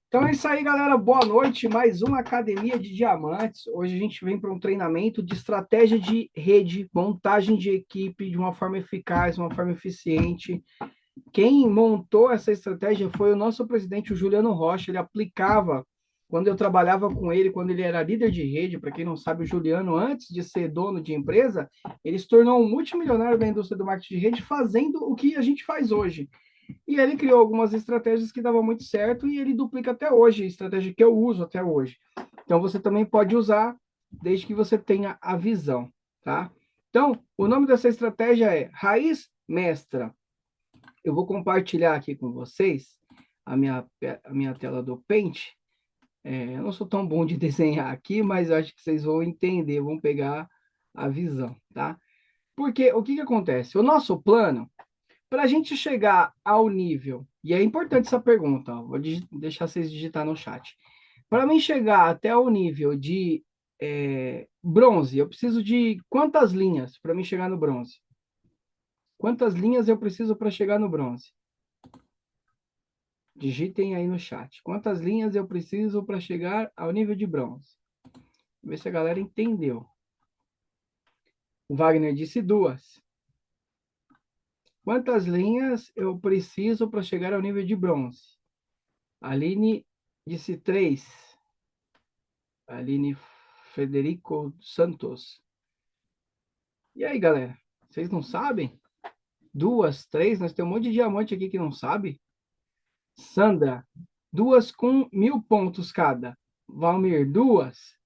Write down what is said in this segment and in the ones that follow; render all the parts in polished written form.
Então é isso aí, galera. Boa noite. Mais uma Academia de Diamantes. Hoje a gente vem para um treinamento de estratégia de rede, montagem de equipe de uma forma eficaz, uma forma eficiente. Quem montou essa estratégia foi o nosso presidente, o Juliano Rocha. Ele aplicava quando eu trabalhava com ele, quando ele era líder de rede. Para quem não sabe, o Juliano, antes de ser dono de empresa, ele se tornou um multimilionário da indústria do marketing de rede, fazendo o que a gente faz hoje. E ele criou algumas estratégias que davam muito certo e ele duplica até hoje, a estratégia que eu uso até hoje. Então você também pode usar desde que você tenha a visão, tá? Então, o nome dessa estratégia é Raiz Mestra. Eu vou compartilhar aqui com vocês a minha tela do Paint. Eu não sou tão bom de desenhar aqui, mas acho que vocês vão entender, vão pegar a visão, tá? Porque o que que acontece? O nosso plano para a gente chegar ao nível, e é importante essa pergunta, ó, vou deixar vocês digitar no chat. Para mim chegar até o nível de bronze, eu preciso de quantas linhas para mim chegar no bronze? Quantas linhas eu preciso para chegar no bronze? Digitem aí no chat. Quantas linhas eu preciso para chegar ao nível de bronze? Ver se a galera entendeu. O Wagner disse duas. Quantas linhas eu preciso para chegar ao nível de bronze? A Aline disse três. Aline Federico Santos. E aí, galera? Vocês não sabem? Duas, três? Nós temos um monte de diamante aqui que não sabe. Sandra, duas com 1.000 pontos cada. Valmir, duas.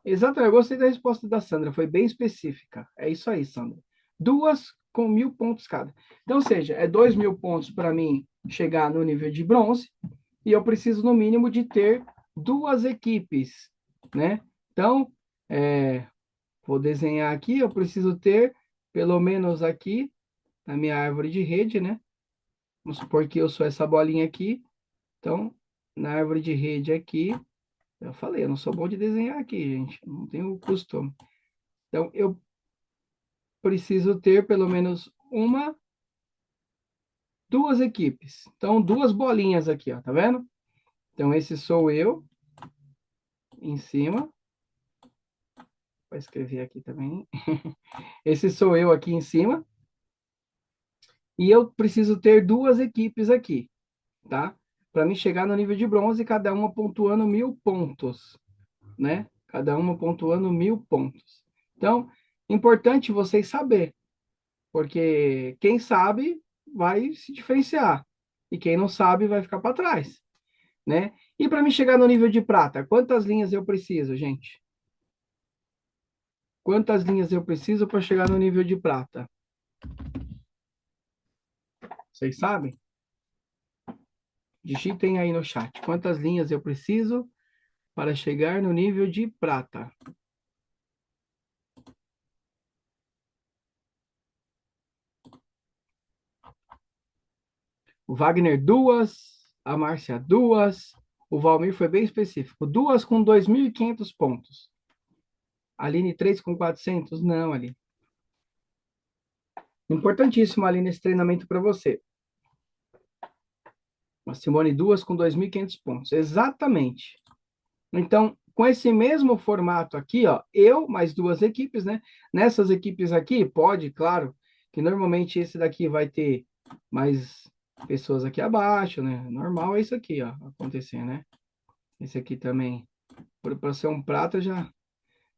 Exato, eu gostei da resposta da Sandra, foi bem específica. É isso aí, Sandra. Duas com 1.000 pontos cada. Então, ou seja, é 2.000 pontos para mim chegar no nível de bronze, e eu preciso, no mínimo, de ter duas equipes, né? Então, vou desenhar aqui, eu preciso ter, pelo menos aqui, na minha árvore de rede, né? Vamos supor que eu sou essa bolinha aqui. Então, na árvore de rede aqui, eu falei, eu não sou bom de desenhar aqui, gente. Não tenho o costume. Então, eu preciso ter pelo menos duas equipes. Então, duas bolinhas aqui, ó, tá vendo? Então, esse sou eu, em cima. Vou escrever aqui também. Esse sou eu aqui em cima. E eu preciso ter duas equipes aqui, tá? Para mim chegar no nível de bronze, cada uma pontuando 1.000 pontos, né? Cada uma pontuando 1.000 pontos. Então, importante vocês saber, porque quem sabe vai se diferenciar e quem não sabe vai ficar para trás, né? E para mim chegar no nível de prata, quantas linhas eu preciso, gente? Quantas linhas eu preciso para chegar no nível de prata? Vocês sabem? Digitem aí no chat. Quantas linhas eu preciso para chegar no nível de prata? O Wagner, duas. A Márcia, duas. O Valmir foi bem específico. Duas com 2.500 pontos. A Aline, três com 400? Não, Aline. Importantíssimo, Aline, esse treinamento para você. A Simone, duas com 2.500 pontos. Exatamente. Então, com esse mesmo formato aqui, ó, eu mais duas equipes, né? Nessas equipes aqui, pode, claro, que normalmente esse daqui vai ter mais pessoas aqui abaixo, né? Normal é isso aqui, ó, acontecer, né? Esse aqui também, para ser um prata já.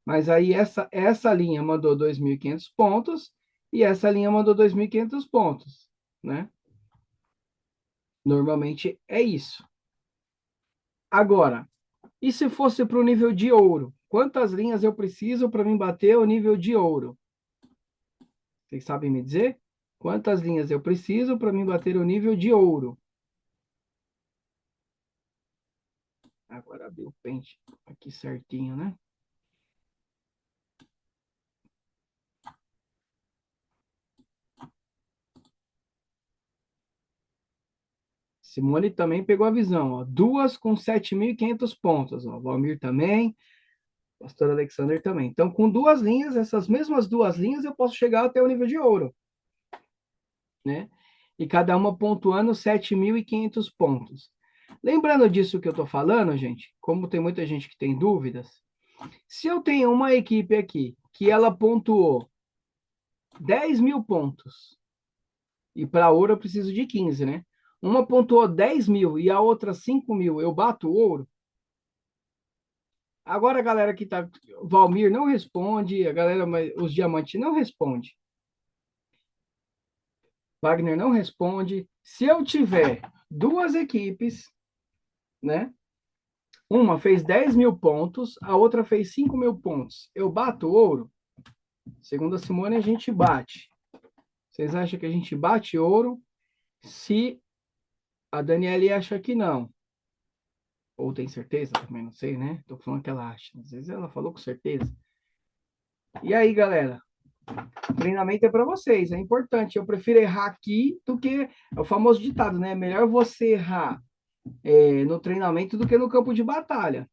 Mas aí essa linha mandou 2.500 pontos e essa linha mandou 2.500 pontos, né? Normalmente é isso. Agora, e se fosse para o nível de ouro? Quantas linhas eu preciso para me bater o nível de ouro? Vocês sabem me dizer? Quantas linhas eu preciso para me bater o nível de ouro? Agora abri o pente aqui certinho, né? Simone também pegou a visão, ó. Duas com 7.500 pontos, ó. Valmir também, pastor Alexander também. Então, com duas linhas, essas mesmas duas linhas, eu posso chegar até o nível de ouro, né? E cada uma pontuando 7.500 pontos. Lembrando disso que eu estou falando, gente, como tem muita gente que tem dúvidas, se eu tenho uma equipe aqui que ela pontuou 10.000 pontos, e para ouro eu preciso de 15, né? Uma pontuou 10.000 e a outra 5.000, eu bato o ouro? Agora a galera que tá. Valmir não responde, a galera, os diamantes não responde. Wagner não responde. Se eu tiver duas equipes, né? Uma fez 10.000 pontos, a outra fez 5.000 pontos. Eu bato ouro? Segundo a Simone, a gente bate. Vocês acham que a gente bate ouro? Se a Daniele acha que não. Ou tem certeza? Também não sei, né? Tô falando que ela acha. Às vezes ela falou com certeza. E aí, galera? Treinamento é para vocês, é importante. Eu prefiro errar aqui do que é o famoso ditado, né? Melhor você errar no treinamento do que no campo de batalha.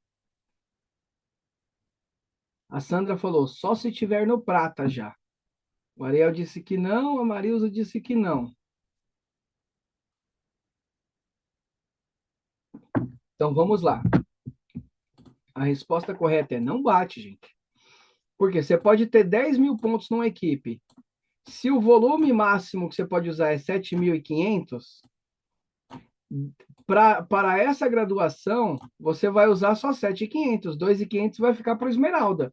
A Sandra falou, só se tiver no prata já. O Ariel disse que não, a Marilza disse que não. Então vamos lá. A resposta correta é não bate, gente. Porque você pode ter 10.000 pontos numa equipe. Se o volume máximo que você pode usar é 7.500, para essa graduação, você vai usar só 7.500. 2.500 vai ficar para o Esmeralda.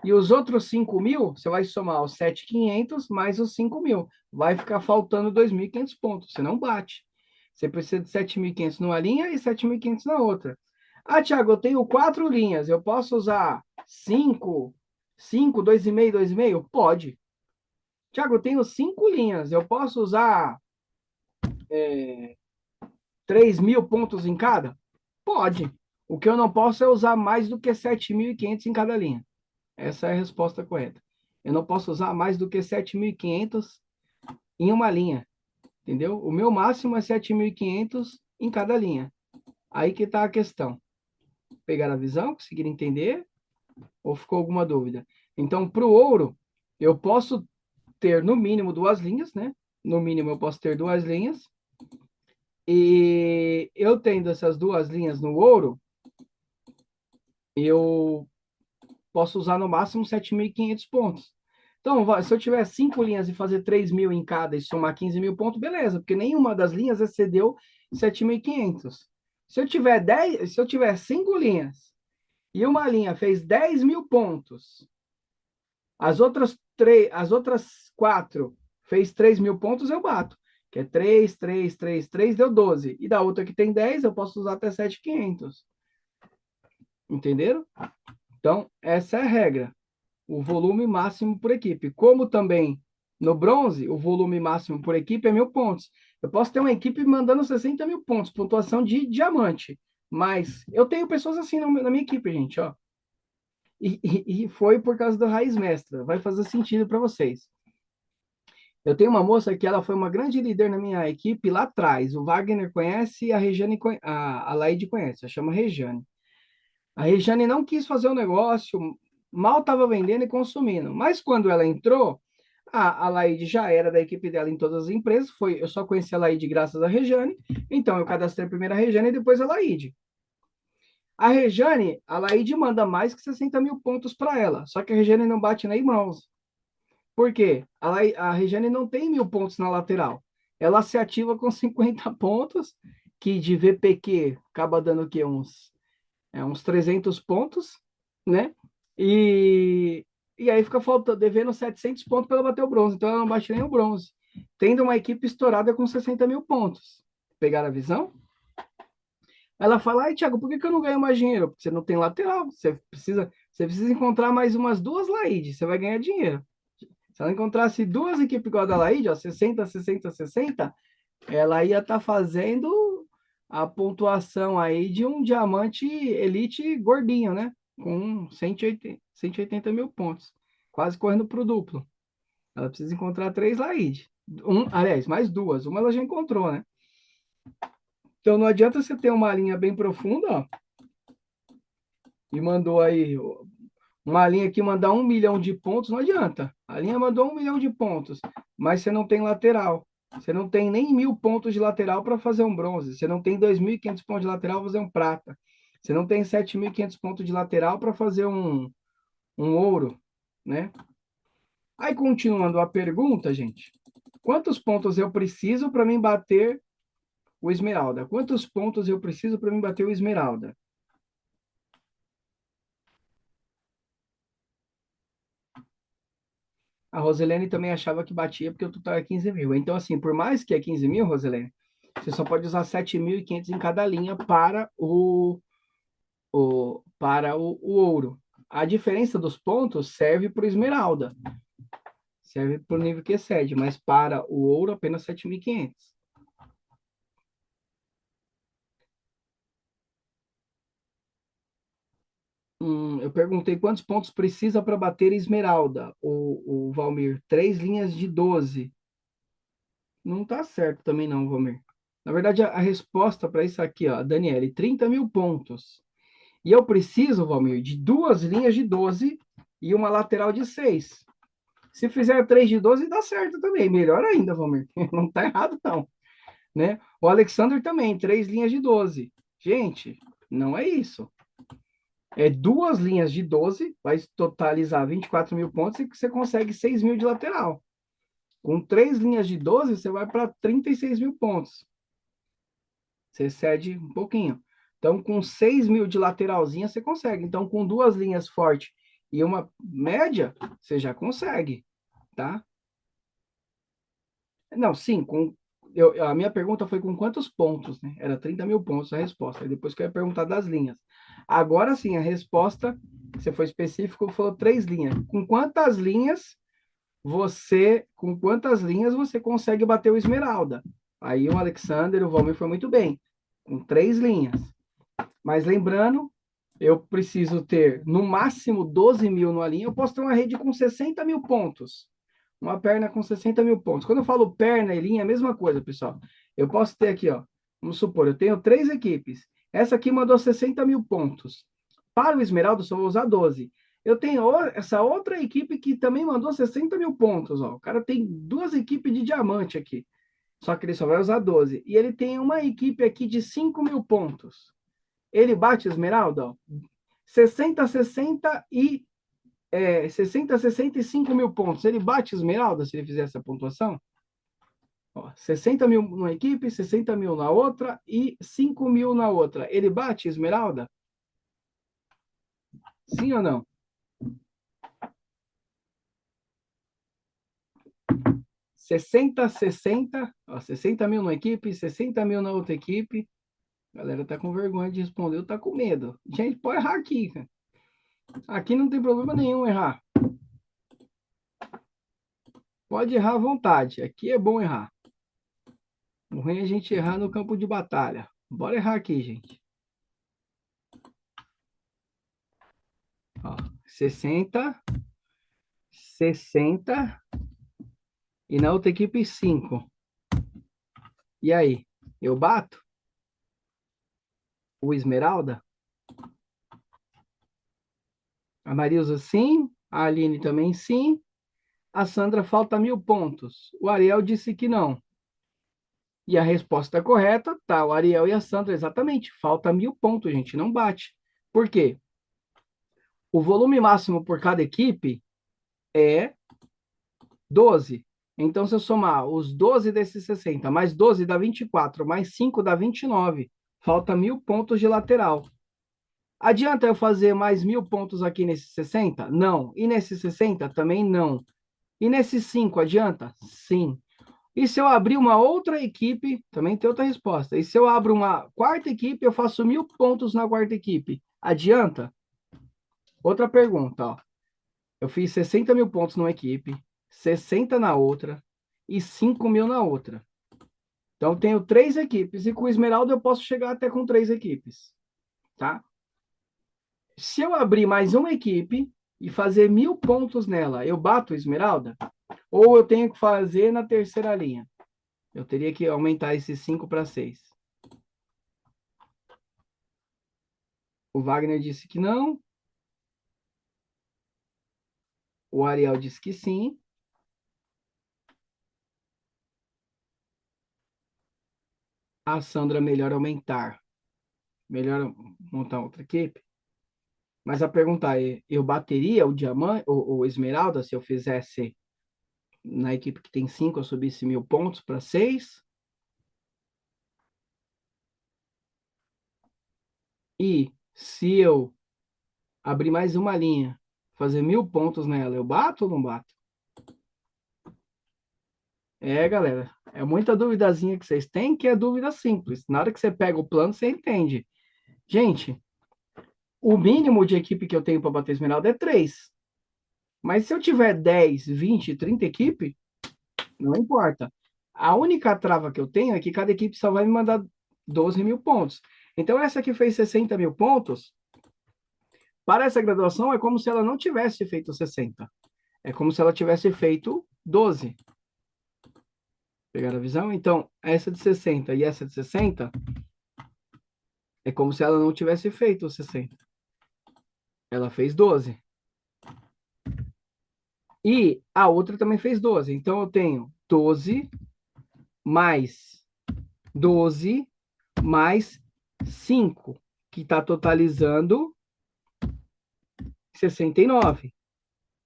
E os outros 5.000, você vai somar os 7.500 mais os 5.000. Vai ficar faltando 2.500 pontos. Você não bate. Você precisa de 7.500 numa linha e 7.500 na outra. Ah, Thiago, eu tenho 4 linhas. Eu posso usar 5, 5, 2,5, 2,5? Pode. Thiago, eu tenho 5 linhas. Eu posso usar 3.000 pontos em cada? Pode. O que eu não posso é usar mais do que 7.500 em cada linha. Essa é a resposta correta. Eu não posso usar mais do que 7.500 em uma linha, entendeu? O meu máximo é 7.500 em cada linha. Aí que está a questão. Pegaram a visão? Conseguiram entender? Ou ficou alguma dúvida? Então, para o ouro, eu posso ter no mínimo 2 linhas, né? No mínimo eu posso ter 2 linhas. E eu tendo essas 2 linhas no ouro, eu posso usar no máximo 7.500 pontos. Então, se eu tiver 5 linhas e fazer 3.000 em cada e somar 15.000 pontos, beleza, porque nenhuma das linhas excedeu 7.500. Se eu tiver 5 linhas e uma linha fez 10.000 pontos, as outras 4 fez 3.000 pontos, eu bato. Que é 3, 3, 3, 3, deu 12. E da outra que tem 10, eu posso usar até 7.500. Entenderam? Então, essa é a regra. O volume máximo por equipe. Como também no bronze, o volume máximo por equipe é 1.000 pontos. Eu posso ter uma equipe mandando 60.000 pontos, pontuação de diamante. Mas eu tenho pessoas assim na minha equipe, gente, ó. E foi por causa da raiz mestra. Vai fazer sentido para vocês. Eu tenho uma moça que ela foi uma grande líder na minha equipe lá atrás. O Wagner conhece, a Rejane, a Laide conhece, ela chama Rejane. A Rejane não quis fazer o negócio, mal estava vendendo e consumindo. Mas quando ela entrou, a Laide já era da equipe dela em todas as empresas. Eu só conheci a Laide graças a Rejane. Então eu cadastrei primeiro a Rejane e depois a Laide. A Laide manda mais que 60.000 pontos para ela. Só que a Rejane não bate nem mãos. Por quê? A Rejane não tem 1.000 pontos na lateral. Ela se ativa com 50 pontos, que de VPQ acaba dando o quê? Uns 300 pontos, né? E aí fica faltando, devendo 700 pontos para ela bater o bronze. Então ela não bate nem o bronze. Tendo uma equipe estourada com 60.000 pontos. Pegaram a visão? Ela fala, ai, Thiago, por que eu não ganho mais dinheiro? Porque você não tem lateral. Você precisa encontrar mais umas 2 Laídes, você vai ganhar dinheiro. Se ela encontrasse 2 equipes igual a da Laíde, ó, 60, 60, 60, ela ia estar fazendo a pontuação aí de um diamante elite gordinho, né? Com 180 mil pontos. Quase correndo para o duplo. Ela precisa encontrar 3 Laíde. Aliás, mais 2. Uma ela já encontrou, né? Então não adianta você ter uma linha bem profunda, ó, e mandou aí uma linha que mandar 1 milhão de pontos, não adianta. A linha mandou 1 milhão de pontos, mas você não tem lateral. Você não tem nem 1.000 pontos de lateral para fazer um bronze. Você não tem 2.500 pontos de lateral para fazer um prata. Você não tem 7.500 pontos de lateral para fazer um ouro, né? Aí, continuando a pergunta, gente. Quantos pontos eu preciso para mim bater o esmeralda? Quantos pontos eu preciso para mim bater o esmeralda? A Roselene também achava que batia porque o total é 15 mil. Então, assim, por mais que é 15 mil, Roselene, você só pode usar 7.500 em cada linha para o ouro. A diferença dos pontos serve para o esmeralda, serve para o nível que excede, mas para o ouro apenas 7.500. Eu perguntei quantos pontos precisa para bater esmeralda. O Valmir, 3 linhas de 12. Não está certo também não, Valmir. Na verdade, a resposta para isso aqui, ó, Daniele, 30.000 pontos. E eu preciso, Valmir, de 2 linhas de 12 e uma lateral de 6. Se fizer 3 de 12, dá certo também. Melhor ainda, Valmir. Não está errado, não. Né? O Alexander também, 3 linhas de 12. Gente, não é isso. É 2 linhas de 12, vai totalizar 24.000 pontos e você consegue 6.000 de lateral. Com 3 linhas de 12, você vai para 36.000 pontos. Você cede um pouquinho. Então, com 6.000 de lateralzinha, você consegue. Então, com 2 linhas fortes e uma média, você já consegue, tá? Não, sim, a minha pergunta foi com quantos pontos, né? Era 30.000 pontos a resposta. Aí depois que eu ia perguntar das linhas. Agora sim, a resposta, você foi específico, falou 3 linhas. Com quantas linhas você consegue bater o esmeralda? Aí o Alexander, o Valmir foi muito bem. Com 3 linhas. Mas lembrando, eu preciso ter no máximo 12.000 numa linha. Eu posso ter uma rede com 60.000 pontos. Uma perna com 60.000 pontos. Quando eu falo perna e linha, é a mesma coisa, pessoal. Eu posso ter aqui, ó. Vamos supor, eu tenho 3 equipes. Essa aqui mandou 60.000 pontos. Para o Esmeralda, eu só vou usar 12. Eu tenho essa outra equipe que também mandou 60.000 pontos. Ó. O cara tem 2 equipes de diamante aqui. Só que ele só vai usar 12. E ele tem uma equipe aqui de 5.000 pontos. Ele bate Esmeralda, ó. 60, 60 e 60, 65.000 pontos. Ele bate Esmeralda se ele fizer essa pontuação? Ó, 60.000 numa equipe, 60.000 na outra e 5.000 na outra. Ele bate Esmeralda? Sim ou não? 60, 60, ó, 60.000 numa equipe, 60.000 na outra equipe. A galera tá com vergonha de responder, tá com medo. Gente, pode errar aqui, cara. Aqui não tem problema nenhum errar. Pode errar à vontade. Aqui é bom errar. O ruim é a gente errar no campo de batalha. Bora errar aqui, gente. Ó, 60, 60 e na outra equipe 5. E aí? Eu bato o Esmeralda? A Marilza sim, a Aline também sim. A Sandra falta 1.000 pontos. O Ariel disse que não. E a resposta correta tá, o Ariel e a Sandra, exatamente. Falta 1.000 pontos, gente, não bate. Por quê? O volume máximo por cada equipe é 12. Então, se eu somar os 12 desses 60, mais 12 dá 24, mais 5 dá 29. Falta 1.000 pontos de lateral. Adianta eu fazer mais 1.000 pontos aqui nesses 60? Não. E nesses 60? Também não. E nesses 5 adianta? Sim. E se eu abrir uma outra equipe? Também tem outra resposta. E se eu abro uma quarta equipe, eu faço 1.000 pontos na quarta equipe? Adianta? Outra pergunta, ó. Eu fiz 60.000 pontos numa equipe, 60 na outra e 5.000 na outra. Então, eu tenho 3 equipes e com o Esmeralda eu posso chegar até com 3 equipes, tá? Se eu abrir mais uma equipe e fazer 1.000 pontos nela, eu bato o Esmeralda? Ou eu tenho que fazer na terceira linha? Eu teria que aumentar esses 5 para 6. O Wagner disse que não. O Ariel disse que sim. A Sandra, melhor aumentar. Melhor montar outra equipe. Mas a pergunta é, eu bateria o diamante, o esmeralda, se eu fizesse na equipe que tem 5, eu subisse 1.000 pontos para 6? E se eu abrir mais uma linha, fazer 1.000 pontos nela, eu bato ou não bato? É, galera, é muita duvidazinha que vocês têm, que é dúvida simples. Na hora que você pega o plano, você entende. Gente, o mínimo de equipe que eu tenho para bater esmeralda é 3. Mas se eu tiver 10, 20, 30 equipe, não importa. A única trava que eu tenho é que cada equipe só vai me mandar 12.000 pontos. Então, essa que fez 60.000 pontos, para essa graduação é como se ela não tivesse feito 60. É como se ela tivesse feito 12. Pegaram a visão? Então, essa de 60 e essa de 60 é como se ela não tivesse feito 60. Ela fez 12. E a outra também fez 12. Então, eu tenho 12 mais 12 mais 5, que está totalizando 69.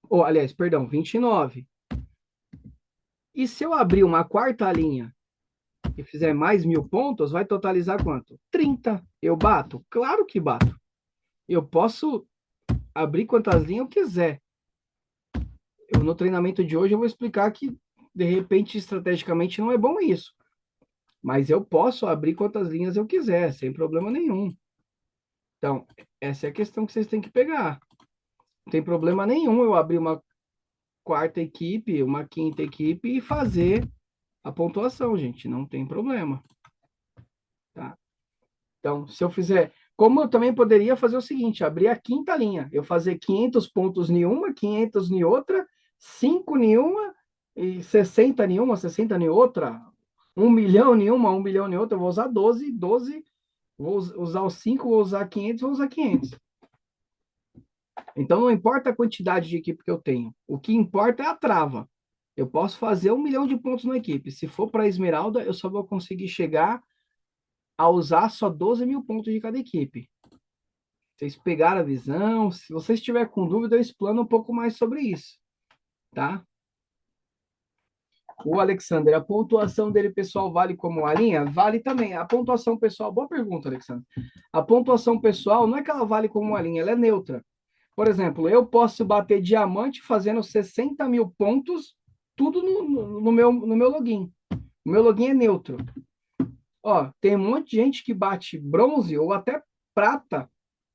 Ou, aliás, perdão, 29. E se eu abrir uma quarta linha e fizer mais 1.000 pontos, vai totalizar quanto? 30. Eu bato? Claro que bato. Eu posso abrir quantas linhas eu quiser. No treinamento de hoje eu vou explicar que, de repente, estrategicamente não é bom isso. Mas eu posso abrir quantas linhas eu quiser, sem problema nenhum. Então, essa é a questão que vocês têm que pegar. Não tem problema nenhum eu abrir uma quarta equipe, uma quinta equipe e fazer a pontuação, gente. Não tem problema. Tá? Então, se eu fizer... Como eu também poderia fazer o seguinte, abrir a quinta linha. Eu fazer 500 pontos em uma, 500 em outra, 5 em uma, e 60 em uma, 60 em outra, 1 milhão em uma, 1 milhão em outra. Eu vou usar 12, 12, vou usar os 5, vou usar 500, vou usar 500. Então, não importa a quantidade de equipe que eu tenho. O que importa é a trava. Eu posso fazer 1 milhão de pontos na equipe. Se for para Esmeralda, eu só vou conseguir chegar a usar só 12.000 pontos de cada equipe. Vocês pegaram a visão? Se vocês estiver com dúvida, eu explano um pouco mais sobre isso, tá? O Alexander, a pontuação dele pessoal vale como a linha? Vale também. A pontuação pessoal, boa pergunta, Alexander. A pontuação pessoal não é que ela vale como uma linha, ela é neutra. Por exemplo, eu posso bater diamante fazendo 60.000 pontos, tudo no meu login. O meu login é neutro. Ó, tem um monte de gente que bate bronze ou até prata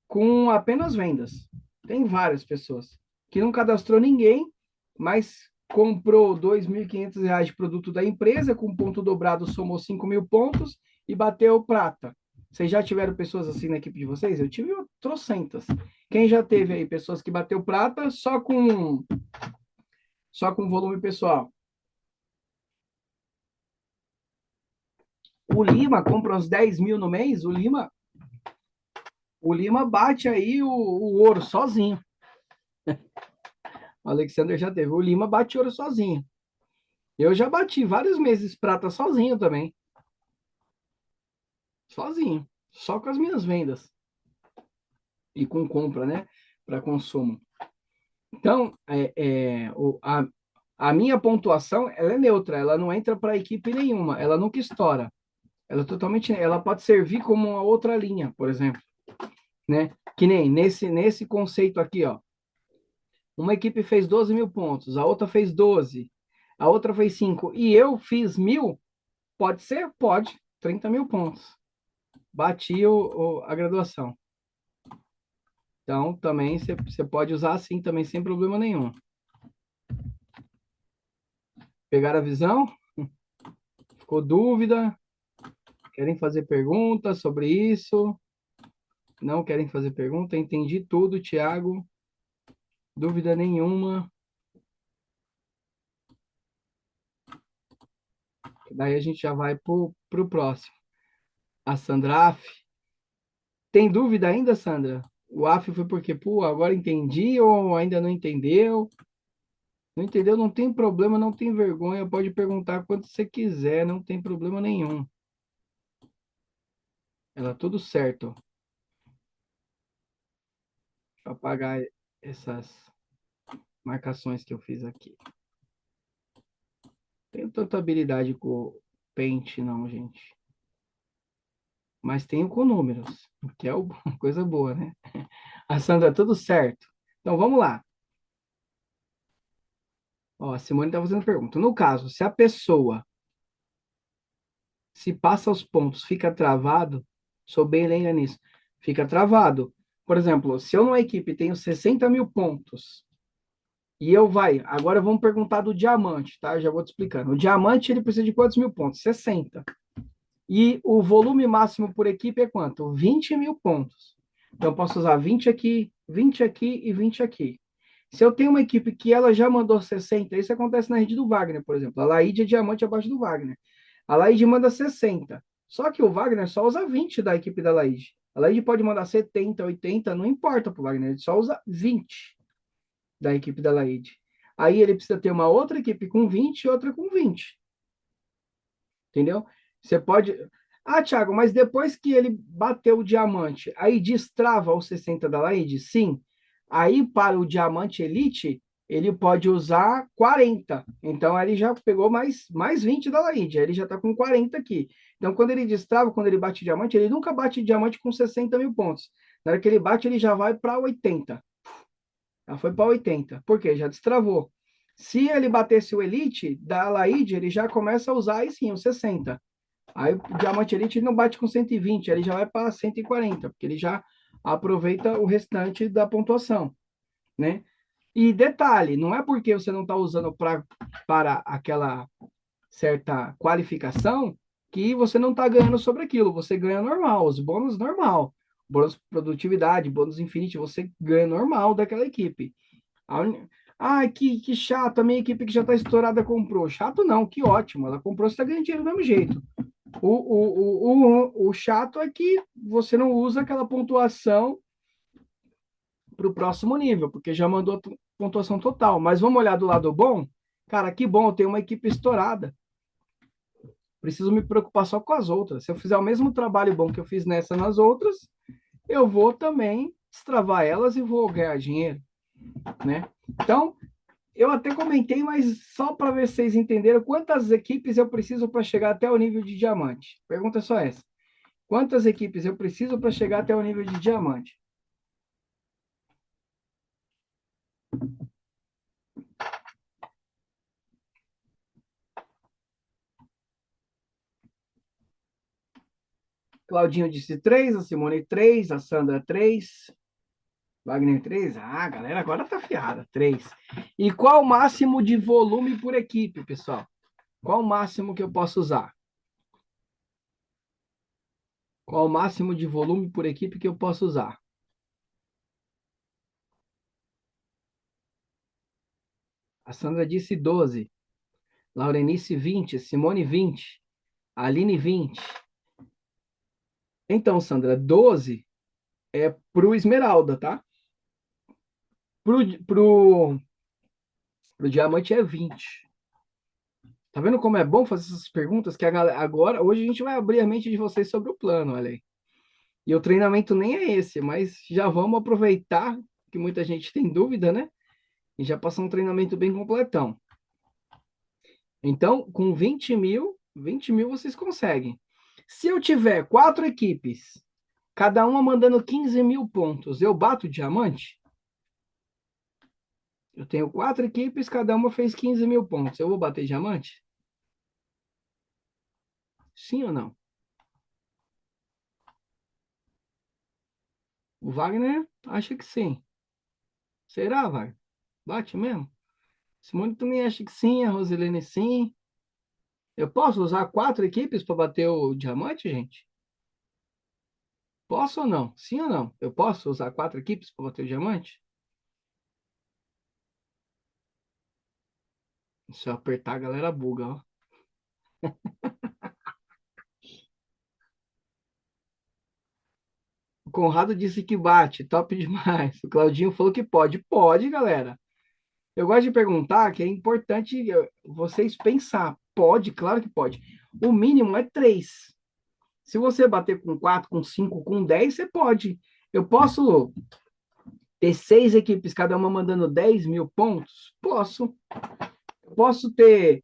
com apenas vendas. Tem várias pessoas que não cadastrou ninguém, mas comprou R$ 2.500 de produto da empresa, com ponto dobrado somou 5.000 pontos e bateu prata. Vocês já tiveram pessoas assim na equipe de vocês? Eu tive trocentas. Quem já teve aí pessoas que bateu prata só com volume pessoal? O Lima compra uns 10.000 no mês, o Lima bate aí o ouro sozinho. O Alexander já teve. O Lima bate ouro sozinho. Eu já bati vários meses prata sozinho também. Sozinho. Só com as minhas vendas. E com compra, né? Para consumo. Então, a minha pontuação, ela é neutra. Ela não entra para equipe nenhuma. Ela nunca estoura. Ela pode servir como uma outra linha, por exemplo. Né? Que nem nesse conceito aqui, ó. Uma equipe fez 12.000 pontos, a outra fez 12, a outra fez 5, e eu fiz 1.000, pode ser? Pode, 30.000 pontos. Bati a graduação. Então, também você pode usar assim também, sem problema nenhum. Pegaram a visão? Ficou dúvida? Querem fazer pergunta sobre isso? Não querem fazer pergunta? Entendi tudo, Thiago. Dúvida nenhuma. Daí a gente já vai para o próximo. A Sandra Af. Tem dúvida ainda, Sandra? O AF foi porque, pô, agora entendi ou ainda não entendeu? Não entendeu? Não tem problema, não tem vergonha. Pode perguntar quanto você quiser, não tem problema nenhum. Ela tudo certo. Deixa eu apagar essas marcações que eu fiz aqui. Tenho tanta habilidade com o Paint, não, gente. Mas tenho com números, que é uma coisa boa, né? A Sandra, tudo certo. Então vamos lá. Ó, a Simone está fazendo pergunta. No caso, se a pessoa se passa os pontos, fica travado, sou bem leiga nisso, fica travado. Por exemplo, se eu numa equipe tenho 60 mil pontos e agora vamos perguntar do diamante, tá? Eu já vou te explicando. O diamante, ele precisa de quantos mil pontos? 60. E o volume máximo por equipe é quanto? 20 mil pontos. Então, eu posso usar 20 aqui e 20 aqui. Se eu tenho uma equipe que ela já mandou 60, isso acontece na rede do Wagner, por exemplo. A Laíde é diamante abaixo do Wagner. A Laíde manda 60. Só que o Wagner só usa 20 da equipe da Laíde. A Laíde pode mandar 70, 80, não importa para o Wagner. Ele só usa 20 da equipe da Laíde. Aí ele precisa ter uma outra equipe com 20 e outra com 20. Entendeu? Você pode. Ah, Thiago, mas depois que ele bateu o diamante, aí destrava os 60 da Laide? Sim. Aí, para o diamante elite, ele pode usar 40. Então, ele já pegou mais 20 da Laide. Aí ele já está com 40 aqui. Então, quando ele destrava, quando ele bate diamante, ele nunca bate diamante com 60 mil pontos. Na hora que ele bate, ele já vai para 80. Já foi para 80. Por quê? Já destravou. Se ele batesse o elite da Laide, ele já começa a usar aí sim, os 60. Aí o diamante elite ele não bate com 120, ele já vai para 140, porque ele já aproveita o restante da pontuação, né? E detalhe, não é porque você não está usando para aquela certa qualificação que você não está ganhando sobre aquilo, você ganha normal, os bônus normal, bônus produtividade, bônus infinite, você ganha normal daquela equipe. Ah, que chato, a minha equipe que já está estourada comprou. Chato não, que ótimo, ela comprou, você está ganhando dinheiro do mesmo jeito. O chato é que você não usa aquela pontuação para o próximo nível, porque já mandou a pontuação total. Mas vamos olhar do lado bom? Cara, que bom, eu tenho uma equipe estourada. Preciso me preocupar só com as outras. Se eu fizer o mesmo trabalho bom que eu fiz nessa nas outras, eu vou também destravar elas e vou ganhar dinheiro, né? Então, eu até comentei, mas só para ver se vocês entenderam quantas equipes eu preciso para chegar até o nível de diamante. Pergunta é só essa. Quantas equipes eu preciso para chegar até o nível de diamante? Claudinho disse 3, a Simone 3, a Sandra 3, Wagner 3. Ah, a galera agora tá afiada. 3. E qual o máximo de volume por equipe, pessoal? Qual o máximo que eu posso usar? Qual o máximo de volume por equipe que eu posso usar? A Sandra disse 12, Laurenice 20, Simone 20, Aline 20. Então, Sandra, 12 é pro Esmeralda, tá? Pro, pro, pro Diamante é 20. Tá vendo como é bom fazer essas perguntas? Que a galera, agora, hoje a gente vai abrir a mente de vocês sobre o plano, olha aí. E o treinamento nem é esse, mas já vamos aproveitar que muita gente tem dúvida, né? E já passar um treinamento bem completão. Então, com 20 mil vocês conseguem. Se eu tiver 4 equipes, cada uma mandando 15 mil pontos, eu bato o diamante? Eu tenho 4 equipes, cada uma fez 15 mil pontos. Eu vou bater diamante? Sim ou não? O Wagner acha que sim. Será, Wagner? Bate mesmo? Simone também acha que sim, a Rosilene sim. Eu posso usar 4 equipes para bater o diamante, gente? Posso ou não? Sim ou não? Eu posso usar 4 equipes para bater o diamante? Se eu apertar, a galera buga, ó. O Conrado disse que bate, top demais. O Claudinho falou que pode. Pode, galera. Eu gosto de perguntar que é importante vocês pensar. Pode, claro que pode. O mínimo é 3. Se você bater com 4, com 5, com 10, você pode. Eu posso ter 6 equipes, cada uma mandando 10 mil pontos? Posso. Posso ter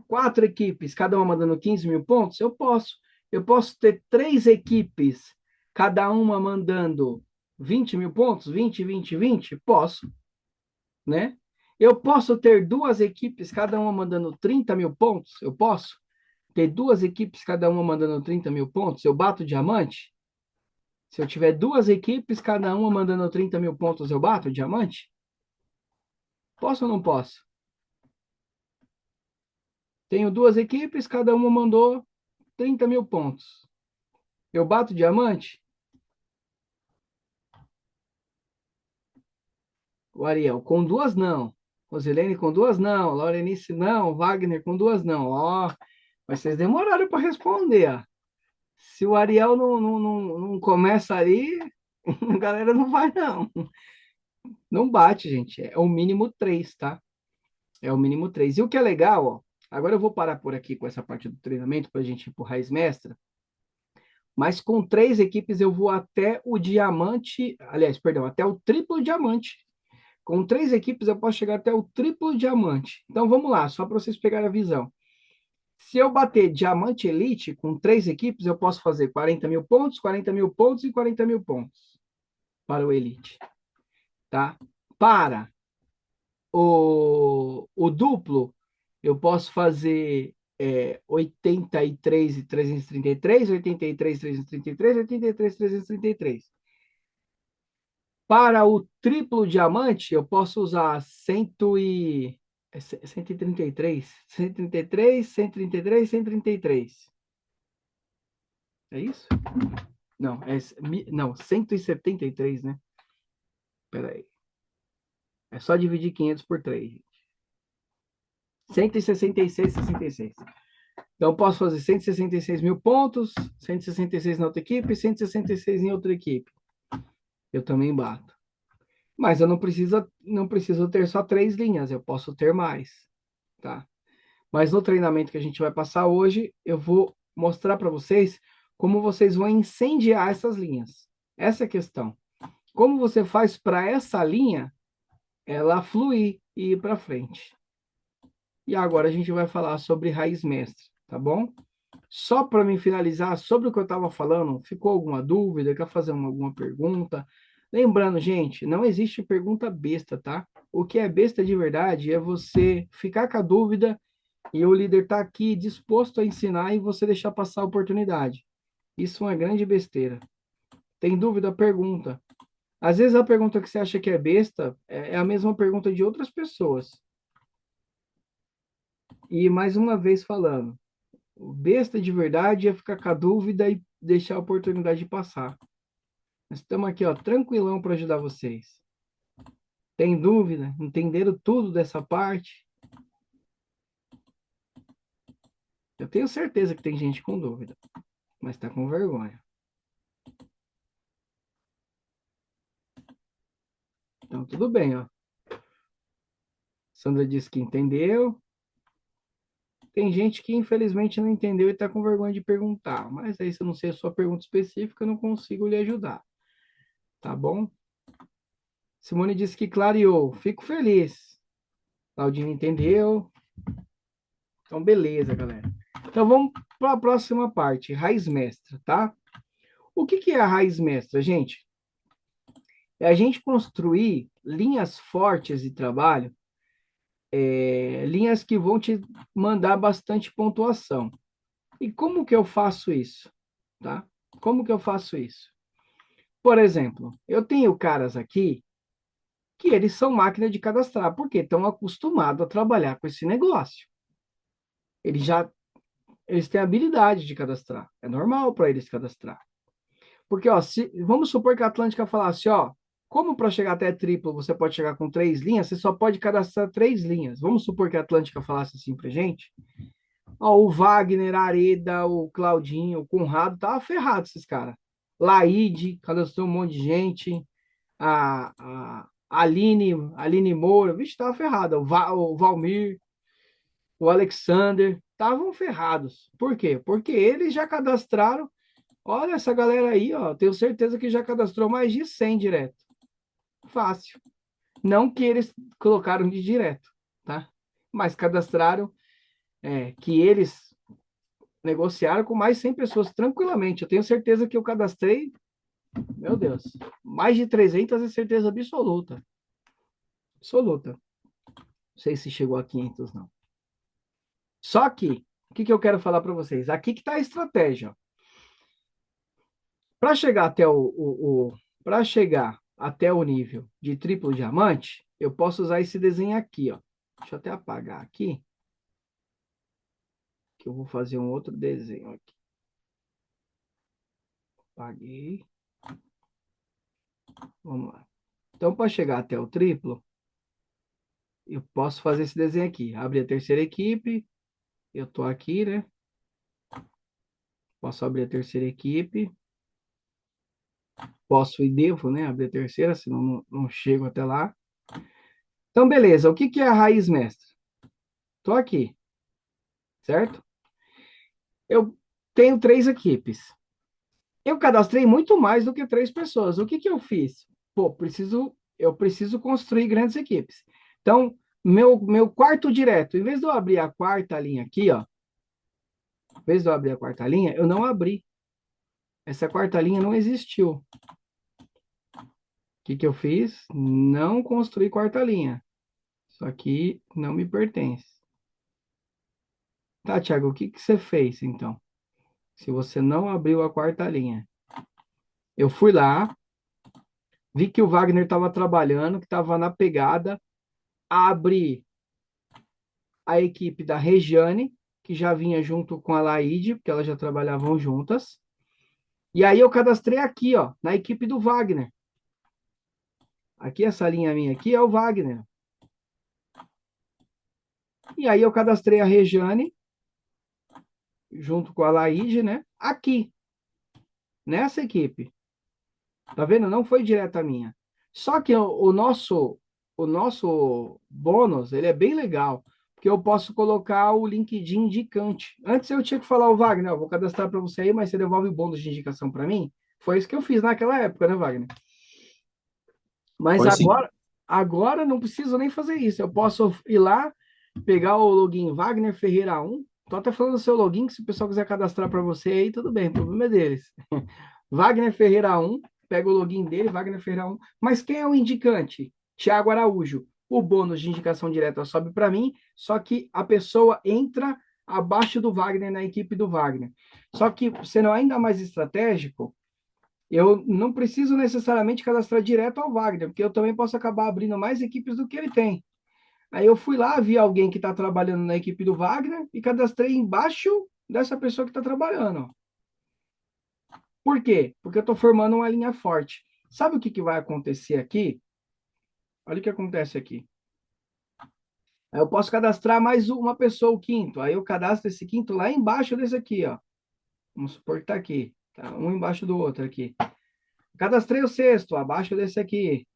4 equipes, cada uma mandando 15 mil pontos? Eu posso. Eu posso ter 3 equipes, cada uma mandando 20 mil pontos? 20, 20, 20? Posso, né? Eu posso ter 2 equipes, cada uma mandando 30 mil pontos? Eu posso ter 2 equipes, cada uma mandando 30 mil pontos? Eu bato diamante? Se eu tiver 2 equipes, cada uma mandando 30 mil pontos, eu bato diamante? Posso ou não posso? Tenho 2 equipes, cada uma mandou 30 mil pontos. Eu bato diamante? O Ariel, com 2 não. Rosilene com 2 não. Laurenice não. Wagner com 2 não. Ó, mas vocês demoraram para responder. Ó. Se o Ariel não começa ali, a galera não vai, não. Não bate, gente. É o mínimo 3, tá? É o mínimo 3. E o que é legal, ó. Agora eu vou parar por aqui com essa parte do treinamento para a gente ir para o Raiz Mestra. Mas com 3 equipes eu vou até o diamante. Aliás, perdão, até o triplo diamante. Com 3 equipes eu posso chegar até o triplo diamante. Então vamos lá, só para vocês pegarem a visão. Se eu bater diamante elite com 3 equipes, eu posso fazer 40 mil pontos, 40 mil pontos e 40 mil pontos para o elite. Tá? Para o duplo, eu posso fazer 83 e 333, 83, 333, 83, 333. Para o triplo diamante, eu posso usar 133, 133, 133, 133. É isso? Não, não, 173, né? Espera aí. É só dividir 500 por 3, gente. 166, 66. Então, eu posso fazer 166 mil pontos, 166 na outra equipe, 166 em outra equipe. Eu também bato. Mas eu não preciso ter só 3 linhas, eu posso ter mais, tá? Mas no treinamento que a gente vai passar hoje, eu vou mostrar para vocês como vocês vão incendiar essas linhas. Essa é a questão. Como você faz para essa linha ela fluir e ir para frente. E agora a gente vai falar sobre raiz mestra, tá bom? Só para me finalizar, sobre o que eu estava falando, ficou alguma dúvida? Quer fazer alguma pergunta? Lembrando, gente, não existe pergunta besta, tá? O que é besta de verdade é você ficar com a dúvida e o líder está aqui disposto a ensinar e você deixar passar a oportunidade. Isso é uma grande besteira. Tem dúvida? Pergunta. Às vezes a pergunta que você acha que é besta é a mesma pergunta de outras pessoas. E mais uma vez falando, o besta de verdade é ficar com a dúvida e deixar a oportunidade passar. Nós estamos aqui, ó, tranquilão para ajudar vocês. Tem dúvida? Entenderam tudo dessa parte? Eu tenho certeza que tem gente com dúvida, mas está com vergonha. Então, tudo bem, ó. Sandra disse que entendeu. Tem gente que infelizmente não entendeu e está com vergonha de perguntar, mas aí se eu não sei a sua pergunta específica, eu não consigo lhe ajudar. Tá bom? Simone disse que clareou. Fico feliz. Claudinho entendeu. Então, beleza, galera. Então, vamos para a próxima parte, raiz mestra, tá? O que é a raiz mestra, gente? É a gente construir linhas fortes de trabalho, linhas que vão te mandar bastante pontuação. E como que eu faço isso? Tá? Como que eu faço isso? Por exemplo, eu tenho caras aqui que eles são máquina de cadastrar, porque estão acostumados a trabalhar com esse negócio. Eles têm habilidade de cadastrar. É normal para eles cadastrar. Porque, ó, vamos supor que a Atlântica falasse, ó, como para chegar até triplo você pode chegar com 3 linhas, você só pode cadastrar 3 linhas. Vamos supor que a Atlântica falasse assim pra gente. Ó, o Wagner, a Areda, o Claudinho, o Conrado, tava ferrado esses caras. Laide, cadastrou um monte de gente. A Aline Moura, vixe, tava ferrada. O Valmir, o Alexander, estavam ferrados. Por quê? Porque eles já cadastraram Olha essa galera aí, ó. Tenho certeza que já cadastrou mais de 100 direto. Fácil. Não que eles colocaram de direto, tá? Mas cadastraram, que eles negociaram com mais 100 pessoas tranquilamente. Eu tenho certeza que eu cadastrei, meu Deus, mais de 300 é certeza absoluta. Absoluta. Não sei se chegou a 500, não. Só que, o que eu quero falar para vocês? Aqui que está a estratégia. Para chegar até para chegar até o nível de triplo diamante, eu posso usar esse desenho aqui, ó. Deixa eu até apagar aqui, que eu vou fazer um outro desenho aqui. Apaguei. Vamos lá. Então, para chegar até o triplo, eu posso fazer esse desenho aqui. Abrir a terceira equipe. Eu tô aqui, né? Posso abrir a terceira equipe. Posso e devo, né? Abrir a terceira, senão não chego até lá. Então, beleza. O que é a raiz mestra? Tô aqui, certo? Eu tenho 3 equipes. Eu cadastrei muito mais do que 3 pessoas. O que eu fiz? Pô, eu preciso construir grandes equipes. Então, meu quarto direto, em vez de eu abrir a quarta linha aqui, ó, em vez de eu abrir a quarta linha, eu não abri. Essa quarta linha não existiu. O que eu fiz? Não construí quarta linha. Isso aqui não me pertence. Tá, Thiago, o que você fez, então? Se você não abriu a quarta linha. Eu fui lá, vi que o Wagner estava trabalhando, que estava na pegada, abri a equipe da Regiane, que já vinha junto com a Laide, porque elas já trabalhavam juntas. E aí eu cadastrei aqui, ó, na equipe do Wagner. Aqui, essa linha minha aqui é o Wagner. E aí eu cadastrei a Regiane, junto com a Laide, né? Aqui, nessa equipe. Tá vendo? Não foi direto a minha. Só que o nosso bônus, ele é bem legal, porque eu posso colocar o LinkedIn indicante. Antes eu tinha que falar, o Wagner, eu vou cadastrar para você aí, mas você devolve o bônus de indicação para mim. Foi isso que eu fiz naquela época, né, Wagner? Mas Foi sim. agora não preciso nem fazer isso. Eu posso ir lá, pegar o login Wagner Ferreira 1. Tô até falando o seu login, que se o pessoal quiser cadastrar para você aí, tudo bem, o problema é deles. Wagner Ferreira 1, pega o login dele, Wagner Ferreira 1. Mas quem é o indicante? Tiago Araújo. O bônus de indicação direta sobe para mim, só que a pessoa entra abaixo do Wagner, na equipe do Wagner. Só que, sendo ainda mais estratégico, eu não preciso necessariamente cadastrar direto ao Wagner, porque eu também posso acabar abrindo mais equipes do que ele tem. Aí eu fui lá, vi alguém que está trabalhando na equipe do Wagner e cadastrei embaixo dessa pessoa que está trabalhando. Por quê? Porque eu estou formando uma linha forte. Sabe o que vai acontecer aqui? Olha o que acontece aqui. Aí eu posso cadastrar mais uma pessoa, o quinto. Aí eu cadastro esse quinto lá embaixo desse aqui, ó. Vamos supor que está aqui. Tá? Um embaixo do outro aqui. Cadastrei o sexto, abaixo desse aqui.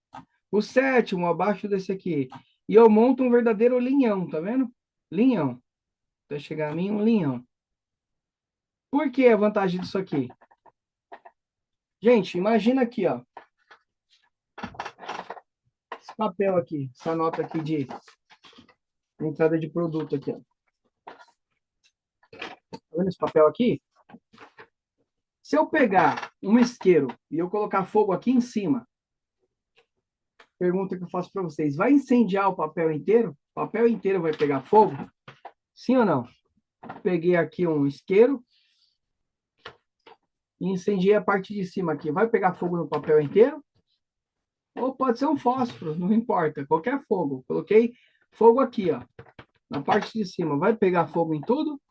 O sétimo, abaixo desse aqui. E eu monto um verdadeiro linhão, tá vendo? Linhão. Até chegar a mim, um linhão. Por que a vantagem disso aqui? Gente, imagina aqui, ó. Esse papel aqui, essa nota aqui de entrada de produto aqui, ó. Tá vendo esse papel aqui? Se eu pegar um isqueiro e eu colocar fogo aqui em cima, pergunta que eu faço para vocês, vai incendiar o papel inteiro? O papel inteiro vai pegar fogo? Sim ou não? Peguei aqui um isqueiro e incendiei a parte de cima aqui. Vai pegar fogo no papel inteiro? Ou pode ser um fósforo, não importa, qualquer fogo. Coloquei fogo aqui, ó, na parte de cima. Vai pegar fogo em tudo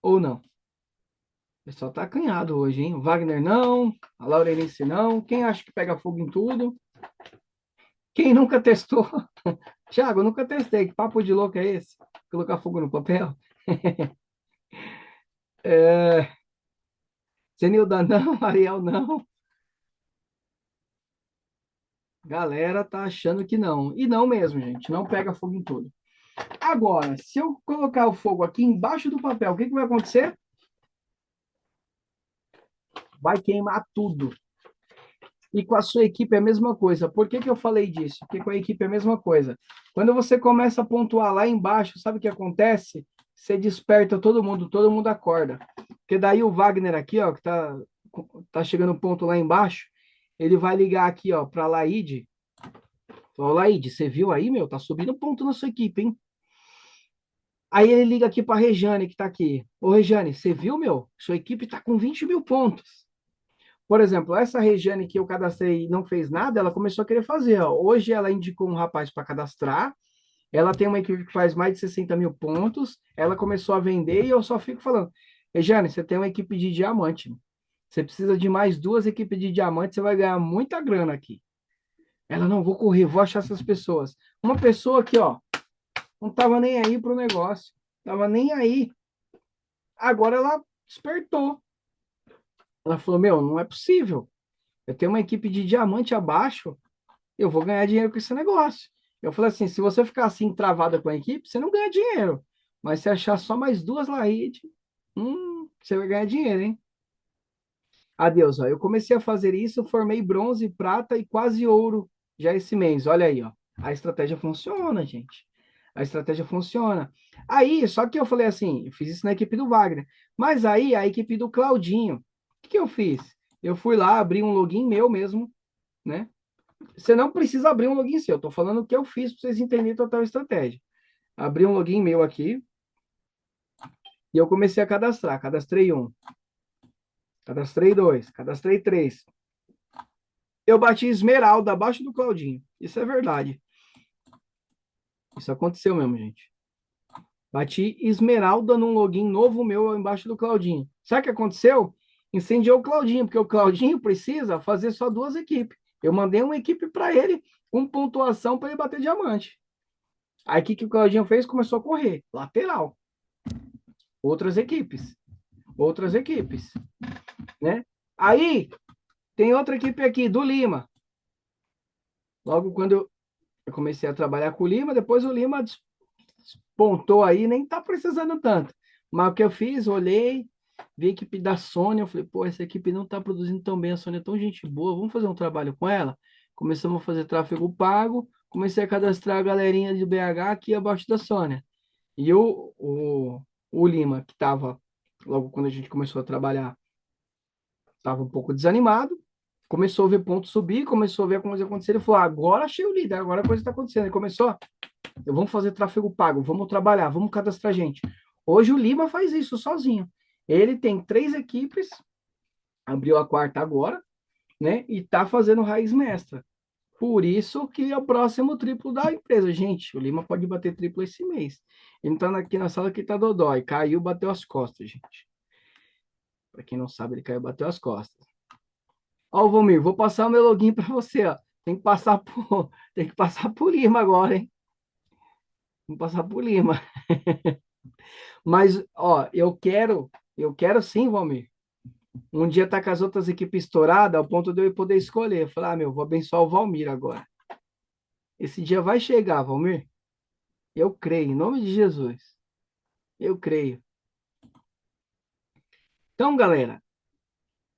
ou não? O pessoal tá acanhado hoje, hein? O Wagner não, a Laurenice não. Quem acha que pega fogo em tudo? Quem nunca testou? Tiago, eu nunca testei. Que papo de louco é esse? Colocar fogo no papel? É... Zenilda não, Ariel não. Galera tá achando que não. E não mesmo, gente. Não pega fogo em tudo. Agora, se eu colocar o fogo aqui embaixo do papel, o que vai acontecer? vai queimar tudo. E com a sua equipe é a mesma coisa. Por que que eu falei disso? Porque com a equipe é a mesma coisa. Quando você começa a pontuar lá embaixo, sabe o que acontece? Você desperta todo mundo acorda. Porque daí o Wagner aqui, ó, que tá chegando o ponto lá embaixo, ele vai ligar aqui, ó, para Laide. Ó, Laide, você viu aí, meu? Tá subindo ponto na sua equipe, hein? Aí ele liga aqui para Rejane, que tá aqui. Ô, Rejane, você viu, meu? Sua equipe tá com 20 mil pontos. Por exemplo, essa Regiane que eu cadastrei e não fez nada, ela começou a querer fazer. Ó. Hoje ela indicou um rapaz para cadastrar. Ela tem uma equipe que faz mais de 60 mil pontos. Ela começou a vender e eu só fico falando: Regiane, você tem uma equipe de diamante. Você precisa de mais duas equipes de diamante, você vai ganhar muita grana aqui. Ela, não, vou correr, vou achar essas pessoas. Uma pessoa que, ó, não tava nem aí pro negócio, tava nem aí. Agora ela despertou. Ela falou: Meu, não é possível. Eu tenho uma equipe de diamante abaixo, eu vou ganhar dinheiro com esse negócio. Eu falei assim, se você ficar assim travada com a equipe, você não ganha dinheiro. Mas se achar só mais duas Laíde, você vai ganhar dinheiro, hein? Adeus, ó. Eu comecei a fazer isso, formei bronze, prata e quase ouro já esse mês. Olha aí, ó. A estratégia funciona, gente. A estratégia funciona. Aí, só que eu falei assim, eu fiz isso na equipe do Wagner. Mas aí, a equipe do Claudinho, o que que eu fiz? Eu fui lá, abri um login meu mesmo, né? Você não precisa abrir um login seu. Eu tô falando o que eu fiz para vocês entenderem total estratégia. Abri um login meu aqui e eu comecei a cadastrar. Cadastrei um, cadastrei dois, cadastrei três. Eu bati esmeralda abaixo do Claudinho. Isso é verdade. Isso aconteceu mesmo, gente. Bati esmeralda num login novo meu embaixo do Claudinho. Sabe o que aconteceu? Incendiou o Claudinho, porque o Claudinho precisa fazer só duas equipes. Eu mandei uma equipe para ele com pontuação para ele bater diamante. Aí o que, que o Claudinho fez? Começou a correr. Lateral. Outras equipes. Outras equipes. Né? Aí tem outra equipe aqui, do Lima. Logo quando eu comecei a trabalhar com o Lima, depois o Lima despontou aí, nem tá precisando tanto. Mas o que eu fiz, olhei, vi a equipe da Sônia, eu falei, pô, essa equipe não tá produzindo tão bem, a Sônia é tão gente boa, vamos fazer um trabalho com ela? Começamos a fazer tráfego pago, comecei a cadastrar a galerinha de BH aqui abaixo da Sônia. E o Lima, que estava, logo quando a gente começou a trabalhar, estava um pouco desanimado, começou a ver pontos subir, começou a ver a coisa acontecer, ele falou, agora achei o líder, agora a coisa está acontecendo. Ele começou, vamos fazer tráfego pago, vamos trabalhar, vamos cadastrar gente. Hoje o Lima faz isso sozinho. Ele tem três equipes, abriu a quarta agora, né? E está fazendo raiz mestra. Por isso que é o próximo triplo da empresa. Gente, o Lima pode bater triplo esse mês. Ele tá aqui na sala que tá dodói. Caiu, bateu as costas, gente. Para quem não sabe, ele caiu, bateu as costas. Ó, Valmir, vou passar o meu login para você, ó. Tem que passar por Lima agora, hein? Vou passar por Lima. Mas, ó, eu quero sim, Valmir. Um dia tá com as outras equipes estouradas, ao ponto de eu poder escolher. Eu falei, meu, vou abençoar o Valmir agora. Esse dia vai chegar, Valmir. Eu creio, em nome de Jesus. Eu creio. Então, galera,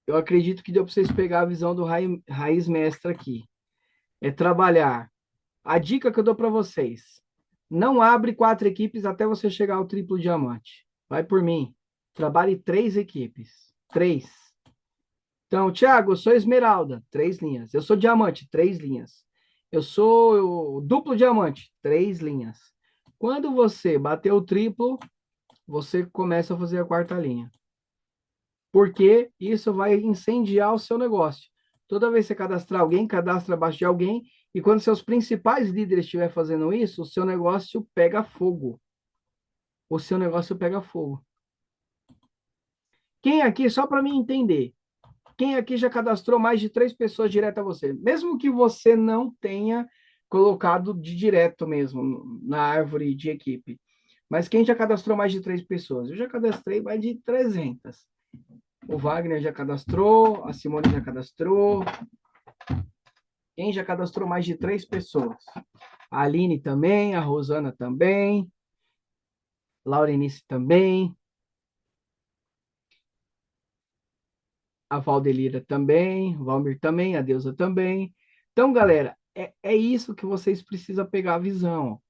eu acredito que deu para vocês pegar a visão do raiz mestra aqui. É trabalhar. A dica que eu dou para vocês: não abre quatro equipes até você chegar ao triplo diamante. Vai por mim. Trabalhe três equipes. Três. Então, Thiago, eu sou esmeralda, três linhas. Eu sou diamante, três linhas. Eu sou duplo diamante, três linhas. Quando você bater o triplo, você começa a fazer a quarta linha. Porque isso vai incendiar o seu negócio. Toda vez que você cadastrar alguém, cadastra abaixo de alguém, e quando seus principais líderes estiverem fazendo isso, o seu negócio pega fogo. O seu negócio pega fogo. Quem aqui, só para mim entender, quem aqui já cadastrou mais de três pessoas direto a você? Mesmo que você não tenha colocado de direto mesmo na árvore de equipe. Mas quem já cadastrou mais de três pessoas? Eu já cadastrei mais de 300. O Wagner já cadastrou, a Simone já cadastrou. Quem já cadastrou mais de três pessoas? A Aline também, a Rosana também, Laurenice também. a Valdelira também, o Valmir também, a Deusa também. Então, galera, é isso que vocês precisam pegar a visão.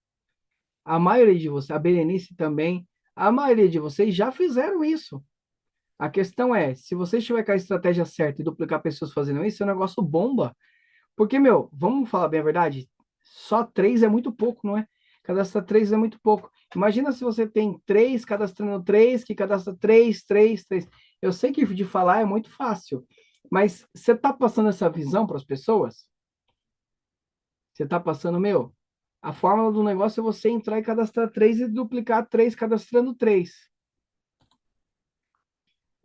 A maioria de vocês, a Berenice também, a maioria de vocês já fizeram isso. A questão é, se você estiver com a estratégia certa e duplicar pessoas fazendo isso, o negócio bomba. Porque, meu, vamos falar bem a verdade, só três é muito pouco, não é? Cadastrar três é muito pouco. Imagina se você tem três cadastrando três, que cadastra três, três, três. Eu sei que de falar é muito fácil, mas você está passando essa visão para as pessoas? Você está passando, meu? A fórmula do negócio é você entrar e cadastrar três e duplicar três cadastrando três.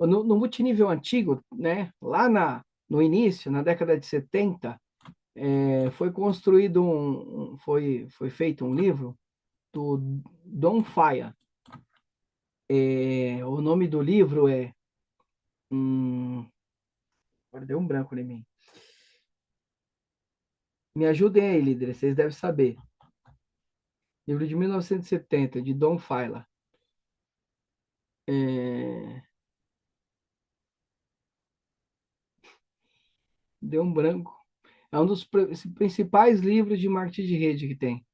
No multinível antigo, né? No início, na década de 70, foi construído foi feito um livro do Don Faya. O nome do livro é. Agora deu um branco em mim. Me ajudem aí, líderes, vocês devem saber. Livro de 1970, de Don Faya. É, deu um branco. É um dos principais livros de marketing de rede que tem.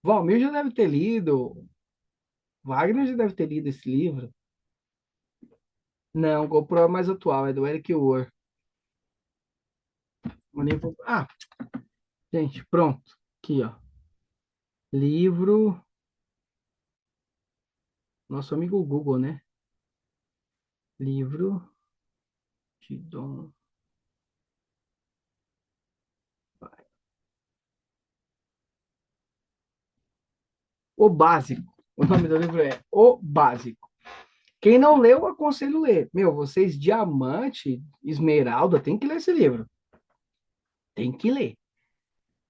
Valmir já deve ter lido, Wagner já deve ter lido esse livro. Não, o GoPro é mais atual, é do Eric Ward. Gente, pronto. Aqui, ó. Livro. Nosso amigo Google, né? Livro de Dom. O Básico. O nome do livro é O Básico. Quem não leu, aconselho ler. Meu, vocês, diamante, esmeralda, tem que ler esse livro. Tem que ler.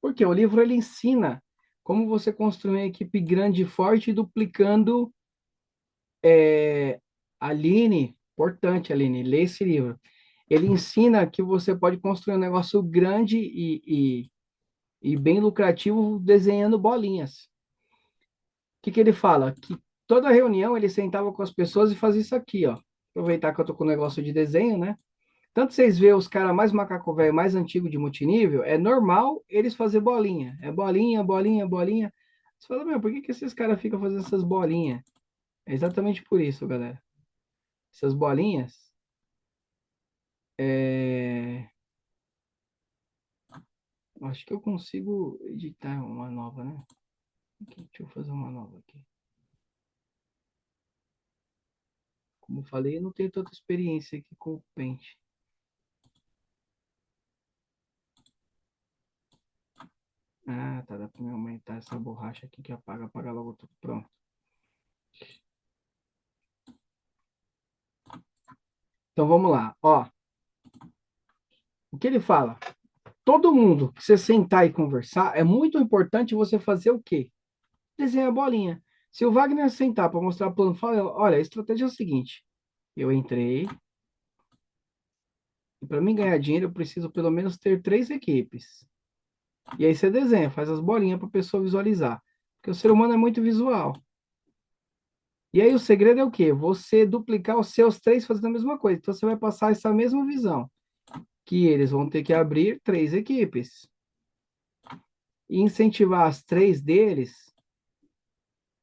Porque o livro ele ensina como você construir uma equipe grande e forte, duplicando. Aline, importante, Aline, lê esse livro. Ele ensina que você pode construir um negócio grande e bem lucrativo desenhando bolinhas. O que ele fala? Que toda reunião ele sentava com as pessoas e fazia isso aqui, ó. Aproveitar que eu tô com o negócio de desenho, né? Tanto vocês vê os caras mais macaco velho, mais antigo de multinível, é normal eles fazer bolinha. É bolinha, bolinha, bolinha. Você fala, meu, por que esses caras ficam fazendo essas bolinhas? É exatamente por isso, galera. Essas bolinhas, é... acho que eu consigo editar uma nova, né? Aqui, deixa eu fazer uma nova aqui. Como eu falei, eu não tenho tanta experiência aqui com o Paint. Ah, tá. Dá pra me aumentar essa borracha aqui que apaga logo tudo. Pronto. Então vamos lá. Ó, o que ele fala? Todo mundo que você sentar e conversar, é muito importante você fazer o quê? Desenhar a bolinha. Se o Wagner sentar para mostrar o plano, fala, olha, a estratégia é a seguinte. Eu entrei, e para mim ganhar dinheiro, eu preciso pelo menos ter três equipes. E aí você desenha, faz as bolinhas para a pessoa visualizar. Porque o ser humano é muito visual. E aí o segredo é o quê? Você duplicar os seus três fazendo a mesma coisa. Então você vai passar essa mesma visão, que eles vão ter que abrir três equipes e incentivar as três deles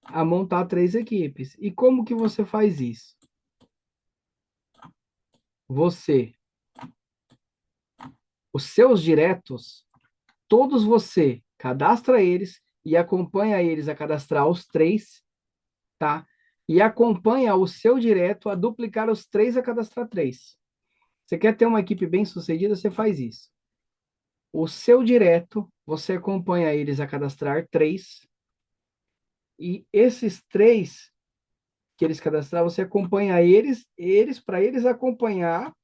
a montar três equipes. E como que você faz isso? Você, os seus diretos, todos você cadastra eles e acompanha eles a cadastrar os três, tá? E acompanha o seu direto a duplicar os três a cadastrar três. Você quer ter uma equipe bem sucedida, você faz isso. O seu direto, você acompanha eles a cadastrar três, e esses três que eles cadastrar, você acompanha eles para eles acompanhar,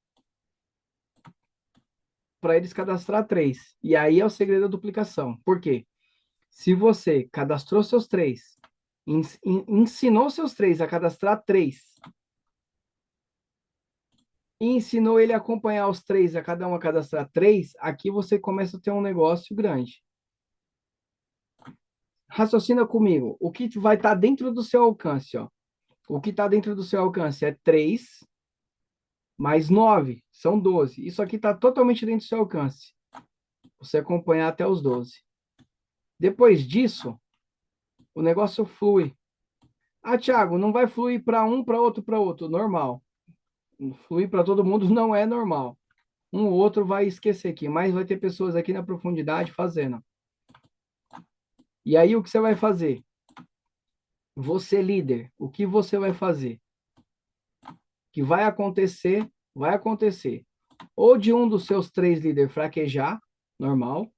para eles cadastrar três. E aí é o segredo da duplicação. Por quê? Se você cadastrou seus três, ensinou seus três a cadastrar três, e ensinou ele a acompanhar os três, a cada um a cadastrar três, aqui você começa a ter um negócio grande. raciocina comigo. O que vai estar dentro do seu alcance, ó? O que está dentro do seu alcance é 3 mais 9, são 12. Isso aqui está totalmente dentro do seu alcance. Você acompanhar até os 12. Depois disso, o negócio flui. Ah, Thiago, não vai fluir para um, para outro, para outro. Normal. Fluir para todo mundo não é normal. Um ou outro vai esquecer aqui, mas vai ter pessoas aqui na profundidade fazendo. E aí, o que você vai fazer? Você, líder, o que você vai fazer? Que vai acontecer, vai acontecer. Ou de um dos seus 3 líderes fraquejar, normal,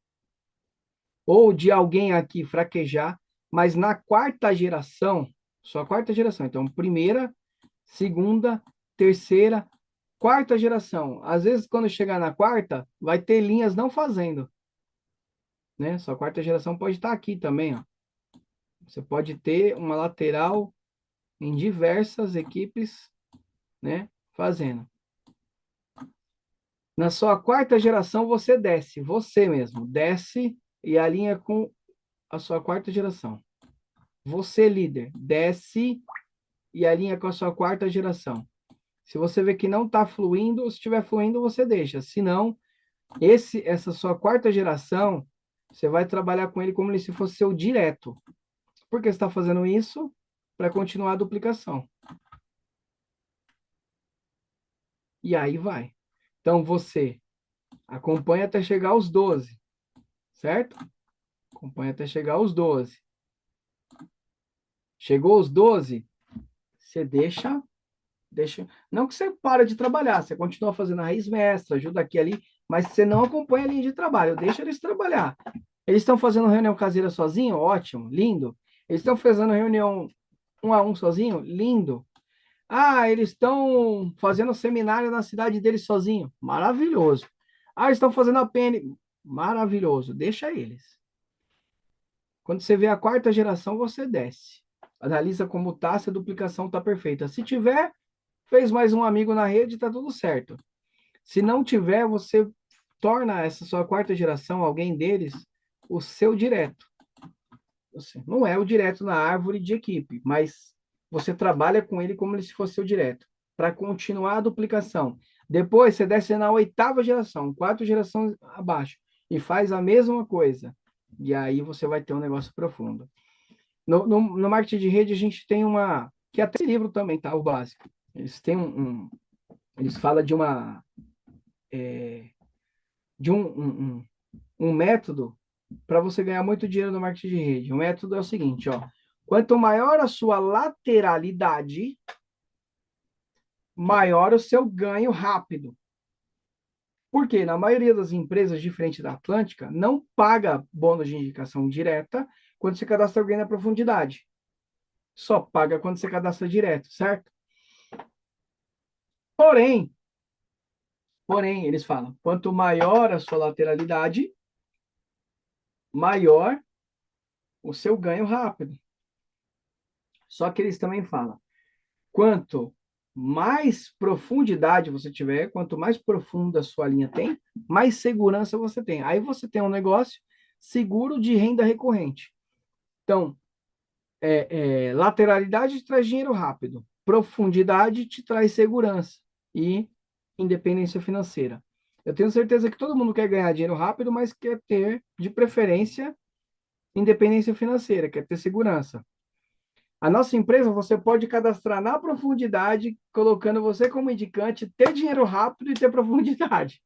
ou de alguém aqui fraquejar, mas na quarta geração, só quarta geração, então primeira, segunda, terceira, quarta geração. Às vezes, quando chegar na quarta, vai ter linhas não fazendo, né? Sua quarta geração pode estar aqui também, ó. Você pode ter uma lateral em diversas equipes, né? Fazendo. Na sua quarta geração, você desce, você mesmo, desce e alinha com a sua quarta geração. Você, líder, desce e alinha com a sua quarta geração. Se você vê que não está fluindo, se estiver fluindo, você deixa. Se não, essa sua quarta geração, você vai trabalhar com ele como se fosse seu direto. Por que você está fazendo isso? Para continuar a duplicação. E aí vai. Então, você acompanha até chegar aos 12, certo? Acompanha até chegar aos 12. Chegou aos 12, você deixa. Não que você para de trabalhar, você continua fazendo a raiz mestra, ajuda aqui e ali, mas você não acompanha a linha de trabalho, deixa eles trabalhar. Eles estão fazendo reunião caseira sozinho? Ótimo, lindo. Eles estão fazendo reunião 1 a 1 sozinho? Lindo. Ah, eles estão fazendo seminário na cidade deles sozinho? Maravilhoso. Ah, eles estão fazendo a PN? Maravilhoso, deixa eles. Quando você vê a quarta geração, você desce. Analisa como está, se a duplicação está perfeita. Se tiver, fez mais um amigo na rede, está tudo certo. Se não tiver, você torna essa sua quarta geração, alguém deles, o seu direto. Não é o direto na árvore de equipe, mas você trabalha com ele como se fosse seu direto, para continuar a duplicação. Depois você desce na 8ª geração, 4 gerações abaixo, e faz a mesma coisa. E aí você vai ter um negócio profundo. No marketing de rede, a gente tem uma. Que até esse livro também, tá? O básico. Eles têm eles falam de uma. De um método para você ganhar muito dinheiro no marketing de rede. O método é o seguinte, ó. Quanto maior a sua lateralidade, maior o seu ganho rápido. Porque na maioria das empresas diferente da Atlântica, não paga bônus de indicação direta quando você cadastra alguém na profundidade. Só paga quando você cadastra direto, certo? Porém, eles falam, quanto maior a sua lateralidade, maior o seu ganho rápido. Só que eles também falam, quanto mais profundidade você tiver, quanto mais profunda a sua linha tem, mais segurança você tem. Aí você tem um negócio seguro de renda recorrente. Então, lateralidade te traz dinheiro rápido, profundidade te traz segurança e independência financeira. Eu tenho certeza que todo mundo quer ganhar dinheiro rápido, mas quer ter, de preferência, independência financeira, quer ter segurança. A nossa empresa, você pode cadastrar na profundidade, colocando você como indicante, ter dinheiro rápido e ter profundidade.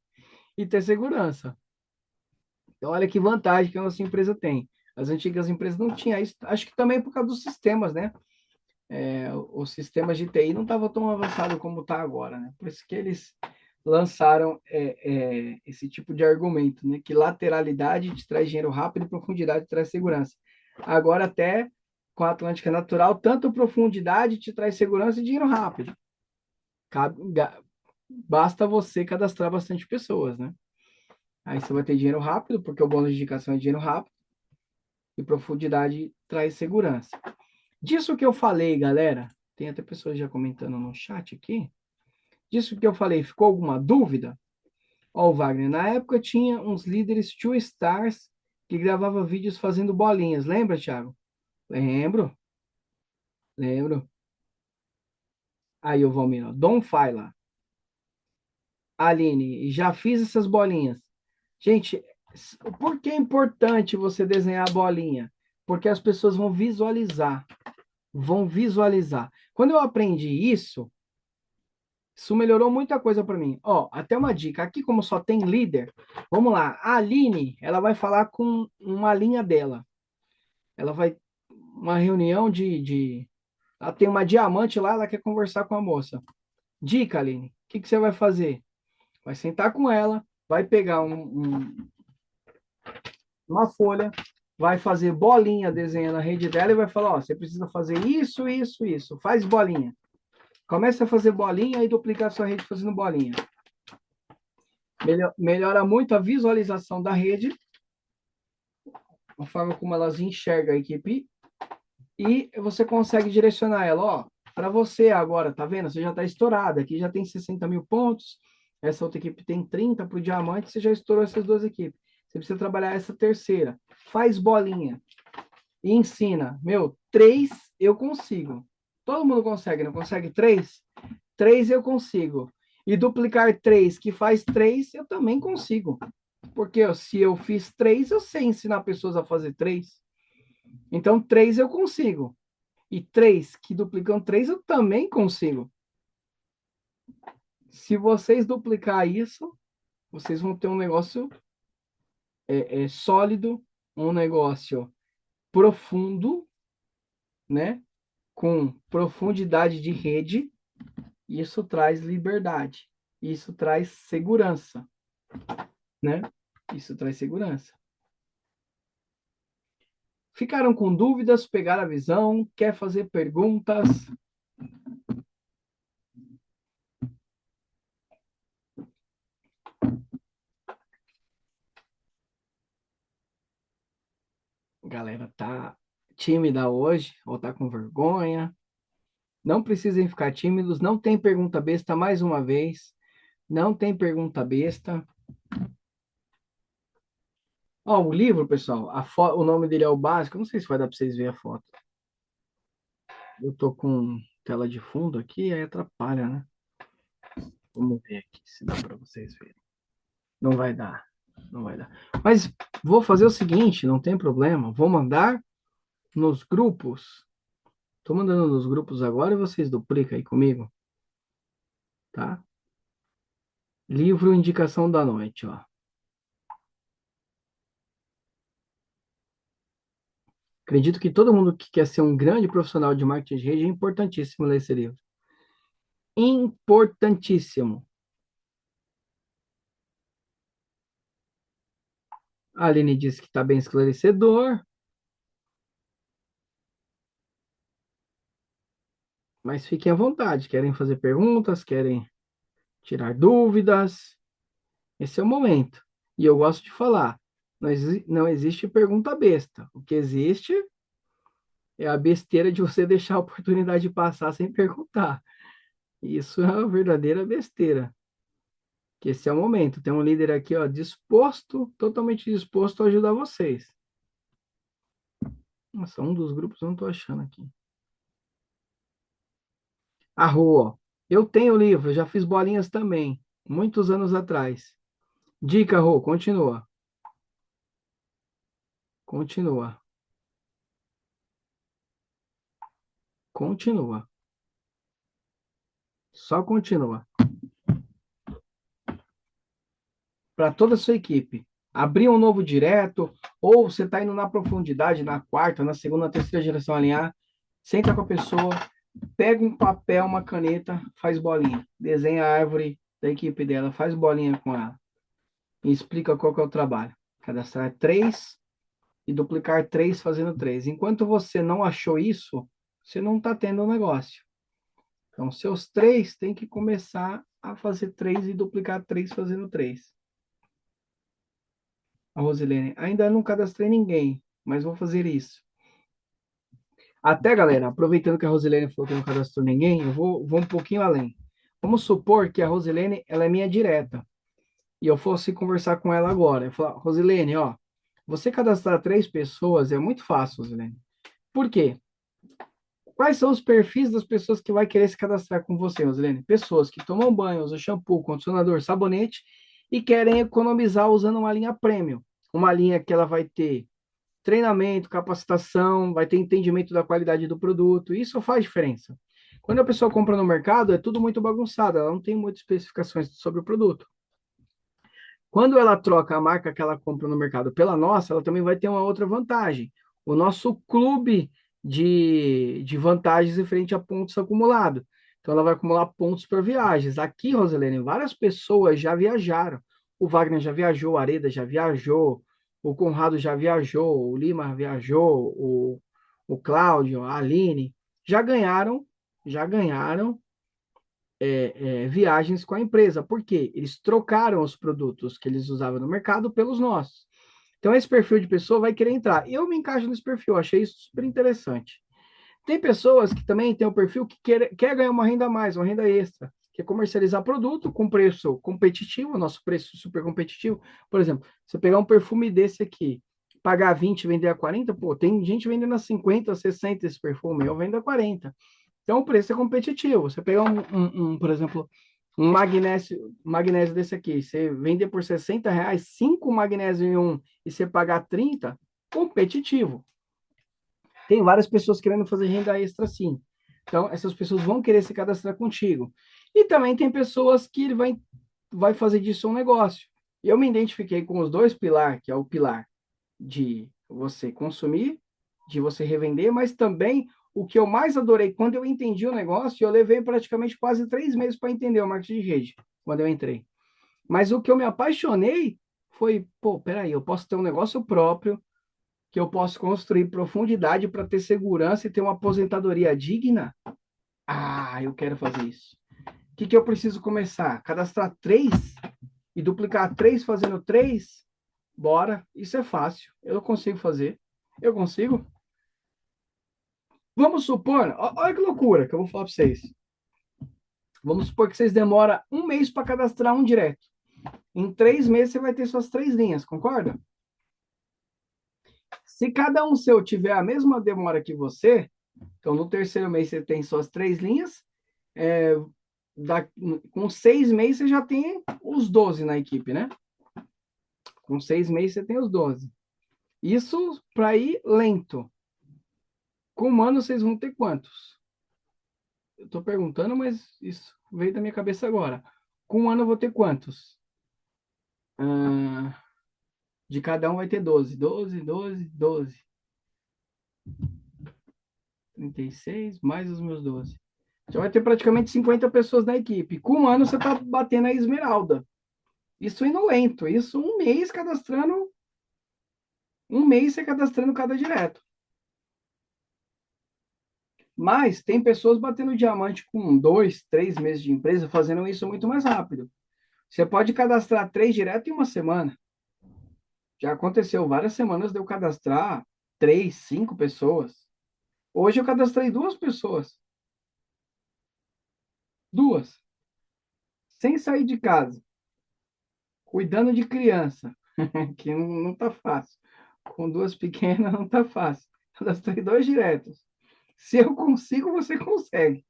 E ter segurança. Então, olha que vantagem que a nossa empresa tem. As antigas empresas não tinham isso. Acho que também por causa dos sistemas, né? Os sistemas de TI não estavam tão avançados como está agora, né? Por isso que eles lançaram esse tipo de argumento, né? Que lateralidade te traz dinheiro rápido e profundidade te traz segurança. Agora, até com a Atlântica Natural, tanto profundidade te traz segurança e dinheiro rápido. Basta você cadastrar bastante pessoas, né? Aí você vai ter dinheiro rápido, porque o bônus de indicação é dinheiro rápido, e profundidade traz segurança. Disso que eu falei, galera, tem até pessoas já comentando no chat aqui. Disso que eu falei, ficou alguma dúvida? Ó, o Wagner, na época tinha uns líderes two stars que gravava vídeos fazendo bolinhas. Lembra, Thiago? Lembro, lembro. Aí o Valmir, ó, Dom Faila. Aline, já fiz essas bolinhas. Gente, por que é importante você desenhar a bolinha? Porque as pessoas vão visualizar. Vão visualizar. Quando eu aprendi isso melhorou muita coisa para mim. Ó, até uma dica. Aqui, como só tem líder, vamos lá. A Aline, ela vai falar com uma linha dela. Ela vai. Uma reunião ela tem uma diamante lá, ela quer conversar com a moça. Dica, Aline. O que que você vai fazer? Vai sentar com ela, vai pegar uma folha, vai fazer bolinha desenhando a rede dela e vai falar: ó, você precisa fazer isso, isso, isso. Faz bolinha. Começa a fazer bolinha e duplicar sua rede fazendo bolinha. Melhora muito a visualização da rede, a forma como elas enxergam a equipe, e você consegue direcionar ela, ó, para você agora, tá vendo? Você já está estourada, aqui já tem 60 mil pontos, essa outra equipe tem 30 para o diamante, você já estourou essas duas equipes. Você precisa trabalhar essa terceira. Faz bolinha e ensina. Meu, 3 eu consigo. Todo mundo consegue, não consegue 3? 3 eu consigo. E duplicar 3, que faz 3, eu também consigo. Porque se eu fiz 3, eu sei ensinar pessoas a fazer 3. Então, 3 eu consigo. E 3 que duplicam 3, eu também consigo. Se vocês duplicar isso, vocês vão ter um negócio sólido, um negócio profundo, né? Com profundidade de rede. Isso traz liberdade. Isso traz segurança, né? Isso traz segurança. Ficaram com dúvidas? Pegaram a visão? Quer fazer perguntas? A galera tá tímida hoje, ou tá com vergonha. Não precisem ficar tímidos. Não tem pergunta besta mais uma vez. Não tem pergunta besta. Ó, o livro, pessoal, o nome dele é o básico. Não sei se vai dar para vocês verem a foto. Eu tô com tela de fundo aqui, aí atrapalha, né? Vamos ver aqui se dá para vocês verem. Não vai dar. Não vai dar. Mas vou fazer o seguinte, não tem problema. Vou mandar nos grupos. Tô mandando nos grupos agora e vocês duplicam aí comigo, tá? Livro Indicação da Noite, ó. Acredito que todo mundo que quer ser um grande profissional de marketing de rede é importantíssimo ler esse livro. Importantíssimo. A Aline disse que está bem esclarecedor, mas fiquem à vontade. Querem fazer perguntas? Querem tirar dúvidas? Esse é o momento. E eu gosto de falar, não existe pergunta besta. O que existe é a besteira de você deixar a oportunidade passar sem perguntar. Isso é uma verdadeira besteira. Que esse é o momento. Tem um líder aqui, ó, disposto, totalmente disposto a ajudar vocês. Nossa, um dos grupos eu não estou achando aqui. A rua. Eu tenho o livro, eu já fiz bolinhas também, muitos anos atrás. Dica, Rô, continua. Continua. Continua. Só continua. Para toda a sua equipe. Abrir um novo direto, ou você está indo na profundidade, na quarta, na segunda, na terceira geração alinhar, senta com a pessoa, pega um papel, uma caneta, faz bolinha. Desenha a árvore da equipe dela, faz bolinha com ela. E explica qual que é o trabalho. Cadastrar 3 e duplicar 3 fazendo 3. Enquanto você não achou isso, você não está tendo um negócio. Então, seus 3 tem que começar a fazer 3 e duplicar 3 fazendo 3. A Rosilene, ainda não cadastrei ninguém, mas vou fazer isso. Até, galera, aproveitando que a Rosilene falou que não cadastrou ninguém, eu vou um pouquinho além. Vamos supor que a Rosilene, ela é minha direta. E eu fosse conversar com ela agora. Eu falo, Rosilene, ó, Você cadastrar 3 pessoas é muito fácil, Zilene. Por quê? Quais são os perfis das pessoas que vai querer se cadastrar com você, Rosilene? Pessoas que tomam banho, usam shampoo, condicionador, sabonete e querem economizar usando uma linha premium. Uma linha que ela vai ter treinamento, capacitação, vai ter entendimento da qualidade do produto. Isso faz diferença. Quando a pessoa compra no mercado, é tudo muito bagunçado, ela não tem muitas especificações sobre o produto. Quando ela troca a marca que ela compra no mercado pela nossa, ela também vai ter uma outra vantagem. O nosso clube de vantagens referente a pontos acumulados. Então, ela vai acumular pontos para viagens. Aqui, Roselene, várias pessoas já viajaram. O Wagner já viajou, o Areda já viajou, o Conrado já viajou, o Lima viajou, o Cláudio, a Aline, já ganharam viagens com a empresa. Por quê? Eles trocaram os produtos que eles usavam no mercado pelos nossos. Então, esse perfil de pessoa vai querer entrar. Eu me encaixo nesse perfil, achei isso super interessante. Tem pessoas que também têm o perfil que quer ganhar uma renda a mais, uma renda extra, que é comercializar produto com preço competitivo, nosso preço super competitivo. Por exemplo, você pegar um perfume desse aqui, pagar 20 e vender a 40, pô, tem gente vendendo a 50, a 60 esse perfume, eu vendo a 40. Então, o preço é competitivo. Você pegar por exemplo, um magnésio desse aqui, você vender por R$ 60, 5 magnésio em um, e você pagar 30, competitivo. Tem várias pessoas querendo fazer renda extra, sim. Então, essas pessoas vão querer se cadastrar contigo. E também tem pessoas que ele vai fazer disso um negócio. Eu me identifiquei com os dois pilares, que é o pilar de você consumir, de você revender, mas também o que eu mais adorei, quando eu entendi o negócio, eu levei praticamente quase 3 meses para entender o marketing de rede, quando eu entrei. Mas o que eu me apaixonei foi, pô, peraí, eu posso ter um negócio próprio, que eu posso construir profundidade para ter segurança e ter uma aposentadoria digna. Ah, eu quero fazer isso. O que eu preciso começar? Cadastrar 3 e duplicar 3 fazendo 3? Bora, isso é fácil. Eu consigo fazer. Eu consigo. Vamos supor, olha que loucura que eu vou falar para vocês. Vamos supor que vocês demoram um mês para cadastrar um direto. Em 3 meses você vai ter suas 3 linhas, concorda? Se cada um seu tiver a mesma demora que você, então no terceiro mês você tem suas 3 linhas, é, com 6 meses você já tem os 12 na equipe, né? Com 6 meses você tem os 12. Isso para ir lento. Com um ano vocês vão ter quantos? Eu estou perguntando, mas isso veio da minha cabeça agora. Com um ano eu vou ter quantos? Ah, de cada um vai ter 12. 12, 12, 12. 36 mais os meus 12. Já vai ter praticamente 50 pessoas na equipe. Com um ano você está batendo a esmeralda. Isso indo lento. Isso um mês cadastrando. Um mês você cadastrando cada direto. Mas tem pessoas batendo diamante com 2, 3 meses de empresa, fazendo isso muito mais rápido. Você pode cadastrar 3 direto em uma semana. Já aconteceu várias semanas de eu cadastrar 3, 5 pessoas. Hoje eu cadastrei 2 pessoas. Duas. Sem sair de casa. Cuidando de criança. Que não tá fácil. Com 2 pequenas não tá fácil. Cadastrei 2 diretos. Se eu consigo, você consegue.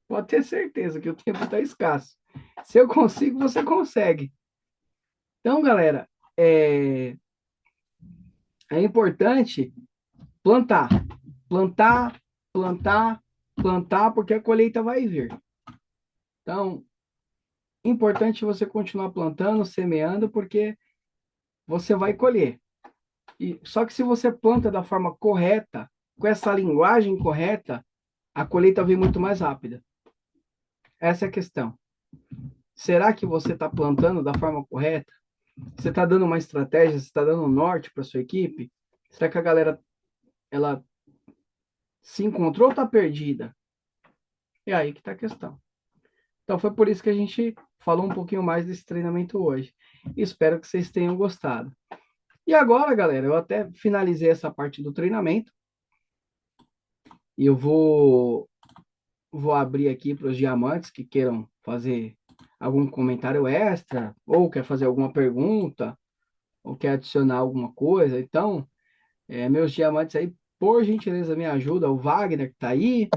Pode ter certeza que o tempo está escasso. Se eu consigo, você consegue. Então, galera, é importante plantar. Plantar, plantar, plantar, porque a colheita vai vir. Então, importante você continuar plantando, semeando, porque você vai colher. Só que se você planta da forma correta, com essa linguagem correta, a colheita vem muito mais rápida. Essa é a questão. Será que você está plantando da forma correta? Você está dando uma estratégia? Você está dando um norte para sua equipe? Será que a galera ela se encontrou ou está perdida? É aí que está a questão. Então foi por isso que a gente falou um pouquinho mais desse treinamento hoje. Espero que vocês tenham gostado. E agora, galera, eu até finalizei essa parte do treinamento e eu vou abrir aqui para os diamantes que queiram fazer algum comentário extra ou quer fazer alguma pergunta. ou quer adicionar alguma coisa. Então, meus diamantes aí, por gentileza, me ajuda. O Wagner que tá aí,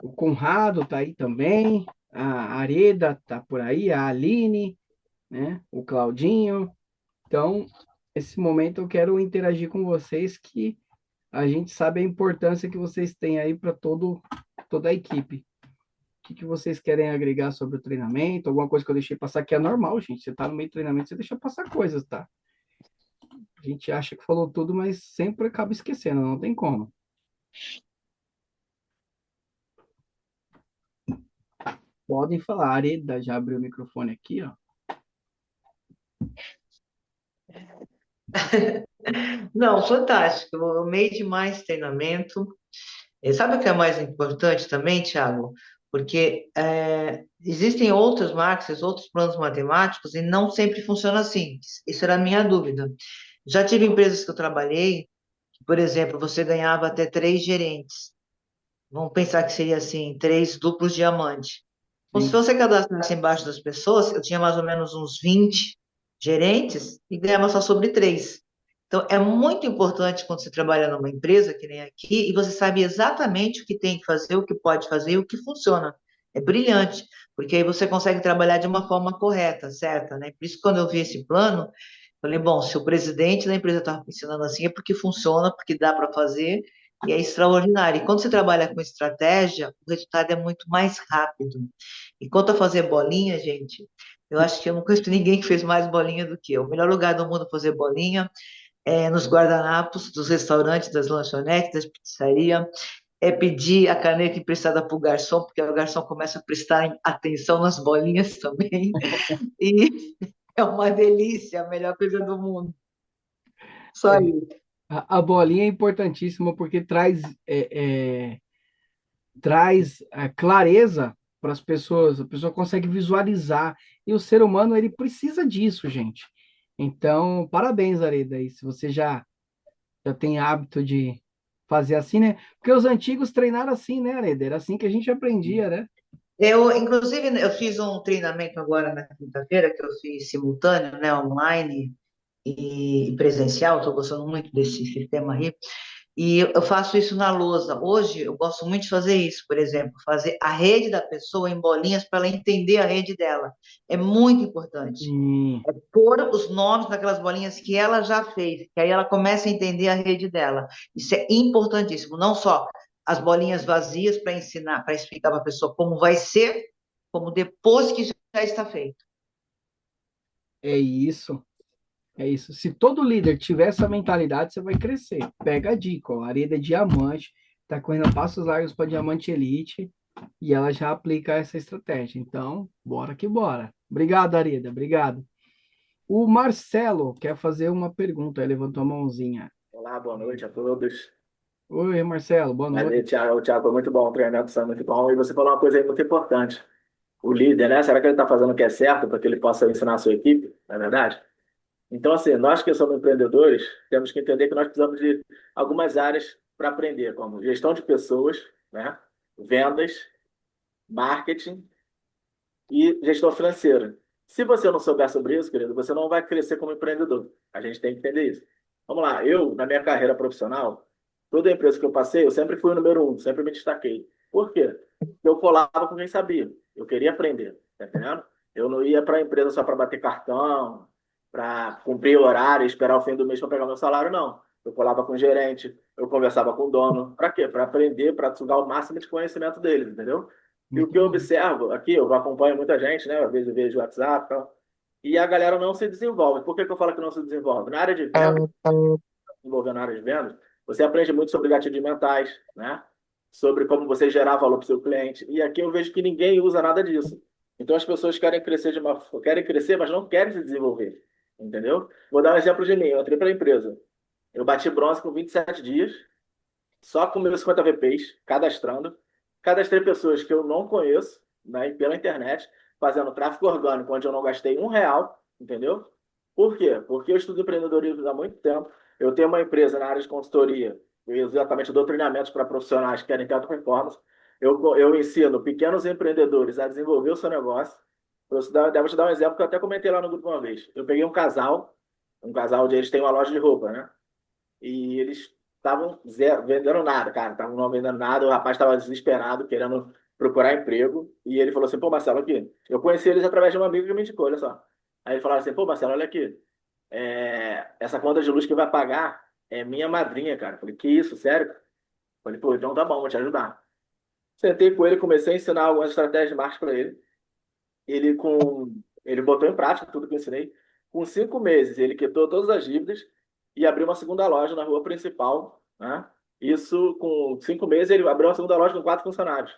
o Conrado tá aí também, a Areda tá por aí, a Aline, né? O Claudinho. Então, esse momento eu quero interagir com vocês, que a gente sabe a importância que vocês têm aí para toda a equipe. O que vocês querem agregar sobre o treinamento? Alguma coisa que eu deixei passar, que é normal, gente. Você está no meio do treinamento, você deixa passar coisas, tá? A gente acha que falou tudo, mas sempre acaba esquecendo, não tem como. Podem falar. A Areda já abriu o microfone aqui, ó. Não, fantástico. Eu amei demais treinamento. E sabe o que é mais importante também, Thiago? Porque existem outras marcas, outros planos matemáticos, e não sempre funciona assim. Isso era a minha dúvida. Já tive empresas que eu trabalhei, que, por exemplo, você ganhava até três gerentes. Vamos pensar que seria assim, três duplos diamante. Ou se Sim. você cadastrasse embaixo das pessoas, eu tinha mais ou menos uns 20 gerentes e ganhava só sobre três. Então, é muito importante quando você trabalha numa empresa, que nem aqui, e você sabe exatamente o que tem que fazer, o que pode fazer e o que funciona. É brilhante, porque aí você consegue trabalhar de uma forma correta, certa, né? Por isso, quando eu vi esse plano, falei, bom, se o presidente da empresa está ensinando assim, é porque funciona, porque dá para fazer, e é extraordinário. E quando você trabalha com estratégia, o resultado é muito mais rápido. E quanto a fazer bolinha, gente, eu acho que eu não conheço ninguém que fez mais bolinha do que eu. O melhor lugar do mundo fazer bolinha é nos guardanapos dos restaurantes, das lanchonetes, das pizzarias, é pedir a caneta emprestada para o garçom, porque o garçom começa a prestar atenção nas bolinhas também. E é uma delícia, a melhor coisa do mundo. Só isso. A bolinha é importantíssima porque traz clareza para as pessoas, a pessoa consegue visualizar, e o ser humano, ele precisa disso, gente. Então, parabéns, Areda, aí, se você já tem hábito de fazer assim, né? Porque os antigos treinaram assim, né, Areda? Era assim que a gente aprendia, né? Inclusive, eu fiz um treinamento agora na quinta-feira, que eu fiz simultâneo, né, online e presencial, estou gostando muito desse sistema aí. E eu faço isso na lousa. Hoje eu gosto muito de fazer isso, por exemplo, fazer a rede da pessoa em bolinhas para ela entender a rede dela. É muito importante. Sim, Pôr os nomes naquelas bolinhas que ela já fez, que aí ela começa a entender a rede dela. Isso é importantíssimo, não só as bolinhas vazias para ensinar, para explicar para a pessoa como vai ser, como depois que já está feito. é isso. É isso. Se todo líder tiver essa mentalidade, você vai crescer. Pega a dica, ó. A Areda é diamante, tá correndo a passos largos para diamante elite, e ela já aplica essa estratégia. Então, bora que bora. Obrigado, Areda. Obrigado. O Marcelo quer fazer uma pergunta. Ele levantou a mãozinha. Olá, boa noite a todos. Oi, Marcelo, boa Prazer, noite. Thiago. Thiago, foi muito bom, o treinamento foi muito bom. E você falou uma coisa aí muito importante. O líder, né? Será que ele está fazendo o que é certo para que ele possa ensinar a sua equipe? Não é verdade? Então, assim, nós que somos empreendedores, temos que entender que nós precisamos de algumas áreas para aprender, como gestão de pessoas, né? Vendas, marketing e gestão financeira. Se você não souber sobre isso, querido, você não vai crescer como empreendedor. A gente tem que entender isso. Vamos lá, eu, na minha carreira profissional, toda empresa que eu passei, eu sempre fui o número um, sempre me destaquei. Por quê? Eu colava com quem sabia. Eu queria aprender, tá entendendo? Eu não ia para a empresa só para bater cartão, para cumprir o horário, esperar o fim do mês para pegar meu salário, não. Eu colava com o gerente, eu conversava com o dono. Para quê? Para aprender, para sugar o máximo de conhecimento deles, entendeu? E o Muito que eu bom. observo aqui, eu acompanho muita gente, né? Às vezes eu vejo WhatsApp e tal, e a galera não se desenvolve. Por que que eu falo que não se desenvolve? Na área de vendas, envolvendo na área de vendas, você aprende muito sobre gatilhos mentais, né? Sobre como você gerar valor para o seu cliente. E aqui eu vejo que ninguém usa nada disso. Então as pessoas querem crescer, mas não querem se desenvolver. Entendeu? Vou dar um exemplo de mim. Eu entrei para a empresa. Eu bati bronze com 27 dias, só com meus 50 VPs, cadastrando. Cadastrei pessoas que eu não conheço, né, pela internet, fazendo tráfego orgânico, onde eu não gastei um real, entendeu? Por quê? Porque eu estudo empreendedorismo há muito tempo. Eu tenho uma empresa na área de consultoria, eu exatamente dou treinamentos para profissionais que querem ter alta performance. Eu ensino pequenos empreendedores a desenvolver o seu negócio. Devo te dar um exemplo que eu até comentei lá no grupo uma vez. Eu peguei um casal, um casal de eles tem uma loja de roupa, né? E eles estavam vendendo nada, cara. Estavam não vendendo nada. O rapaz estava desesperado, querendo procurar emprego. E ele falou assim: pô, Marcelo, aqui. Eu conheci eles através de um amigo que me indicou, olha só. Aí ele falou assim: pô, Marcelo, olha aqui. Essa conta de luz que vai pagar é minha madrinha, cara. Eu falei: que isso, sério? Eu falei: pô, então tá bom, vou te ajudar. Sentei com ele, comecei a ensinar algumas estratégias de marketing para ele. Ele, com, ele botou em prática tudo que eu ensinei. Com 5 meses, ele quitou todas as dívidas e abriu uma segunda loja na rua principal, né? Isso, com 5 meses, ele abriu uma segunda loja com 4 funcionários.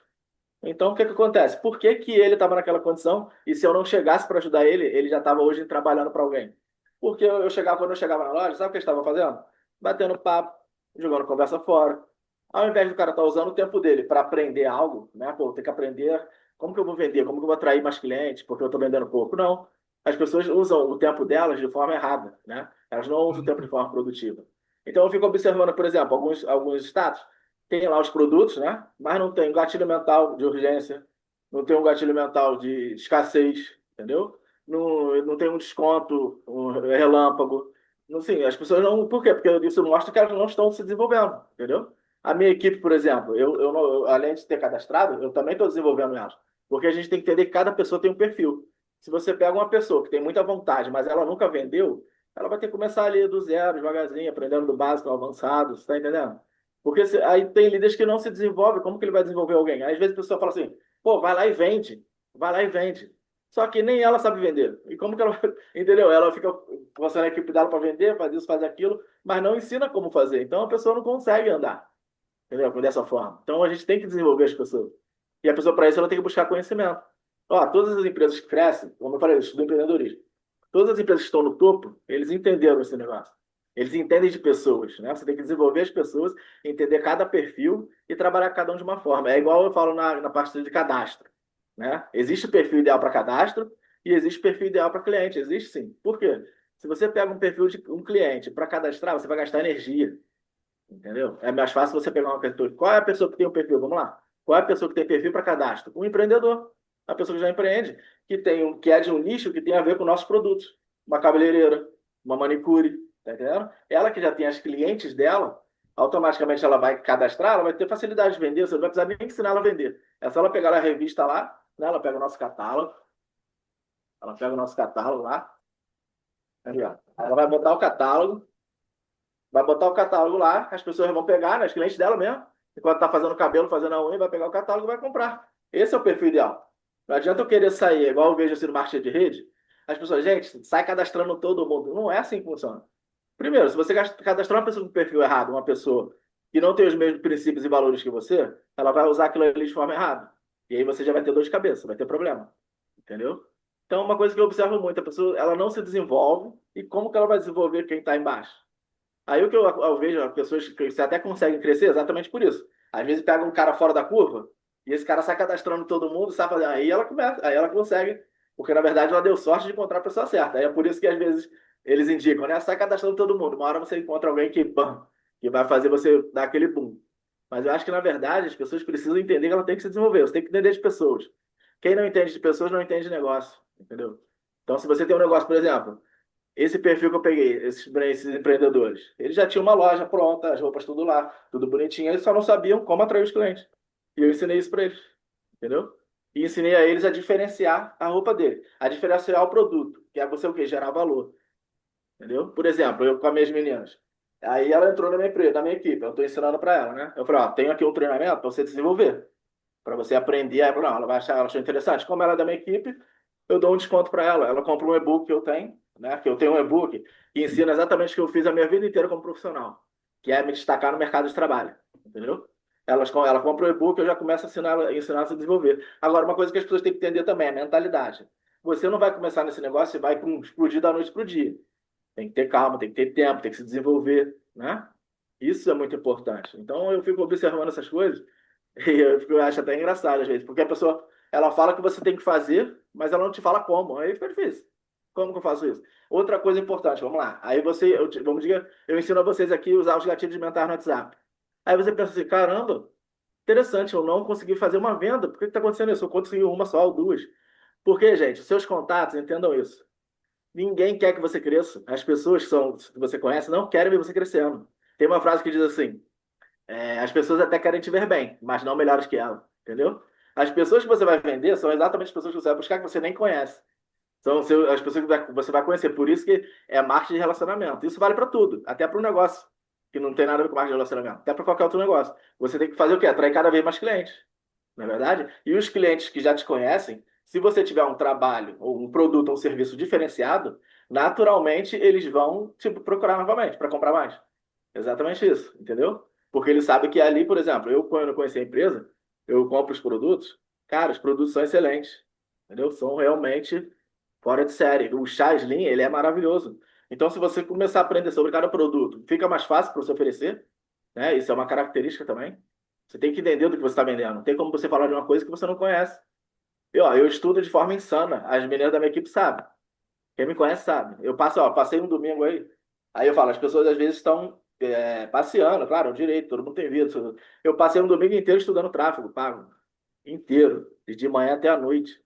Então, o que que acontece? Por que que ele estava naquela condição e se eu não chegasse para ajudar ele, ele já estava hoje trabalhando para alguém? Porque quando eu chegava na loja, sabe o que eles estavam fazendo? Batendo papo, jogando conversa fora. Ao invés do cara estar usando o tempo dele para aprender algo, né? Pô, tem que aprender como que eu vou vender, como que eu vou atrair mais clientes, porque eu estou vendendo pouco. Não. As pessoas usam o tempo delas de forma errada, né? Elas não usam o tempo de forma produtiva. Então, eu fico observando, por exemplo, alguns estados tem lá os produtos, né? Mas não tem um gatilho mental de urgência, não tem um gatilho mental de escassez, entendeu? Não tem um desconto, um relâmpago. Não, sim, as pessoas não. Por quê? Porque isso mostra que elas não estão se desenvolvendo, entendeu? A minha equipe, por exemplo, além de ter cadastrado, eu também estou desenvolvendo elas. Porque a gente tem que entender que cada pessoa tem um perfil. Se você pega uma pessoa que tem muita vontade, mas ela nunca vendeu, ela vai ter que começar ali do zero, devagarzinho, aprendendo do básico ao avançado, você está entendendo? Porque aí tem líderes que não se desenvolvem, como que ele vai desenvolver alguém? Aí, às vezes a pessoa fala assim, pô, vai lá e vende, vai lá e vende. Só que nem ela sabe vender. E como que ela, entendeu? Ela fica passando a equipe dela para vender, faz isso, faz aquilo, mas não ensina como fazer. Então a pessoa não consegue andar, entendeu? Dessa forma. Então a gente tem que desenvolver as pessoas. E a pessoa, para isso, ela tem que buscar conhecimento. Ó, todas as empresas que crescem, como eu falei, eu estudo empreendedorismo. Todas as empresas que estão no topo, eles entenderam esse negócio. Eles entendem de pessoas, né? Você tem que desenvolver as pessoas, entender cada perfil e trabalhar cada um de uma forma. É igual eu falo na parte de cadastro, né? Existe perfil ideal para cadastro e existe perfil ideal para cliente. Existe sim. Por quê? Se você pega um perfil de um cliente para cadastrar, você vai gastar energia, entendeu? É mais fácil você pegar uma pessoa. Qual é a pessoa que tem um perfil? Vamos lá. Qual é a pessoa que tem perfil para cadastro? Um empreendedor. A pessoa que já empreende, que é de um nicho que tem a ver com nossos produtos. Uma cabeleireira, uma manicure, tá entendendo? Ela que já tem as clientes dela, automaticamente ela vai cadastrar, ela vai ter facilidade de vender, você não vai precisar nem ensinar ela a vender. É só ela pegar a revista lá, né? Ela pega o nosso catálogo, lá, aí, ó. Ela vai botar o catálogo lá, as pessoas vão pegar, né, os clientes dela mesmo, enquanto tá fazendo o cabelo, fazendo a unha, vai pegar o catálogo e vai comprar. Esse é o perfil ideal. Não adianta eu querer sair, igual eu vejo assim no marketing de rede, as pessoas, gente, sai cadastrando todo mundo. Não é assim que funciona. Primeiro, se você cadastrar uma pessoa com perfil errado, uma pessoa que não tem os mesmos princípios e valores que você, ela vai usar aquilo ali de forma errada. E aí você já vai ter dor de cabeça, vai ter problema. Entendeu? Então, uma coisa que eu observo muito, a pessoa, ela não se desenvolve, e como que ela vai desenvolver quem está embaixo? Aí o que eu vejo, as pessoas que você até conseguem crescer exatamente por isso. Às vezes pega um cara fora da curva, e esse cara sai cadastrando todo mundo, sabe fazer, aí ela começa, aí ela consegue, porque na verdade ela deu sorte de encontrar a pessoa certa. Aí é por isso que às vezes eles indicam, né? Sai cadastrando todo mundo. Uma hora você encontra alguém que, bam, que vai fazer você dar aquele boom. Mas eu acho que na verdade as pessoas precisam entender que ela tem que se desenvolver, você tem que entender de pessoas. Quem não entende de pessoas não entende de negócio, entendeu? Então, se você tem um negócio, por exemplo, esse perfil que eu peguei, esses empreendedores, eles já tinham uma loja pronta, as roupas tudo lá, tudo bonitinho, eles só não sabiam como atrair os clientes. E eu ensinei isso para eles, entendeu? E ensinei a eles a diferenciar a roupa dele, a diferenciar o produto, que é você o quê? Gerar valor, entendeu? Por exemplo, eu com as minhas meninas. Aí ela entrou na minha empresa, na minha equipe, eu estou ensinando para ela, né? Eu falei, ó, tenho aqui um treinamento para você desenvolver, para você aprender. Aí, não, ela vai achar, ela achou interessante. Como ela é da minha equipe, eu dou um desconto para ela. Ela compra um e-book que eu tenho, né? Que eu tenho um e-book que ensina exatamente o que eu fiz a minha vida inteira como profissional, que é me destacar no mercado de trabalho, entendeu? Ela compra o e-book, eu já começo a ensinar ela a se desenvolver. Agora, uma coisa que as pessoas têm que entender também é a mentalidade. Você não vai começar nesse negócio e vai explodir da noite para o dia. Tem que ter calma, tem que ter tempo, tem que se desenvolver, né? Isso é muito importante. Então, eu fico observando essas coisas e eu acho até engraçado às vezes, porque a pessoa, ela fala que você tem que fazer, mas ela não te fala como. Aí fica difícil. Como que eu faço isso? Outra coisa importante, vamos lá. Aí você, vamos dizer, eu ensino a vocês aqui a usar os gatilhos mentais no WhatsApp. Aí você pensa assim, caramba, interessante, eu não consegui fazer uma venda. Por que está acontecendo isso? Eu consegui uma só ou duas. Porque, gente, os seus contatos entendam isso. Ninguém quer que você cresça. As pessoas que você conhece não querem ver você crescendo. Tem uma frase que diz assim: as pessoas até querem te ver bem, mas não melhores que ela, entendeu? As pessoas que você vai vender são exatamente as pessoas que você vai buscar que você nem conhece. São as pessoas que você vai conhecer. Por isso que é marketing de relacionamento. Isso vale para tudo, até para o negócio, que não tem nada a ver com marketing de relacionamento, até para qualquer outro negócio. Você tem que fazer o quê? Atrair cada vez mais clientes, não é verdade? E os clientes que já te conhecem, se você tiver um trabalho, ou um produto ou um serviço diferenciado, naturalmente eles vão te procurar novamente para comprar mais. Exatamente isso, entendeu? Porque ele sabe que ali, por exemplo, eu quando eu conheci a empresa, eu compro os produtos, cara, os produtos são excelentes, entendeu? São realmente fora de série. O chá Slim, ele é maravilhoso. Então, se você começar a aprender sobre cada produto, fica mais fácil para você oferecer, né? Isso é uma característica também. Você tem que entender do que você está vendendo. Não tem como você falar de uma coisa que você não conhece. Eu estudo de forma insana. As meninas da minha equipe sabem. Quem me conhece sabe. Eu passo, passei um domingo aí eu falo, as pessoas às vezes estão passeando, claro, é um direito, todo mundo tem vida. Eu passei um domingo inteiro estudando tráfego, pago, inteiro, de manhã até a noite.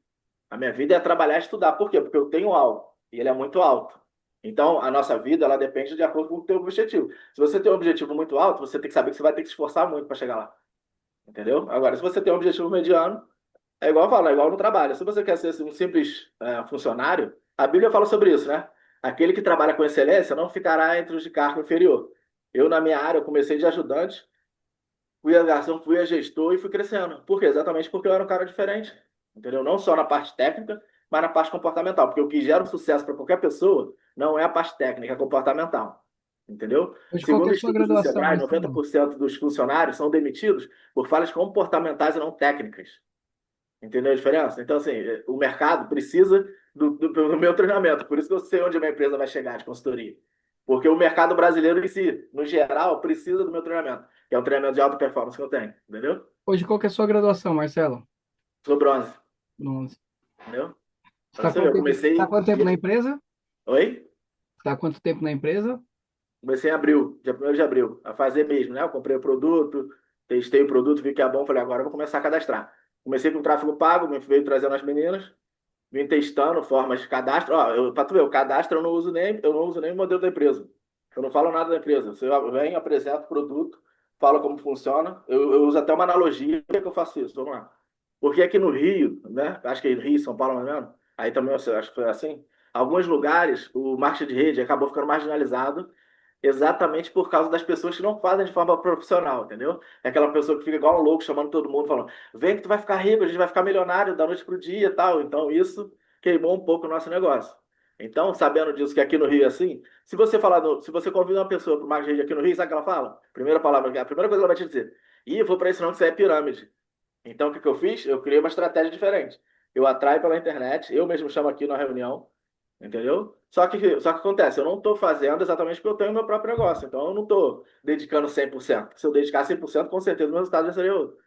A minha vida é trabalhar e estudar. Por quê? Porque eu tenho algo, e ele é muito alto. Então, a nossa vida, ela depende de acordo com o teu objetivo. Se você tem um objetivo muito alto, você tem que saber que você vai ter que se esforçar muito para chegar lá. Entendeu? Agora, se você tem um objetivo mediano, é igual eu falo, é igual no trabalho. Se você quer ser assim, um simples funcionário, a Bíblia fala sobre isso, né? Aquele que trabalha com excelência não ficará entre os de cargo inferior. Eu, na minha área, eu comecei de ajudante, fui a garçom, fui a gestor e fui crescendo. Por quê? Exatamente porque eu era um cara diferente. Entendeu? Não só na parte técnica, mas na parte comportamental. Porque o que gera um sucesso para qualquer pessoa não é a parte técnica, é comportamental. Entendeu? Hoje, qual que Segundo é a sua estudos do graduação, Sebrae, Marcelo? 90% dos funcionários são demitidos por falhas comportamentais e não técnicas. Entendeu a diferença? Então, assim, o mercado precisa do meu treinamento. Por isso que eu sei onde a minha empresa vai chegar de consultoria. Porque o mercado brasileiro em si, no geral, precisa do meu treinamento, que é um treinamento de alta performance que eu tenho. Entendeu? Hoje, qual que é a sua graduação, Marcelo? Sou bronze. Nossa. Entendeu? Você Pra está você ver, eu há comecei. quanto tempo na empresa? Oi? Está há quanto tempo na empresa? Comecei em abril, dia 1º de abril, a fazer mesmo, né? Eu comprei o produto, testei o produto, vi que é bom, falei, agora eu vou começar a cadastrar. Comecei com o tráfego pago, me veio trazendo as meninas, vim testando formas de cadastro. Ó, pra tu ver, o cadastro eu não uso nem o modelo da empresa. Eu não falo nada da empresa. Você vem, apresenta o produto, fala como funciona. Eu uso até uma analogia. Por que eu faço isso? Vamos lá. Porque aqui no Rio, né? Acho que Rio, São Paulo, mais ou menos, aí também eu acho que foi assim. Alguns lugares, o marketing de rede acabou ficando marginalizado exatamente por causa das pessoas que não fazem de forma profissional, entendeu? É aquela pessoa que fica igual um louco chamando todo mundo, falando: vem que tu vai ficar rico, a gente vai ficar milionário da noite pro dia e tal. Então isso queimou um pouco o nosso negócio. Então, sabendo disso que aqui no Rio é assim, se você falar, se você convida uma pessoa para uma rede aqui no Rio, sabe o que ela fala? Primeira palavra, a primeira coisa que ela vai te dizer: ih, vou para isso não, que isso aí é pirâmide. Então, o que que eu fiz? Eu criei uma estratégia diferente. Eu atraio pela internet, eu mesmo chamo aqui na reunião, entendeu? Só que acontece, eu não estou fazendo exatamente porque eu tenho meu próprio negócio, então eu não estou dedicando 100%. Se eu dedicar 100%, com certeza o meu resultado já seria outro.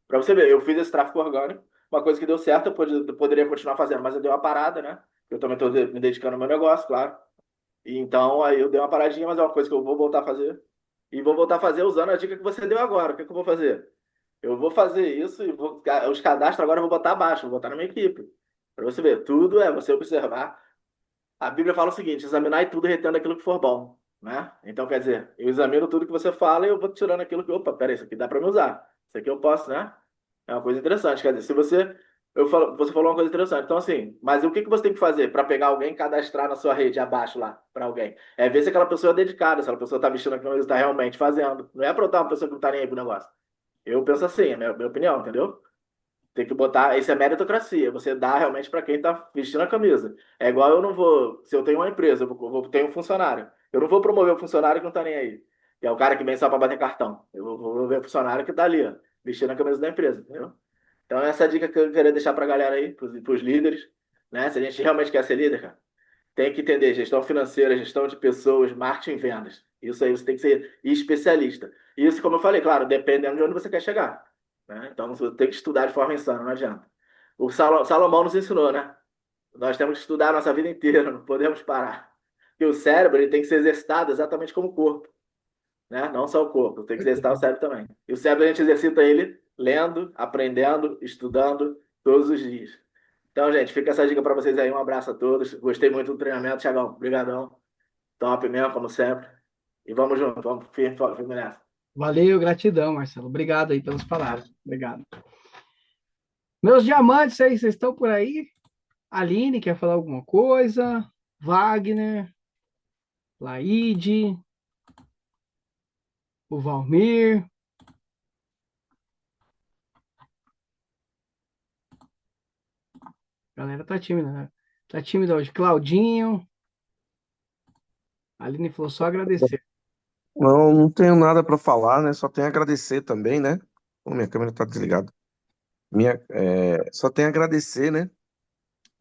Para você ver, eu fiz esse tráfego orgânico, uma coisa que deu certo, eu poderia continuar fazendo, mas eu dei uma parada, né? Eu também estou me dedicando ao meu negócio, claro. E então, aí eu dei uma paradinha, mas é uma coisa que eu vou voltar a fazer. E vou voltar a fazer usando a dica que você deu agora. O que que eu vou fazer? Eu vou fazer isso e os cadastros agora eu vou botar abaixo, vou botar na minha equipe. Para você ver, tudo é você observar. A Bíblia fala o seguinte: examinai tudo e retendo aquilo que for bom, né? Então, quer dizer, eu examino tudo que você fala e eu vou tirando aquilo que, opa, peraí, isso aqui dá para me usar. Isso aqui eu posso, né? É uma coisa interessante. Quer dizer, se você, você falou uma coisa interessante. Então, assim, mas o que que você tem que fazer para pegar alguém e cadastrar na sua rede abaixo lá, para alguém? É ver se aquela pessoa é dedicada, se aquela pessoa está vestindo aquilo que está realmente fazendo. Não é para botar uma pessoa que não está nem aí pro negócio. Eu penso assim, é a minha opinião, entendeu? Tem que botar, isso é meritocracia. Você dá realmente para quem está vestindo a camisa. É igual eu não vou, se eu tenho uma empresa, tenho um funcionário. Eu não vou promover o funcionário que não está nem aí. Que é o cara que vem só para bater cartão. Eu vou promover o funcionário que está ali, ó, vestindo a camisa da empresa, entendeu? Então essa é a dica que eu queria deixar para a galera aí, para os líderes, né? Se a gente realmente quer ser líder, cara, tem que entender gestão financeira, gestão de pessoas, marketing e vendas. Isso aí você tem que ser especialista. Isso, como eu falei, claro, dependendo de onde você quer chegar, né? Então você tem que estudar de forma insana, não adianta. O Salomão nos ensinou, né? Nós temos que estudar a nossa vida inteira, não podemos parar. Porque o cérebro ele tem que ser exercitado exatamente como o corpo, né? Não só o corpo, tem que exercitar o cérebro também. E o cérebro a gente exercita ele lendo, aprendendo, estudando todos os dias. Então, gente, fica essa dica para vocês aí. Um abraço a todos. Gostei muito do treinamento, Thiagão. Obrigadão. Top mesmo, como sempre. E vamos junto, vamos firme nessa. Valeu, gratidão, Marcelo. Obrigado aí pelas palavras. Obrigado. Meus diamantes aí, vocês estão por aí? Aline, quer falar alguma coisa? Wagner, Laide, o Valmir. A galera tá tímida, né? Tá tímida hoje. Claudinho. A Aline falou só agradecer. Não, não tenho nada para falar, né? Só tenho a agradecer também, né? Pô, minha câmera tá desligada. Só tenho a agradecer, né?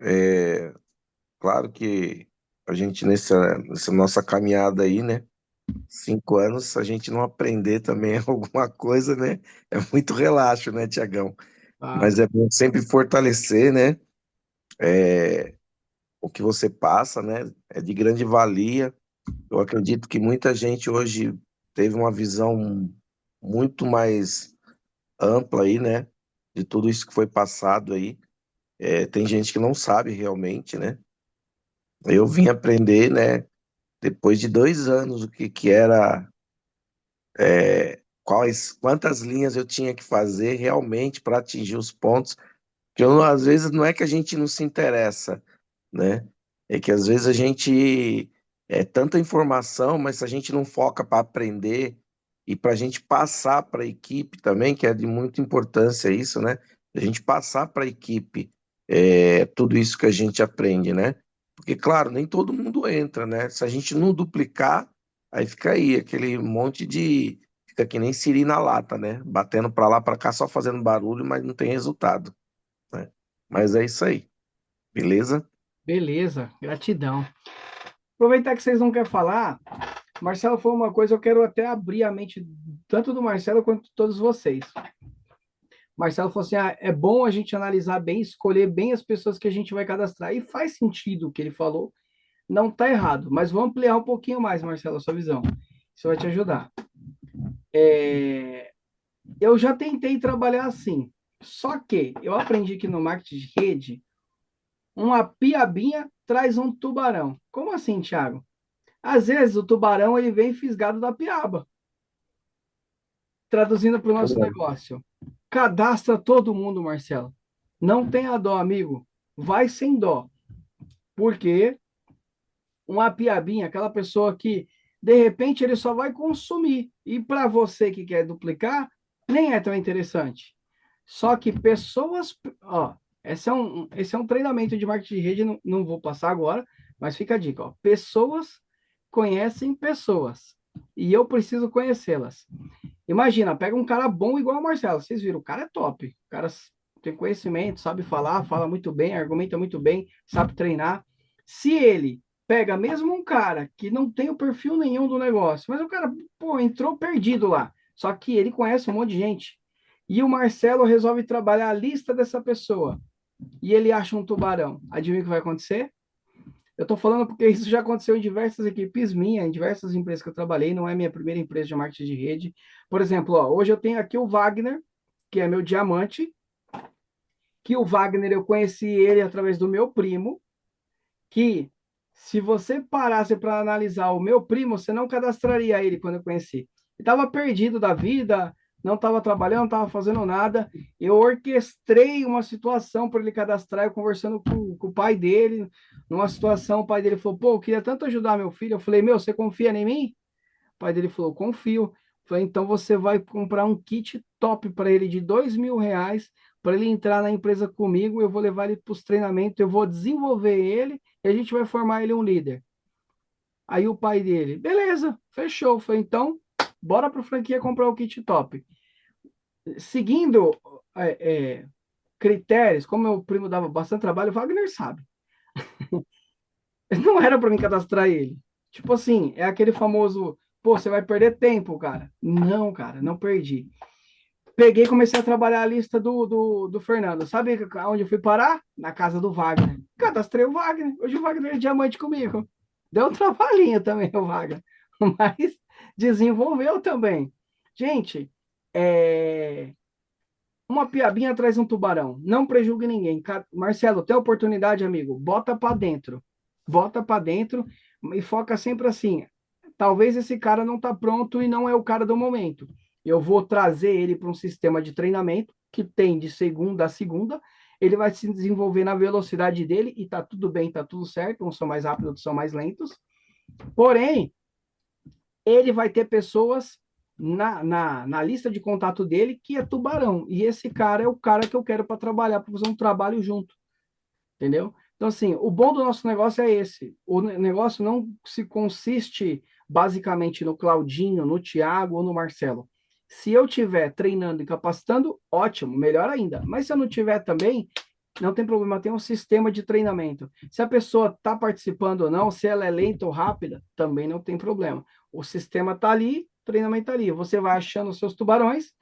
É, claro que a gente nessa nossa caminhada aí, né? 5 anos, se a gente não aprender também alguma coisa, né? É muito relaxo, né, Tiagão? Tá? Mas é bom sempre fortalecer, né? O que você passa, né? É de grande valia. Eu acredito que muita gente hoje teve uma visão muito mais ampla aí, né? De tudo isso que foi passado aí. Tem gente que não sabe realmente, né? Eu vim aprender, né? Depois de 2 anos, o que era, quantas linhas eu tinha que fazer realmente para atingir os pontos. Que às vezes não é que a gente não se interessa, né? É que às vezes a gente é tanta informação, mas se a gente não foca para aprender e para a gente passar para a equipe também, que é de muita importância isso, né? A gente passar para a equipe tudo isso que a gente aprende, né? Porque, claro, nem todo mundo entra, né? Se a gente não duplicar, aí fica aí, aquele monte de. Fica que nem siri na lata, né? Batendo para lá, para cá, só fazendo barulho, mas não tem resultado, né? Mas é isso aí, beleza? Beleza, gratidão. Aproveitar que vocês não querem falar, Marcelo falou uma coisa, eu quero até abrir a mente tanto do Marcelo quanto de todos vocês. Marcelo falou assim: é bom a gente analisar bem, escolher bem as pessoas que a gente vai cadastrar. E faz sentido o que ele falou, não está errado, mas vou ampliar um pouquinho mais, Marcelo, a sua visão. Isso vai te ajudar. Eu já tentei trabalhar assim, só que eu aprendi que no marketing de rede, uma piabinha traz um tubarão. Como assim, Thiago? Às vezes o tubarão ele vem fisgado da piaba. Traduzindo para o nosso negócio. Cadastra todo mundo, Marcelo. Não tenha dó, amigo. Vai sem dó. Porque uma piabinha, aquela pessoa que de repente ele só vai consumir. E para você que quer duplicar, nem é tão interessante. Só que pessoas, ó, esse é um treinamento de marketing de rede, não vou passar agora, mas fica a dica, ó. Pessoas conhecem pessoas. E eu preciso conhecê-las. Imagina, pega um cara bom igual o Marcelo. Vocês viram, o cara é top. O cara tem conhecimento, sabe falar, fala muito bem, argumenta muito bem, sabe treinar. Se ele pega mesmo um cara que não tem o perfil nenhum do negócio, mas o cara, pô, entrou perdido lá. Só que ele conhece um monte de gente. E o Marcelo resolve trabalhar a lista dessa pessoa. E ele acha um tubarão. Adivinha o que vai acontecer? Eu estou falando porque isso já aconteceu em diversas equipes minhas, em diversas empresas que eu trabalhei, não é minha primeira empresa de marketing de rede. Por exemplo, ó, hoje eu tenho aqui o Wagner, que é meu diamante, que o Wagner eu conheci ele através do meu primo, que se você parasse para analisar o meu primo, você não cadastraria ele quando eu conheci. Ele estava perdido da vida, não estava trabalhando, não estava fazendo nada. Eu orquestrei uma situação para ele cadastrar, eu conversando com o pai dele, numa situação, o pai dele falou, pô, eu queria tanto ajudar meu filho. Eu falei, meu, você confia em mim? O pai dele falou, confio. Eu falei, então você vai comprar um kit top para ele de R$ 2.000, para ele entrar na empresa comigo, eu vou levar ele para os treinamentos, eu vou desenvolver ele e a gente vai formar ele um líder. Aí o pai dele, beleza, fechou. Foi então, bora para a franquia comprar o kit top. Seguindo critérios, como meu primo dava bastante trabalho, o Wagner sabe. Não era para mim cadastrar ele. Tipo assim, é aquele famoso, pô, você vai perder tempo, cara. Não, cara, não perdi. Peguei e comecei a trabalhar a lista do Fernando. Sabe onde eu fui parar? Na casa do Wagner. Cadastrei o Wagner. Hoje o Wagner é diamante comigo. Deu um trabalhinho também o Wagner. Mas desenvolveu também. Gente, Uma piabinha traz um tubarão. Não prejugue ninguém. Marcelo, tem oportunidade, amigo? Bota para dentro. Bota para dentro e foca sempre assim. Talvez esse cara não está pronto e não é o cara do momento. Eu vou trazer ele para um sistema de treinamento que tem de segunda a segunda. Ele vai se desenvolver na velocidade dele e tá tudo bem, tá tudo certo. Uns são mais rápidos, outros são mais lentos. Porém, ele vai ter pessoas na lista de contato dele que é tubarão. E esse cara é o cara que eu quero para trabalhar, para fazer um trabalho junto. Entendeu? Então, assim, o bom do nosso negócio é esse. O negócio não se consiste basicamente no Claudinho, no Thiago ou no Marcelo. Se eu tiver treinando e capacitando, ótimo, melhor ainda. Mas se eu não tiver também, não tem problema, tem um sistema de treinamento. Se a pessoa está participando ou não, se ela é lenta ou rápida, também não tem problema. O sistema está ali, o treinamento está ali. Você vai achando os seus tubarões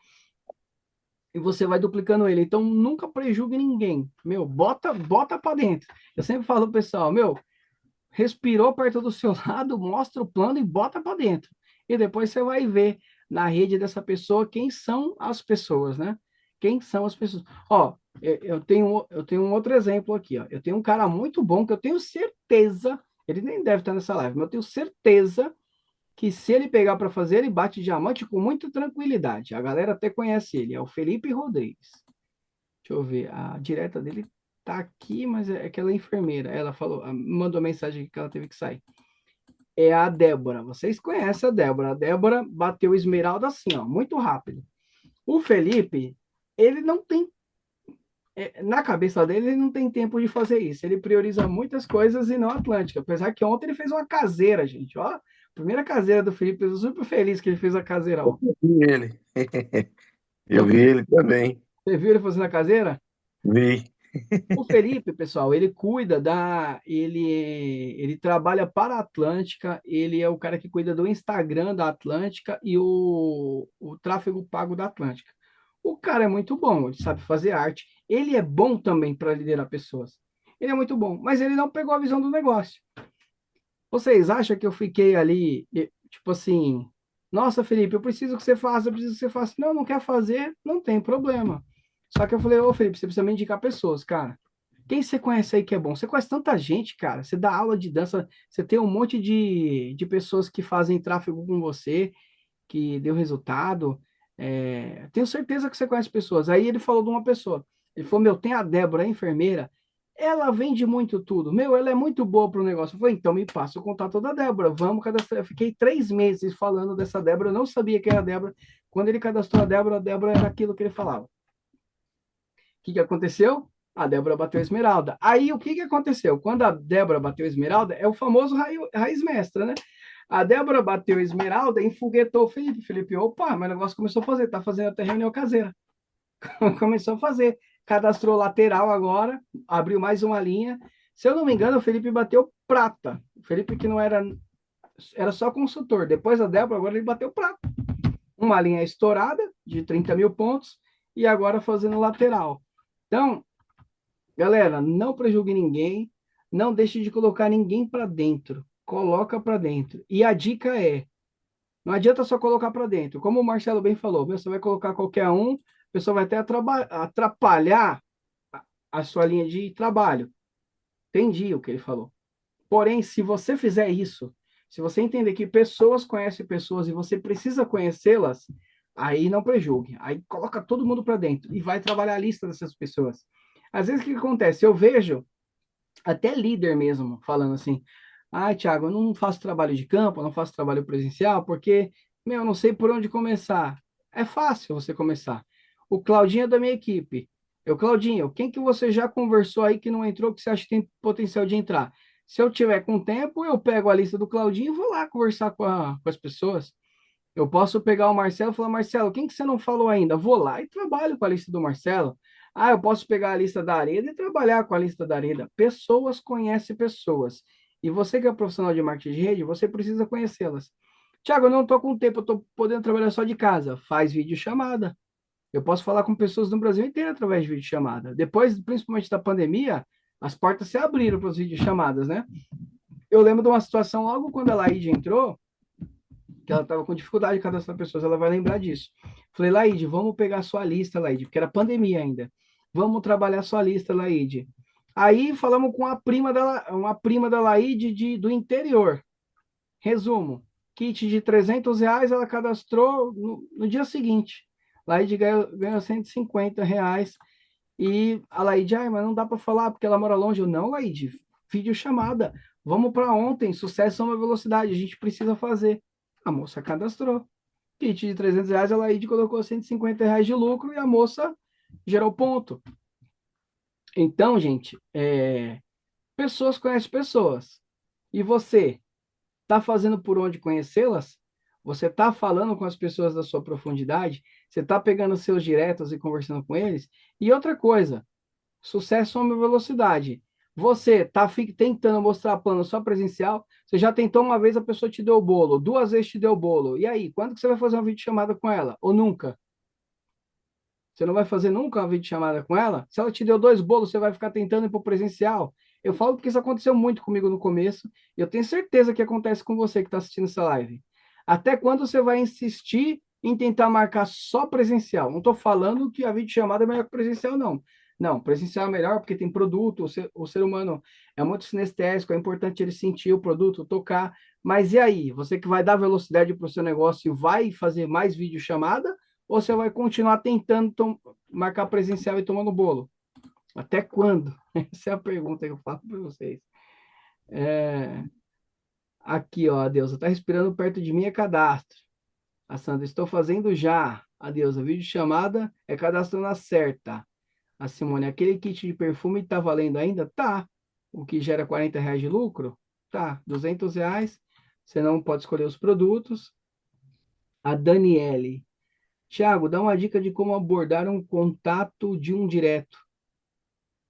e você vai duplicando ele. Então, nunca prejugue ninguém. Meu, bota para dentro. Eu sempre falo pro pessoal, meu, respirou perto do seu lado, mostra o plano e bota para dentro. E depois você vai ver na rede dessa pessoa quem são as pessoas, né? Quem são as pessoas. Ó, eu tenho um outro exemplo aqui, ó. Eu tenho um cara muito bom que eu tenho certeza, ele nem deve estar nessa live, mas eu tenho certeza que se ele pegar para fazer, ele bate diamante com muita tranquilidade. A galera até conhece ele, é o Felipe Rodrigues. Deixa eu ver, a direta dele tá aqui, mas é aquela enfermeira. Ela falou, mandou mensagem que ela teve que sair. É a Débora. Vocês conhecem a Débora. A Débora bateu esmeralda assim, ó, muito rápido. O Felipe, ele não tem na cabeça dele, ele não tem tempo de fazer isso. Ele prioriza muitas coisas e não a Atlântica. Apesar que ontem ele fez uma caseira, gente. Ó, primeira caseira do Felipe, eu tô super feliz que ele fez a caseira. Ó. Eu vi ele. Eu vi ele também. Você viu ele fazendo a caseira? Vi. O Felipe, pessoal, ele cuida da. Ele trabalha para a Atlântica, ele é o cara que cuida do Instagram da Atlântica e o tráfego pago da Atlântica. O cara é muito bom, ele sabe fazer arte. Ele é bom também para liderar pessoas. Ele é muito bom, mas ele não pegou a visão do negócio. Vocês acham que eu fiquei ali, tipo assim, nossa, Felipe, eu preciso que você faça, eu preciso que você faça. Não, não quer fazer, não tem problema. Só que eu falei, ô Felipe, você precisa me indicar pessoas, cara. Quem você conhece aí que é bom? Você conhece tanta gente, cara. Você dá aula de dança, você tem um monte de pessoas que fazem tráfego com você, que deu resultado. Tenho certeza que você conhece pessoas. Aí ele falou de uma pessoa. Ele falou, meu, tem a Débora, a enfermeira. Ela vende muito tudo. Meu, ela é muito boa para o negócio. Eu falei, então me passa o contato da Débora. Vamos cadastrar. Eu fiquei 3 meses falando dessa Débora. Eu não sabia que era a Débora. Quando ele cadastrou a Débora era aquilo que ele falava. O que aconteceu? A Débora bateu a esmeralda. Aí o que aconteceu? Quando a Débora bateu a esmeralda, é o famoso raiz mestra, né? A Débora bateu a esmeralda e enfoguetou o Felipe. Felipe, opa, meu negócio começou a fazer, tá fazendo até reunião caseira. Começou a fazer. Cadastrou lateral agora, abriu mais uma linha. Se eu não me engano, o Felipe bateu prata. O Felipe que não era só consultor. Depois a Débora, agora ele bateu prata. Uma linha estourada de 30 mil pontos e agora fazendo lateral. Então, galera, não prejugue ninguém, não deixe de colocar ninguém para dentro. Coloca para dentro. E a dica é, não adianta só colocar para dentro. Como o Marcelo bem falou, você vai colocar qualquer um, a pessoa vai até atrapalhar a sua linha de trabalho. Entendi o que ele falou. Porém, se você fizer isso, se você entender que pessoas conhecem pessoas e você precisa conhecê-las, aí não prejugue. Aí coloca todo mundo para dentro e vai trabalhar a lista dessas pessoas. Às vezes o que acontece? Eu vejo até líder mesmo falando assim: ah, Thiago, eu não faço trabalho de campo, eu não faço trabalho presencial, porque, meu, eu não sei por onde começar. É fácil você começar. O Claudinho é da minha equipe. Claudinho, quem que você já conversou aí que não entrou, que você acha que tem potencial de entrar? Se eu tiver com tempo, eu pego a lista do Claudinho e vou lá conversar com as pessoas. Eu posso pegar o Marcelo e falar, Marcelo, quem que você não falou ainda? Vou lá e trabalho com a lista do Marcelo. Ah, eu posso pegar a lista da Areda e trabalhar com a lista da Areda. Pessoas conhecem pessoas. E você que é profissional de marketing de rede, você precisa conhecê-las. Tiago, eu não estou com tempo, eu estou podendo trabalhar só de casa. Faz videochamada. Eu posso falar com pessoas no Brasil inteiro através de videochamada. Depois, principalmente da pandemia, as portas se abriram para as videochamadas, né? Eu lembro de uma situação logo quando a Laíde entrou, que ela estava com dificuldade de cadastrar pessoas, ela vai lembrar disso. Falei, Laide, vamos pegar sua lista, Laide, porque era pandemia ainda. Vamos trabalhar sua lista, Laide. Aí falamos com uma prima da Laide do interior. Resumo, kit de R$ 300, ela cadastrou no dia seguinte. Laide ganhou R$ 150. E a Laide, mas não dá para falar porque ela mora longe. Eu, não, Laide, videochamada. Vamos para ontem, sucesso é uma velocidade, a gente precisa fazer. A moça cadastrou. Kit de R$ 300, a Laide colocou R$ 150 de lucro e a moça gerou ponto. Então, gente, pessoas conhecem pessoas. E você está fazendo por onde conhecê-las? Você está falando com as pessoas da sua profundidade? Você está pegando seus diretos e conversando com eles? E outra coisa, sucesso é uma velocidade. Você está tentando mostrar plano só presencial? Você já tentou uma vez, a pessoa te deu o bolo, duas vezes te deu o bolo. E aí, quando que você vai fazer uma videochamada com ela? Ou nunca? Você não vai fazer nunca uma videochamada com ela? Se ela te deu dois bolos, você vai ficar tentando ir para o presencial? Eu falo porque isso aconteceu muito comigo no começo, e eu tenho certeza que acontece com você que está assistindo essa live. Até quando você vai insistir em tentar marcar só presencial? Não estou falando que a videochamada é melhor que presencial, não. Não, presencial é melhor porque tem produto, o ser humano é muito sinestésico, é importante ele sentir o produto, tocar. Mas e aí? Você que vai dar velocidade para o seu negócio e vai fazer mais videochamada? Ou você vai continuar tentando marcar presencial e tomando bolo? Até quando? Essa é a pergunta que eu faço para vocês. Aqui, ó, a Deusa, tá respirando perto de mim é cadastro. A Sandra, estou fazendo já. A Deusa, videochamada é cadastro na certa. A Simone, aquele kit de perfume tá valendo ainda? Tá. O que gera R$ 40 de lucro? Tá. R$ 200. Você não pode escolher os produtos. A Daniele, Tiago, dá uma dica de como abordar um contato de um direto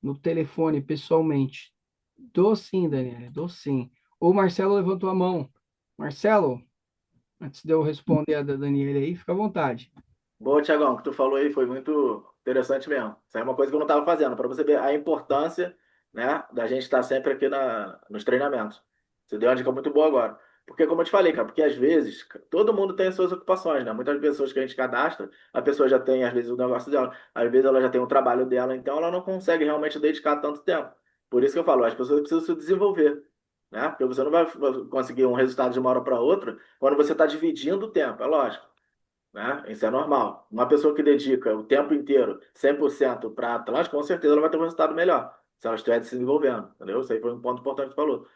no telefone, pessoalmente. Dou sim, Daniela, dou sim. O Marcelo levantou a mão. Marcelo, antes de eu responder a da Daniela aí, fica à vontade. Boa, Tiagão, o que tu falou aí foi muito interessante mesmo. Isso aí é uma coisa que eu não estava fazendo, para você ver a importância, né, da gente estar sempre aqui nos treinamentos. Você deu uma dica muito boa agora. Porque, como eu te falei, cara, porque às vezes todo mundo tem as suas ocupações, né? Muitas pessoas que a gente cadastra, a pessoa já tem, às vezes, o negócio dela, às vezes ela já tem o trabalho dela, então ela não consegue realmente dedicar tanto tempo. Por isso que eu falo, as pessoas precisam se desenvolver, né? Porque você não vai conseguir um resultado de uma hora para outra quando você está dividindo o tempo, é lógico, né? Isso é normal. Uma pessoa que dedica o tempo inteiro, 100% para Atlântico, com certeza ela vai ter um resultado melhor, se ela estiver se desenvolvendo, entendeu? Isso aí foi um ponto importante que você falou.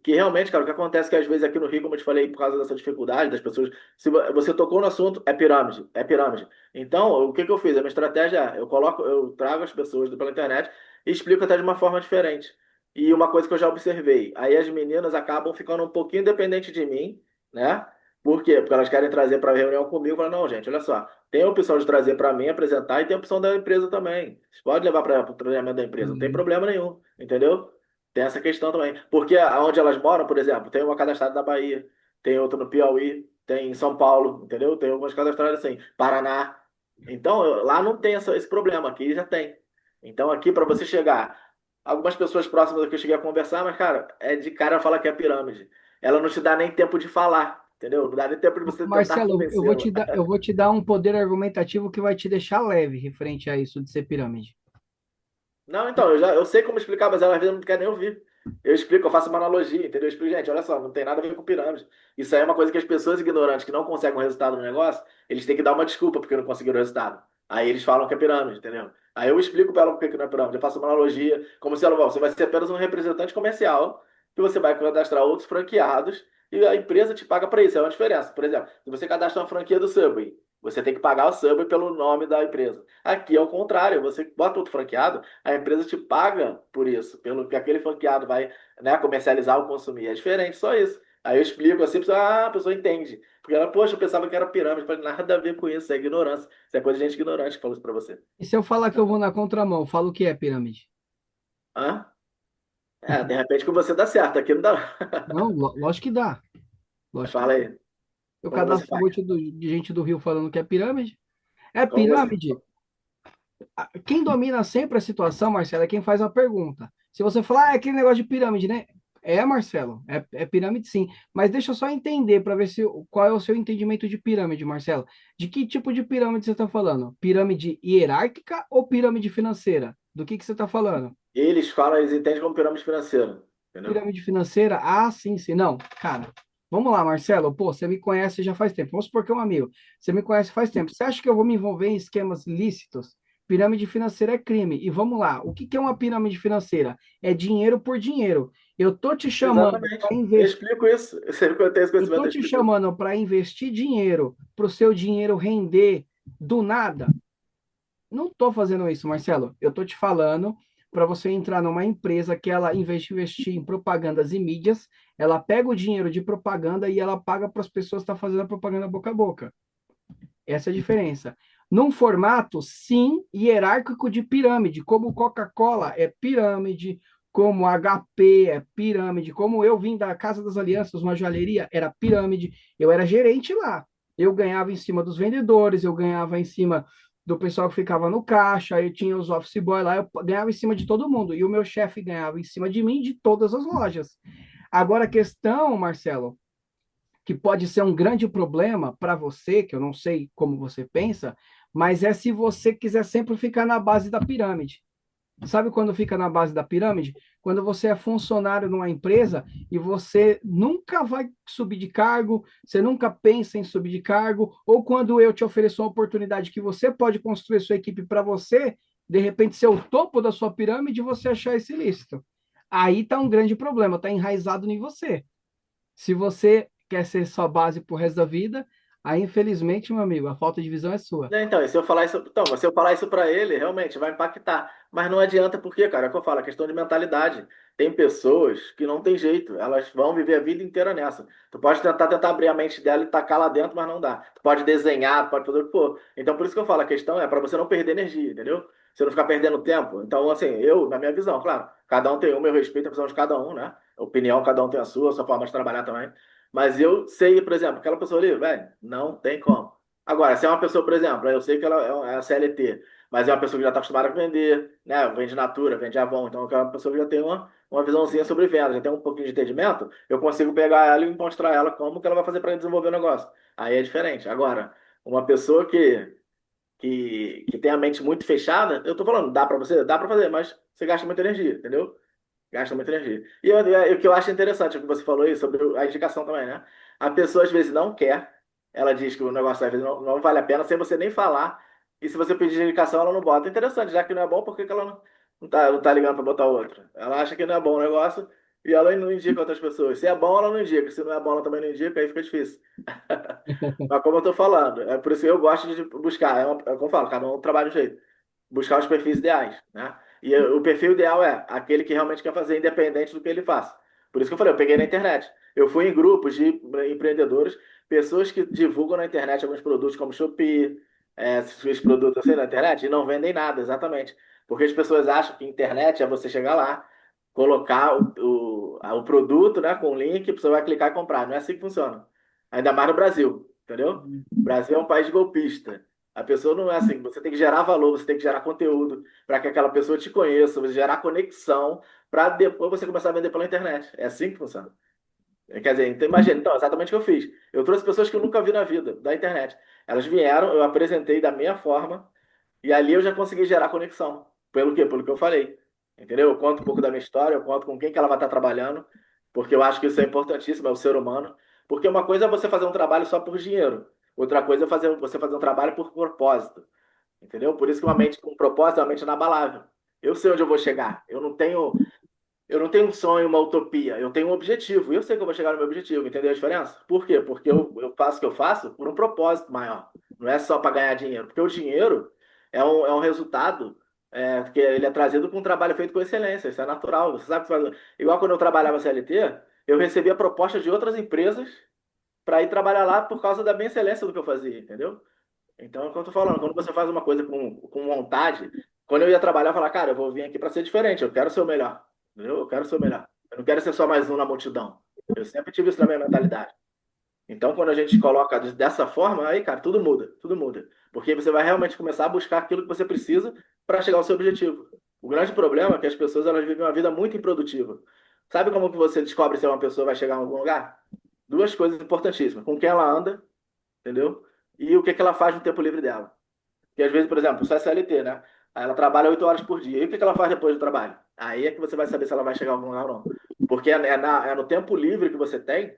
Que realmente, cara, o que acontece é que às vezes aqui no Rio, como eu te falei, por causa dessa dificuldade das pessoas, se você tocou no assunto, é pirâmide, é pirâmide. Então, o que que eu fiz? A minha estratégia é, eu trago as pessoas pela internet e explico até de uma forma diferente. E uma coisa que eu já observei, aí as meninas acabam ficando um pouquinho dependentes de mim, né? Por quê? Porque elas querem trazer para a reunião comigo, falar, não, gente, olha só, tem a opção de trazer para mim, apresentar, e tem a opção da empresa também. Vocês podem levar para o treinamento da empresa, não tem Sim. problema nenhum, entendeu? Tem essa questão também. Porque onde elas moram, por exemplo, tem uma cadastrada na Bahia, tem outra no Piauí, tem em São Paulo, entendeu? Tem algumas cadastradas assim, Paraná. Então, lá não tem esse problema, aqui já tem. Então, aqui, para você chegar, algumas pessoas próximas aqui eu cheguei a conversar, mas, cara, é de cara falar que é pirâmide. Ela não te dá nem tempo de falar, entendeu? Não dá nem tempo de você tentar Marcelo, convencê-la. eu vou te dar um poder argumentativo que vai te deixar leve referente a isso de ser pirâmide. Não, então, eu sei como explicar, mas ela às vezes não quer nem ouvir. Eu explico, eu faço uma analogia, entendeu? Eu explico, gente, olha só, não tem nada a ver com pirâmide. Isso aí é uma coisa que as pessoas ignorantes que não conseguem um resultado no negócio, eles têm que dar uma desculpa porque não conseguiram o resultado. Aí eles falam que é pirâmide, entendeu? Aí eu explico para ela por que não é pirâmide. Eu faço uma analogia, como se ela, você vai ser apenas um representante comercial, que você vai cadastrar outros franqueados e a empresa te paga para isso. É uma diferença. Por exemplo, se você cadastra uma franquia do Subway, você tem que pagar o Subway pelo nome da empresa. Aqui é o contrário, você bota outro franqueado, a empresa te paga por isso, pelo que aquele franqueado vai, né, comercializar ou consumir. É diferente, só isso. Aí eu explico assim, a pessoa entende. Porque ela, poxa, eu pensava que era pirâmide. Eu falei, nada a ver com isso, isso é ignorância. Isso é coisa de gente ignorante que falou isso pra você. E se eu falar que eu vou na contramão, falo que é pirâmide? Hã? É, de repente com você dá certo, aqui não dá. Não, lógico que dá. Lógico que Fala dá. aí, Eu como você cadastro faz? muito de gente do Rio falando que é pirâmide. É Como você... pirâmide. Quem domina sempre a situação, Marcelo, é quem faz a pergunta. Se você falar, ah, é aquele negócio de pirâmide, né? Marcelo, é pirâmide sim. Mas deixa eu só entender para ver se qual é o seu entendimento de pirâmide, Marcelo. De que tipo de pirâmide você está falando? Pirâmide hierárquica ou pirâmide financeira? Do que você está falando? Eles falam, eles entendem como pirâmide financeira, entendeu? Pirâmide financeira? Ah, sim, sim. Não, cara, vamos lá, Marcelo. Pô, você me conhece já faz tempo. Vamos supor que é um amigo. Você me conhece faz tempo. Você acha que eu vou me envolver em esquemas lícitos? Pirâmide financeira é crime. E vamos lá. O que que é uma pirâmide financeira? É dinheiro por dinheiro. Eu tô te chamando Exatamente. para Eu investir. explico isso. Eu sempre que eu tenho esse Eu conhecimento, tô eu te explico isso. chamando para investir dinheiro, para o seu dinheiro render do nada. Não estou fazendo isso, Marcelo. Eu estou te falando para você entrar numa empresa que ela, em vez de investir em propagandas e mídias, ela pega o dinheiro de propaganda e ela paga para as pessoas que estão fazendo a propaganda boca a boca. Essa é a diferença. Num formato, sim, hierárquico de pirâmide, como Coca-Cola é pirâmide, como HP é pirâmide, como eu vim da Casa das Alianças, uma joalheria, era pirâmide. Eu era gerente lá. Eu ganhava em cima dos vendedores, eu ganhava em cima do pessoal que ficava no caixa, eu tinha os office boy lá, eu ganhava em cima de todo mundo. E o meu chefe ganhava em cima de mim de todas as lojas. Agora a questão, Marcelo, que pode ser um grande problema para você, que eu não sei como você pensa, mas é se você quiser sempre ficar na base da pirâmide. Sabe quando fica na base da pirâmide? Quando você é funcionário numa empresa e você nunca vai subir de cargo, você nunca pensa em subir de cargo, ou quando eu te ofereço uma oportunidade que você pode construir sua equipe para você, de repente ser o topo da sua pirâmide e você achar esse ilícito. Aí está um grande problema, está enraizado em você. Se você quer ser sua base pro resto da vida, aí infelizmente, meu amigo, a falta de visão é sua. Então, e se eu falar isso, então, se eu falar isso para ele, realmente vai impactar. Mas não adianta porque, cara, é o que eu falo, é questão de mentalidade. Tem pessoas que não tem jeito, elas vão viver a vida inteira nessa. Tu pode tentar abrir a mente dela e tacar lá dentro, mas não dá. Tu pode desenhar, tu pode fazer o que for. Então, por isso que eu falo, a questão é para você não perder energia, entendeu? Você não ficar perdendo tempo. Então, assim, eu, na minha visão, claro, cada um tem o meu respeito, a visão de cada um, né? A opinião, cada um tem a sua forma de trabalhar também. Mas eu sei, por exemplo, aquela pessoa ali, velho, não tem como. Agora, se é uma pessoa, por exemplo, eu sei que ela é a CLT, mas é uma pessoa que já está acostumada a vender, né? Vende Natura, vende Avon, então é uma pessoa que já tem uma visãozinha sobre venda, já tem um pouquinho de entendimento, eu consigo pegar ela e mostrar ela como que ela vai fazer para desenvolver o negócio. Aí é diferente. Agora, uma pessoa que tem a mente muito fechada, eu tô falando, dá para você? Dá para fazer, mas você gasta muita energia, entendeu? Gasta muita energia. E o que eu acho interessante, o que você falou aí sobre a indicação também, né? A pessoa às vezes não quer, ela diz que o negócio às vezes não vale a pena sem você nem falar. E se você pedir indicação, ela não bota. Interessante, já que não é bom, por que que ela não tá ligando para botar outro? Ela acha que não é bom o negócio e ela não indica outras pessoas. Se é bom, ela não indica. Se não é bom, ela também não indica, aí fica difícil. Mas como eu tô falando, é por isso que eu gosto de buscar. É como eu falo, cada um trabalha de um jeito. Buscar os perfis ideais, né? E o perfil ideal é aquele que realmente quer fazer independente do que ele faça. Por isso que eu falei, eu peguei na internet. Eu fui em grupos de empreendedores, pessoas que divulgam na internet alguns produtos como Shopee, esses produtos assim na internet, e não vendem nada, exatamente. Porque as pessoas acham que internet é você chegar lá, colocar o produto, né, com o link, você vai clicar e comprar. Não é assim que funciona. Ainda mais no Brasil, entendeu? O Brasil é um país golpista. A pessoa não é assim. Você tem que gerar valor, você tem que gerar conteúdo para que aquela pessoa te conheça, você gerar conexão para depois você começar a vender pela internet. É assim que funciona. Quer dizer, então imagina, então, exatamente o que eu fiz. Eu trouxe pessoas que eu nunca vi na vida, da internet. Elas vieram, eu apresentei da minha forma, e ali eu já consegui gerar conexão. Pelo quê? Pelo que eu falei. Entendeu? Eu conto um pouco da minha história, eu conto com quem que ela vai estar trabalhando, porque eu acho que isso é importantíssimo, é o ser humano. Porque uma coisa é você fazer um trabalho só por dinheiro, outra coisa é você fazer um trabalho por propósito. Entendeu? Por isso que uma mente com propósito é uma mente inabalável. Eu sei onde eu vou chegar. Eu não tenho um sonho, uma utopia. Eu tenho um objetivo. E eu sei que eu vou chegar no meu objetivo. Entendeu a diferença? Por quê? Porque eu faço o que eu faço por um propósito maior. Não é só para ganhar dinheiro. Porque o dinheiro é um resultado que ele é trazido com um trabalho feito com excelência. Isso é natural. Você sabe que igual quando eu trabalhava CLT, eu recebia propostas de outras empresas para ir trabalhar lá por causa da minha excelência do que eu fazia. Entendeu? Então, é o que eu tô falando, quando você faz uma coisa com vontade, quando eu ia trabalhar, eu falava, cara, eu vou vir aqui para ser diferente, eu quero ser o melhor, entendeu? Eu quero ser o melhor. Eu não quero ser só mais um na multidão. Eu sempre tive isso na minha mentalidade. Então, quando a gente coloca dessa forma, aí, cara, tudo muda, tudo muda. Porque você vai realmente começar a buscar aquilo que você precisa para chegar ao seu objetivo. O grande problema é que as pessoas elas vivem uma vida muito improdutiva. Sabe como que você descobre se uma pessoa vai chegar em algum lugar? Duas coisas importantíssimas. Com quem ela anda, entendeu? E o que que ela faz no tempo livre dela. Porque às vezes, por exemplo, só é CLT, né? Aí ela trabalha 8 horas por dia. E o que que ela faz depois do trabalho? Aí é que você vai saber se ela vai chegar em algum lugar ou não. Porque é no tempo livre que você tem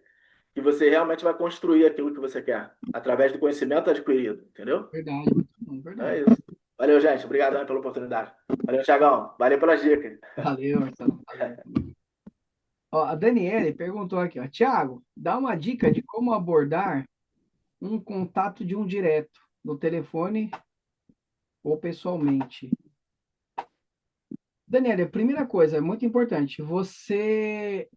que você realmente vai construir aquilo que você quer, através do conhecimento adquirido, entendeu? Verdade, muito bom, É verdade. isso. Valeu, gente. Obrigado pela oportunidade. Valeu, Thiagão. Valeu pelas dicas. Valeu, Marcelo. Valeu. Ó, a Daniele perguntou aqui, ó, Tiago, dá uma dica de como abordar um contato de um direto, no telefone ou pessoalmente. Daniele, a primeira coisa, é muito importante, você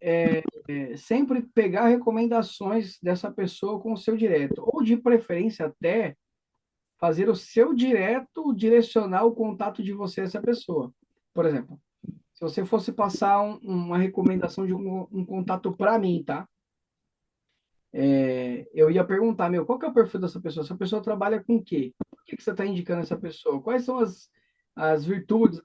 sempre pegar recomendações dessa pessoa com o seu direto, ou de preferência até fazer o seu direto direcionar o contato de você a essa pessoa. Por exemplo, se você fosse passar uma recomendação de um contato para mim, tá? Eu ia perguntar, meu, qual que é o perfil dessa pessoa? Essa pessoa trabalha com o quê? O que que você está indicando essa pessoa? Quais são as virtudes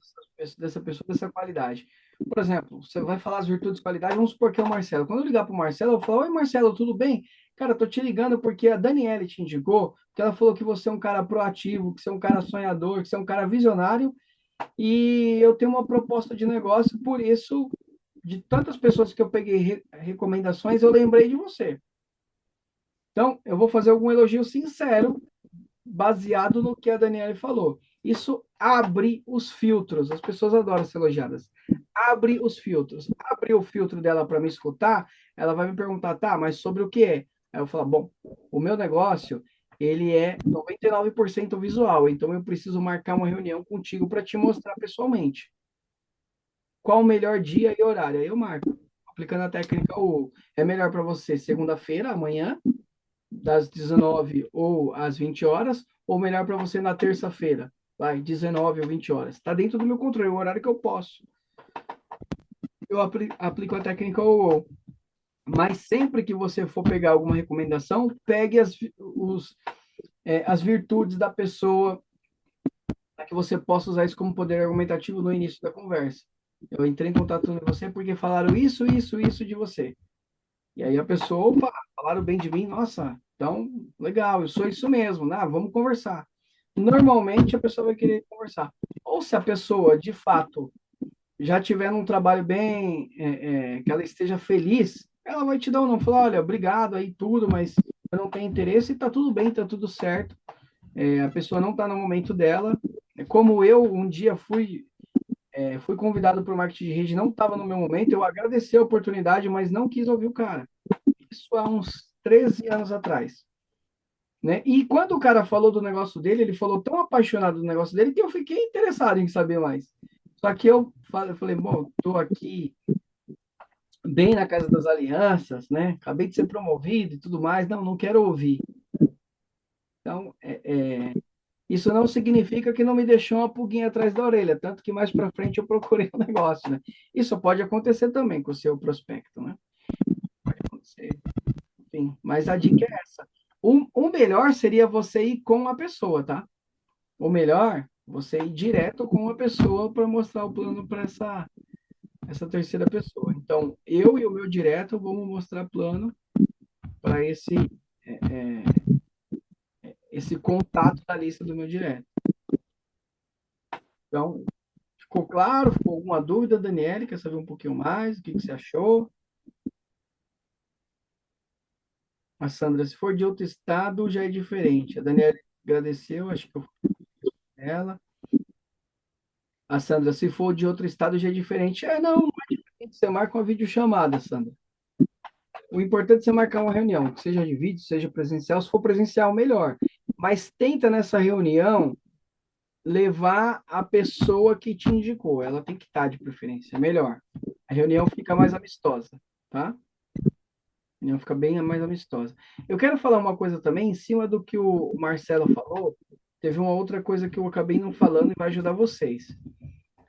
dessa pessoa, dessa qualidade? Por exemplo, você vai falar as virtudes e qualidades, vamos supor que é o Marcelo. Quando eu ligar para o Marcelo, eu falo, oi, Marcelo, tudo bem? Cara, eu tô te ligando porque a Daniele te indicou, que ela falou que você é um cara proativo, que você é um cara sonhador, que você é um cara visionário, e eu tenho uma proposta de negócio, por isso, de tantas pessoas que eu peguei recomendações, eu lembrei de você. Então, eu vou fazer algum elogio sincero, baseado no que a Daniela falou. Isso abre os filtros. As pessoas adoram ser elogiadas. Abre os filtros. Abre o filtro dela para me escutar, ela vai me perguntar, tá, mas sobre o que é? Aí eu falo, bom, o meu negócio, ele é 99% visual, então eu preciso marcar uma reunião contigo para te mostrar pessoalmente. Qual o melhor dia e horário? Aí eu marco. Aplicando a técnica, ou é melhor para você segunda-feira, amanhã, das 19 ou às 20 horas, ou melhor para você na terça-feira, vai, 19 ou 20 horas. Está dentro do meu controle, é o horário que eu posso. Eu aplico a técnica ou. Mas sempre que você for pegar alguma recomendação, pegue as virtudes da pessoa, para que você possa usar isso como poder argumentativo no início da conversa. Eu entrei em contato com você porque falaram isso de você. E aí a pessoa, opa, falaram bem de mim, nossa, então, legal, eu sou isso mesmo, né? Vamos conversar. Normalmente a pessoa vai querer conversar. Ou se a pessoa, de fato, já tiver num trabalho bem, que ela esteja feliz, ela vai te dar um não, falar, olha, obrigado aí tudo, mas eu não tenho interesse e tá tudo bem, tá tudo certo. A pessoa não está no momento dela. Como eu um dia fui convidado para o marketing de rede, não estava no meu momento, eu agradeci a oportunidade, mas não quis ouvir o cara. Isso há uns 13 anos atrás. Né? E quando o cara falou do negócio dele, ele falou tão apaixonado do negócio dele que eu fiquei interessado em saber mais. Só que eu falei, bom, estou aqui bem na Casa das Alianças, né? Acabei de ser promovido e tudo mais, não quero ouvir. Então, isso não significa que não me deixou uma pulguinha atrás da orelha, tanto que mais para frente eu procurei o negócio, né? Isso pode acontecer também com o seu prospecto, né? Pode acontecer. Enfim, mas a dica é essa. O melhor seria você ir com a pessoa, tá? O melhor, você ir direto com a pessoa para mostrar o plano para essa terceira pessoa. Então, eu e o meu direto vamos mostrar plano para esse contato da lista do meu direto. Então, ficou claro? Ficou alguma dúvida, Daniele? Quer saber um pouquinho mais? O que você achou? A Sandra, se for de outro estado, já é diferente. A Daniele agradeceu, acho que eu fui ela. A Sandra, se for de outro estado, já é diferente. Não é diferente. Você marca uma videochamada, Sandra. O importante é você marcar uma reunião, que seja de vídeo, seja presencial. Se for presencial, melhor. Mas tenta nessa reunião levar a pessoa que te indicou. Ela tem que estar de preferência, melhor. A reunião fica mais amistosa, tá? A reunião fica bem mais amistosa. Eu quero falar uma coisa também, em cima do que o Marcelo falou. Teve uma outra coisa que eu acabei não falando e vai ajudar vocês.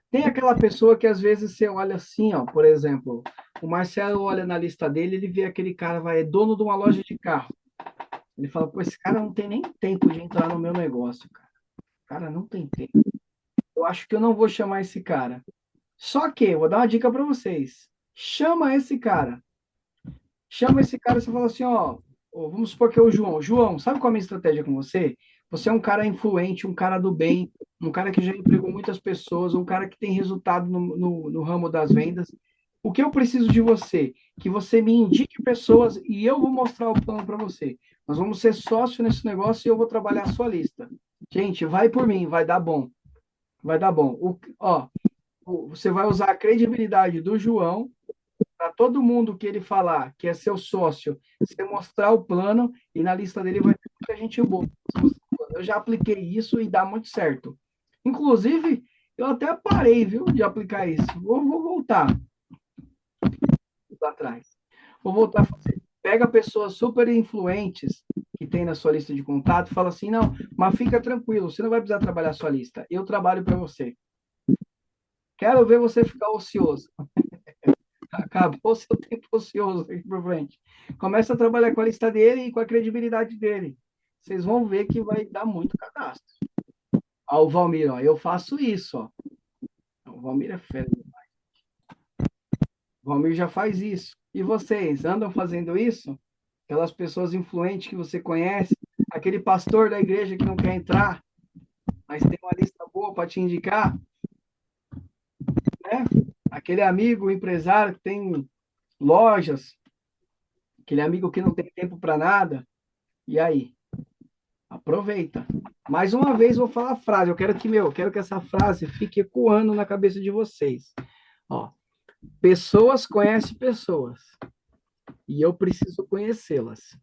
Tem aquela pessoa que às vezes você olha assim, ó, por exemplo, o Marcelo olha na lista dele, ele vê aquele cara, é dono de uma loja de carro. Ele fala, pô, esse cara não tem nem tempo de entrar no meu negócio, cara. O cara não tem tempo. Eu acho que eu não vou chamar esse cara. Só que, vou dar uma dica para vocês. Chama esse cara. Chama esse cara e você fala assim, ó, vamos supor que é o João. João, sabe qual é a minha estratégia com você? Você é um cara influente, um cara do bem, um cara que já empregou muitas pessoas, um cara que tem resultado no ramo das vendas. O que eu preciso de você? Que você me indique pessoas e eu vou mostrar o plano para você. Nós vamos ser sócio nesse negócio e eu vou trabalhar a sua lista. Gente, vai por mim, vai dar bom. Vai dar bom. Você vai usar a credibilidade do João para todo mundo que ele falar que é seu sócio, você mostrar o plano e na lista dele vai ter muita gente boa. Eu já apliquei isso e dá muito certo. Inclusive, eu até parei, viu, de aplicar isso. Vou voltar lá atrás. Vou voltar a fazer. Pega pessoas super influentes que tem na sua lista de contato e fala assim, não, mas fica tranquilo, você não vai precisar trabalhar a sua lista. Eu trabalho para você. Quero ver você ficar ocioso. Acabou seu tempo ocioso aqui por frente. Começa a trabalhar com a lista dele e com a credibilidade dele. Vocês vão ver que vai dar muito cadastro. Ó, o Valmir, ó, eu faço isso, ó. O Valmir é fera. O Valmir já faz isso. E vocês andam fazendo isso? Aquelas pessoas influentes que você conhece, aquele pastor da igreja que não quer entrar, mas tem uma lista boa para te indicar, né? Aquele amigo empresário que tem lojas, aquele amigo que não tem tempo para nada. E aí? Aproveita. Mais uma vez vou falar a frase. Eu quero que essa frase fique ecoando na cabeça de vocês. Ó, pessoas conhecem pessoas e eu preciso conhecê-las.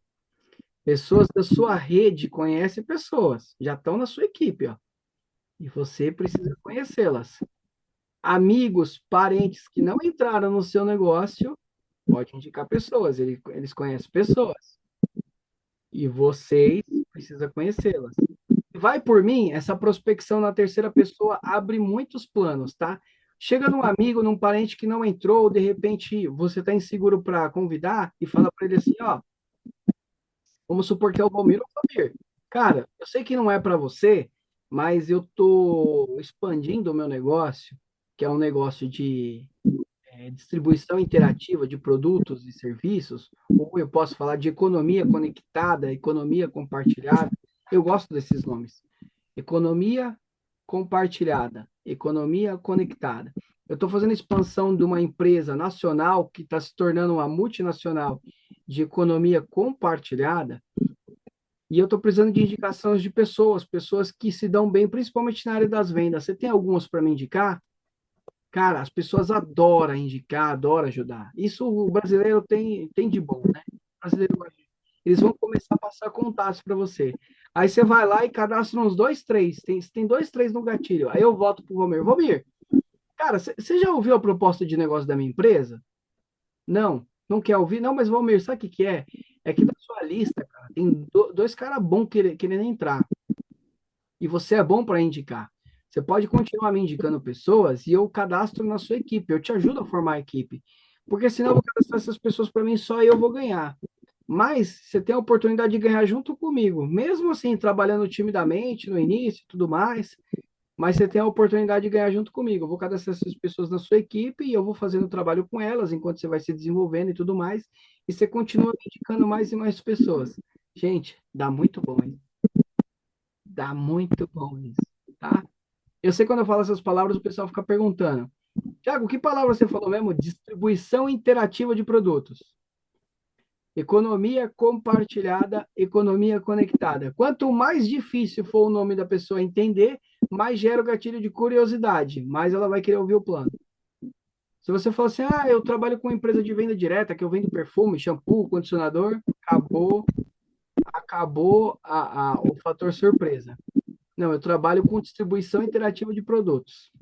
Pessoas da sua rede conhecem pessoas, já estão na sua equipe, ó. E você precisa conhecê-las. Amigos, parentes que não entraram no seu negócio, pode indicar pessoas, eles conhecem pessoas. E vocês precisam conhecê-las. Vai por mim, essa prospecção na terceira pessoa abre muitos planos, tá? Chega num amigo, num parente que não entrou, de repente você está inseguro para convidar e fala para ele assim, ó, vamos supor que é o Valmir ou o Valmir. Cara, eu sei que não é para você, mas eu tô expandindo o meu negócio, que é um negócio de distribuição interativa de produtos e serviços, ou eu posso falar de economia conectada, economia compartilhada. Eu gosto desses nomes. Economia compartilhada, economia conectada. Eu estou fazendo expansão de uma empresa nacional que está se tornando uma multinacional de economia compartilhada, e eu estou precisando de indicações de pessoas, pessoas que se dão bem, principalmente na área das vendas. Você tem algumas para me indicar? Cara, as pessoas adoram indicar, adoram ajudar. Isso o brasileiro tem de bom, né? O brasileiro gosta eles vão começar a passar contatos para você. Aí você vai lá e cadastra uns dois, três. Tem dois, três no gatilho. Aí eu volto pro Valmir. Valmir, cara, você já ouviu a proposta de negócio da minha empresa? Não, não quer ouvir? Não, mas Valmir, sabe o que que é? É que na sua lista, cara, tem dois caras bons querendo entrar. E você é bom para indicar. Você pode continuar me indicando pessoas e eu cadastro na sua equipe. Eu te ajudo a formar a equipe. Porque senão eu vou cadastrar essas pessoas para mim só e eu vou ganhar. Mas você tem a oportunidade de ganhar junto comigo, mesmo assim, trabalhando timidamente no início e tudo mais, mas você tem a oportunidade de ganhar junto comigo. Eu vou cadastrar essas pessoas na sua equipe e eu vou fazendo o trabalho com elas enquanto você vai se desenvolvendo e tudo mais, e você continua me indicando mais e mais pessoas. Gente, dá muito bom, hein? Dá muito bom isso, tá? Eu sei quando eu falo essas palavras, o pessoal fica perguntando. Tiago, que palavra você falou mesmo? Distribuição interativa de produtos. Economia compartilhada, economia conectada. Quanto mais difícil for o nome da pessoa entender, mais gera o gatilho de curiosidade, mais ela vai querer ouvir o plano. Se você falar assim, eu trabalho com uma empresa de venda direta, que eu vendo perfume, shampoo, condicionador, acabou o fator surpresa. Não, eu trabalho com distribuição interativa de produtos.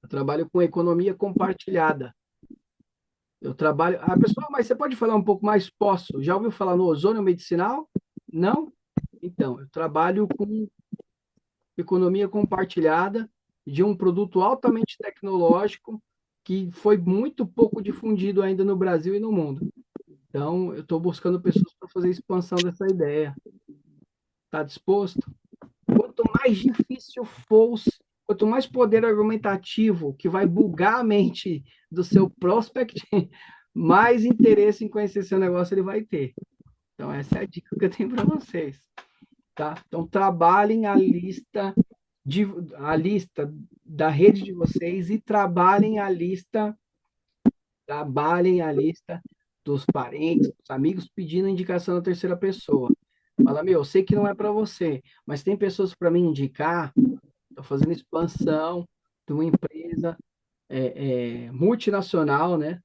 Eu trabalho com economia compartilhada. Eu trabalho. A pessoa, mas você pode falar um pouco mais? Posso. Já ouviu falar no ozônio medicinal? Não? Então, eu trabalho com economia compartilhada de um produto altamente tecnológico que foi muito pouco difundido ainda no Brasil e no mundo. Então, eu estou buscando pessoas para fazer a expansão dessa ideia. Está disposto? Quanto mais difícil for quanto mais poder argumentativo que vai bugar a mente do seu prospect, mais interesse em conhecer seu negócio ele vai ter. Então, essa é a dica que eu tenho para vocês, tá? Então, trabalhem a lista da rede de vocês e trabalhem a lista dos parentes, dos amigos pedindo indicação da terceira pessoa. Fala, meu, eu sei que não é para você, mas tem pessoas para me indicar. Estou fazendo expansão de uma empresa multinacional, né?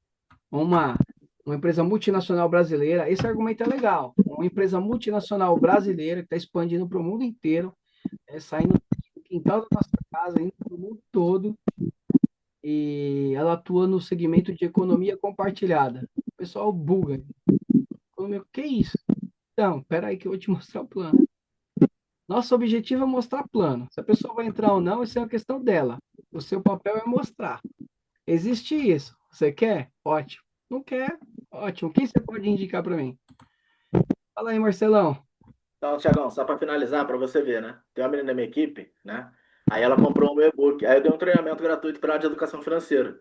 Uma, uma empresa multinacional brasileira. Esse argumento é legal. Uma empresa multinacional brasileira que está expandindo para o mundo inteiro, saindo do quintal da nossa casa, indo para o mundo todo, e ela atua no segmento de economia compartilhada. O pessoal buga. O que é isso? Então, espera aí que eu vou te mostrar o plano. Nosso objetivo é mostrar plano. Se a pessoa vai entrar ou não, isso é uma questão dela. O seu papel é mostrar. Existe isso. Você quer? Ótimo. Não quer? Ótimo. Quem você pode indicar para mim? Fala aí, Marcelão. Então, Tiagão, só para finalizar, para você ver, né? Tem uma menina da minha equipe, né? Aí ela comprou o meu e-book. Aí eu dei um treinamento gratuito para ela de educação financeira.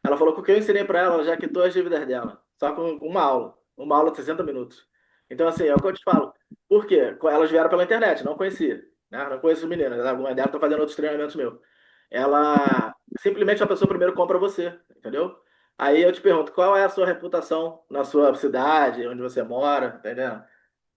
Ela falou que o que eu ensinei para ela, ela já quitou as dívidas dela. Só com uma aula de 60 minutos. Então, assim, é o que eu te falo. Por quê? Elas vieram pela internet, não conhecia, né? Não conheço as meninas. Algumas delas estão fazendo outros treinamentos meus. Ela, simplesmente a pessoa primeiro compra você, entendeu? Aí eu te pergunto, qual é a sua reputação na sua cidade, onde você mora, entendeu?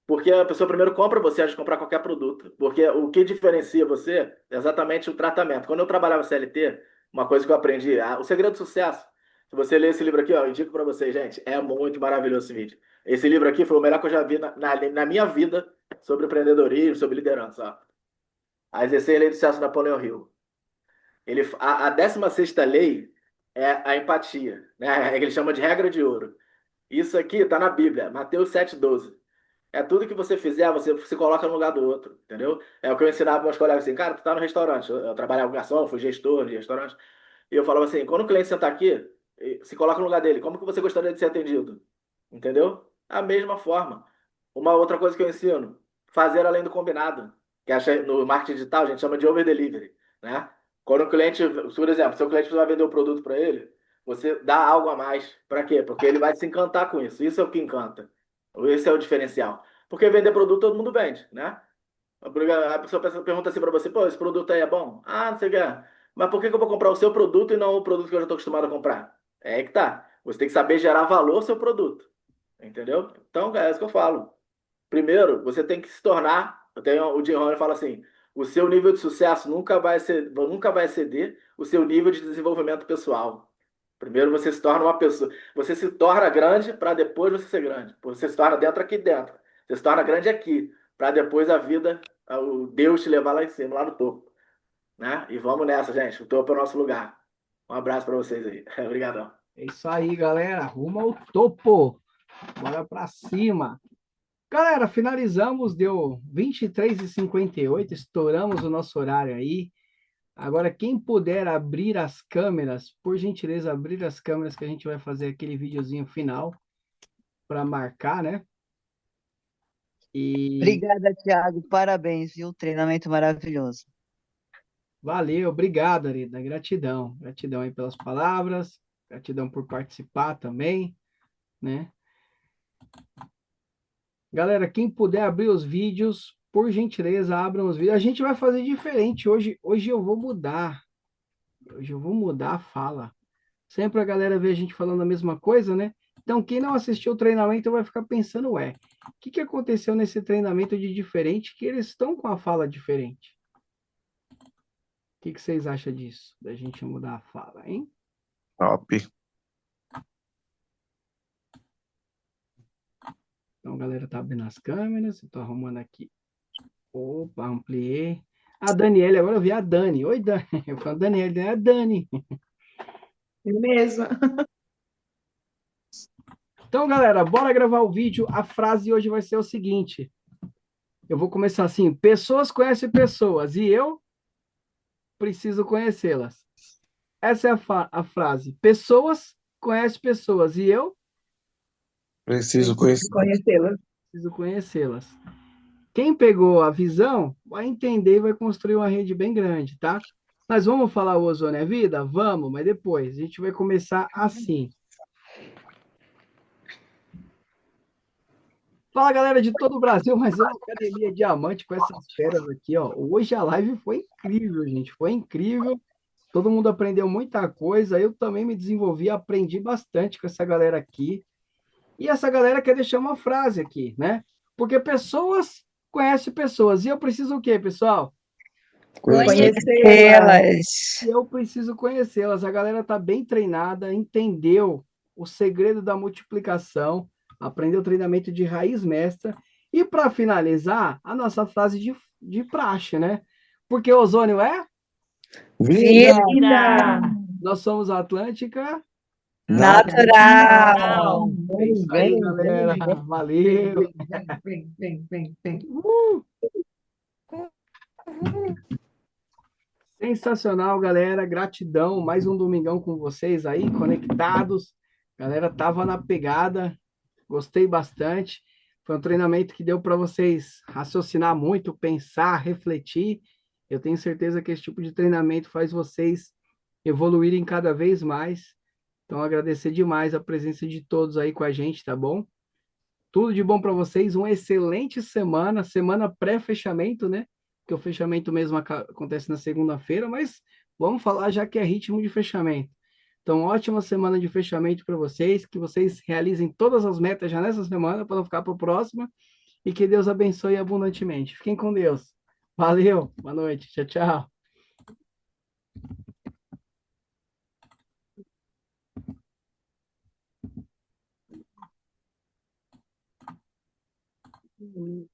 Porque a pessoa primeiro compra você antes de comprar qualquer produto. Porque o que diferencia você é exatamente o tratamento. Quando eu trabalhava CLT, uma coisa que eu aprendi, o segredo do sucesso. Se você ler esse livro aqui, ó, eu indico para vocês, gente, é muito maravilhoso esse vídeo. Esse livro aqui foi o melhor que eu já vi na minha vida sobre empreendedorismo, sobre liderança. Ó. As 16 Leis do Sucesso de Napoleão Hill. A 16ª lei é a empatia, né? É que ele chama de regra de ouro. Isso aqui está na Bíblia, Mateus 7,12. É tudo que você fizer, você se coloca no lugar do outro, entendeu? É o que eu ensinava para meus colegas assim, cara, tu tá no restaurante, eu trabalhava com garçom, fui gestor de restaurante, e eu falava assim, quando o cliente sentar aqui, se coloca no lugar dele, como que você gostaria de ser atendido? Entendeu? A mesma forma. Uma outra coisa que eu ensino, fazer além do combinado, que no marketing digital a gente chama de over delivery, né? Quando o cliente, por exemplo, seu cliente vai vender o produto para ele, você dá algo a mais. Para quê? Porque ele vai se encantar com isso. Isso é o que encanta. Esse é o diferencial. Porque vender produto todo mundo vende, né? A pessoa pergunta assim para você, pô, esse produto aí é bom? Ah, não sei o que é. Mas por que que eu vou comprar o seu produto e não o produto que eu já estou acostumado a comprar? É aí que tá. Você tem que saber gerar valor ao seu produto. Entendeu? Então, é isso que eu falo. Primeiro, você tem que se tornar. O Jim Rohn fala assim: o seu nível de sucesso nunca vai exceder o seu nível de desenvolvimento pessoal. Primeiro você se torna uma pessoa. Você se torna grande para depois você ser grande. Você se torna dentro aqui dentro. Você se torna grande aqui, para depois a vida, o Deus te levar lá em cima, lá no topo. Né? E vamos nessa, gente. O topo é o nosso lugar. Um abraço para vocês aí. Obrigadão. É isso aí, galera. Rumo ao topo. Bora para cima. Galera, finalizamos, deu 23h58, estouramos o nosso horário aí. Agora, quem puder abrir as câmeras, por gentileza, abrir as câmeras que a gente vai fazer aquele videozinho final para marcar, né? E Obrigada, Thiago. Parabéns, viu? Treinamento maravilhoso. valeu, obrigado, Arida. Gratidão. Gratidão aí pelas palavras, gratidão por participar também, né? Galera, quem puder abrir os vídeos, por gentileza, abram os vídeos. A gente vai fazer diferente hoje eu vou mudar. Hoje eu vou mudar a fala. Sempre a galera vê a gente falando a mesma coisa, né? Então, quem não assistiu o treinamento vai ficar pensando, ué, o que que aconteceu nesse treinamento de diferente que eles estão com a fala diferente? O que que vocês acham disso? Da gente mudar a fala, hein? Top. Então, a galera tá abrindo as câmeras, eu tô arrumando aqui. Opa, ampliei. A Daniela, agora eu vi a Dani. Oi, Dani. Eu falo Daniela, é a Dani. Beleza. Então, galera, bora gravar o vídeo. A frase hoje vai ser o seguinte. Eu vou começar assim. Pessoas conhecem pessoas e eu preciso conhecê-las. Essa é a frase. Pessoas conhecem pessoas e eu Preciso conhecer. Conhecê-la. preciso conhecê-las. Quem pegou a visão vai entender e vai construir uma rede bem grande, tá? Nós vamos falar o ozônio é vida? Vamos, mas depois. A gente vai começar assim. Fala, galera de todo o Brasil, mais uma Academia Diamante com essas feras aqui, ó. Hoje a live foi incrível, gente. Foi incrível. Todo mundo aprendeu muita coisa. Eu também me desenvolvi, aprendi bastante com essa galera aqui. E essa galera quer deixar uma frase aqui, né? Porque pessoas conhecem pessoas. E eu preciso o quê, pessoal? Conhecê-la. E eu preciso conhecê-las. A galera está bem treinada, entendeu o segredo da multiplicação, aprendeu o treinamento de raiz mestra. E para finalizar, a nossa frase de praxe, né? Porque ozônio é? Vida Vida Nós somos a Atlântica. natural. É isso aí, galera. Valeu. Vem. Sensacional, galera. Gratidão. Mais um domingão com vocês aí, conectados. Galera, tava na pegada. Gostei bastante. Foi um treinamento que deu para vocês raciocinar muito, pensar, refletir. Eu tenho certeza que esse tipo de treinamento faz vocês evoluírem cada vez mais. Então, agradecer demais a presença de todos aí com a gente, tá bom? Tudo de bom para vocês. Uma excelente semana, semana pré-fechamento, né? Porque o fechamento mesmo acontece na segunda-feira, mas vamos falar já que é ritmo de fechamento. Então, ótima semana de fechamento para vocês, que vocês realizem todas as metas já nessa semana para não ficar para a próxima e que Deus abençoe abundantemente. Fiquem com Deus. Valeu, boa noite, tchau, tchau.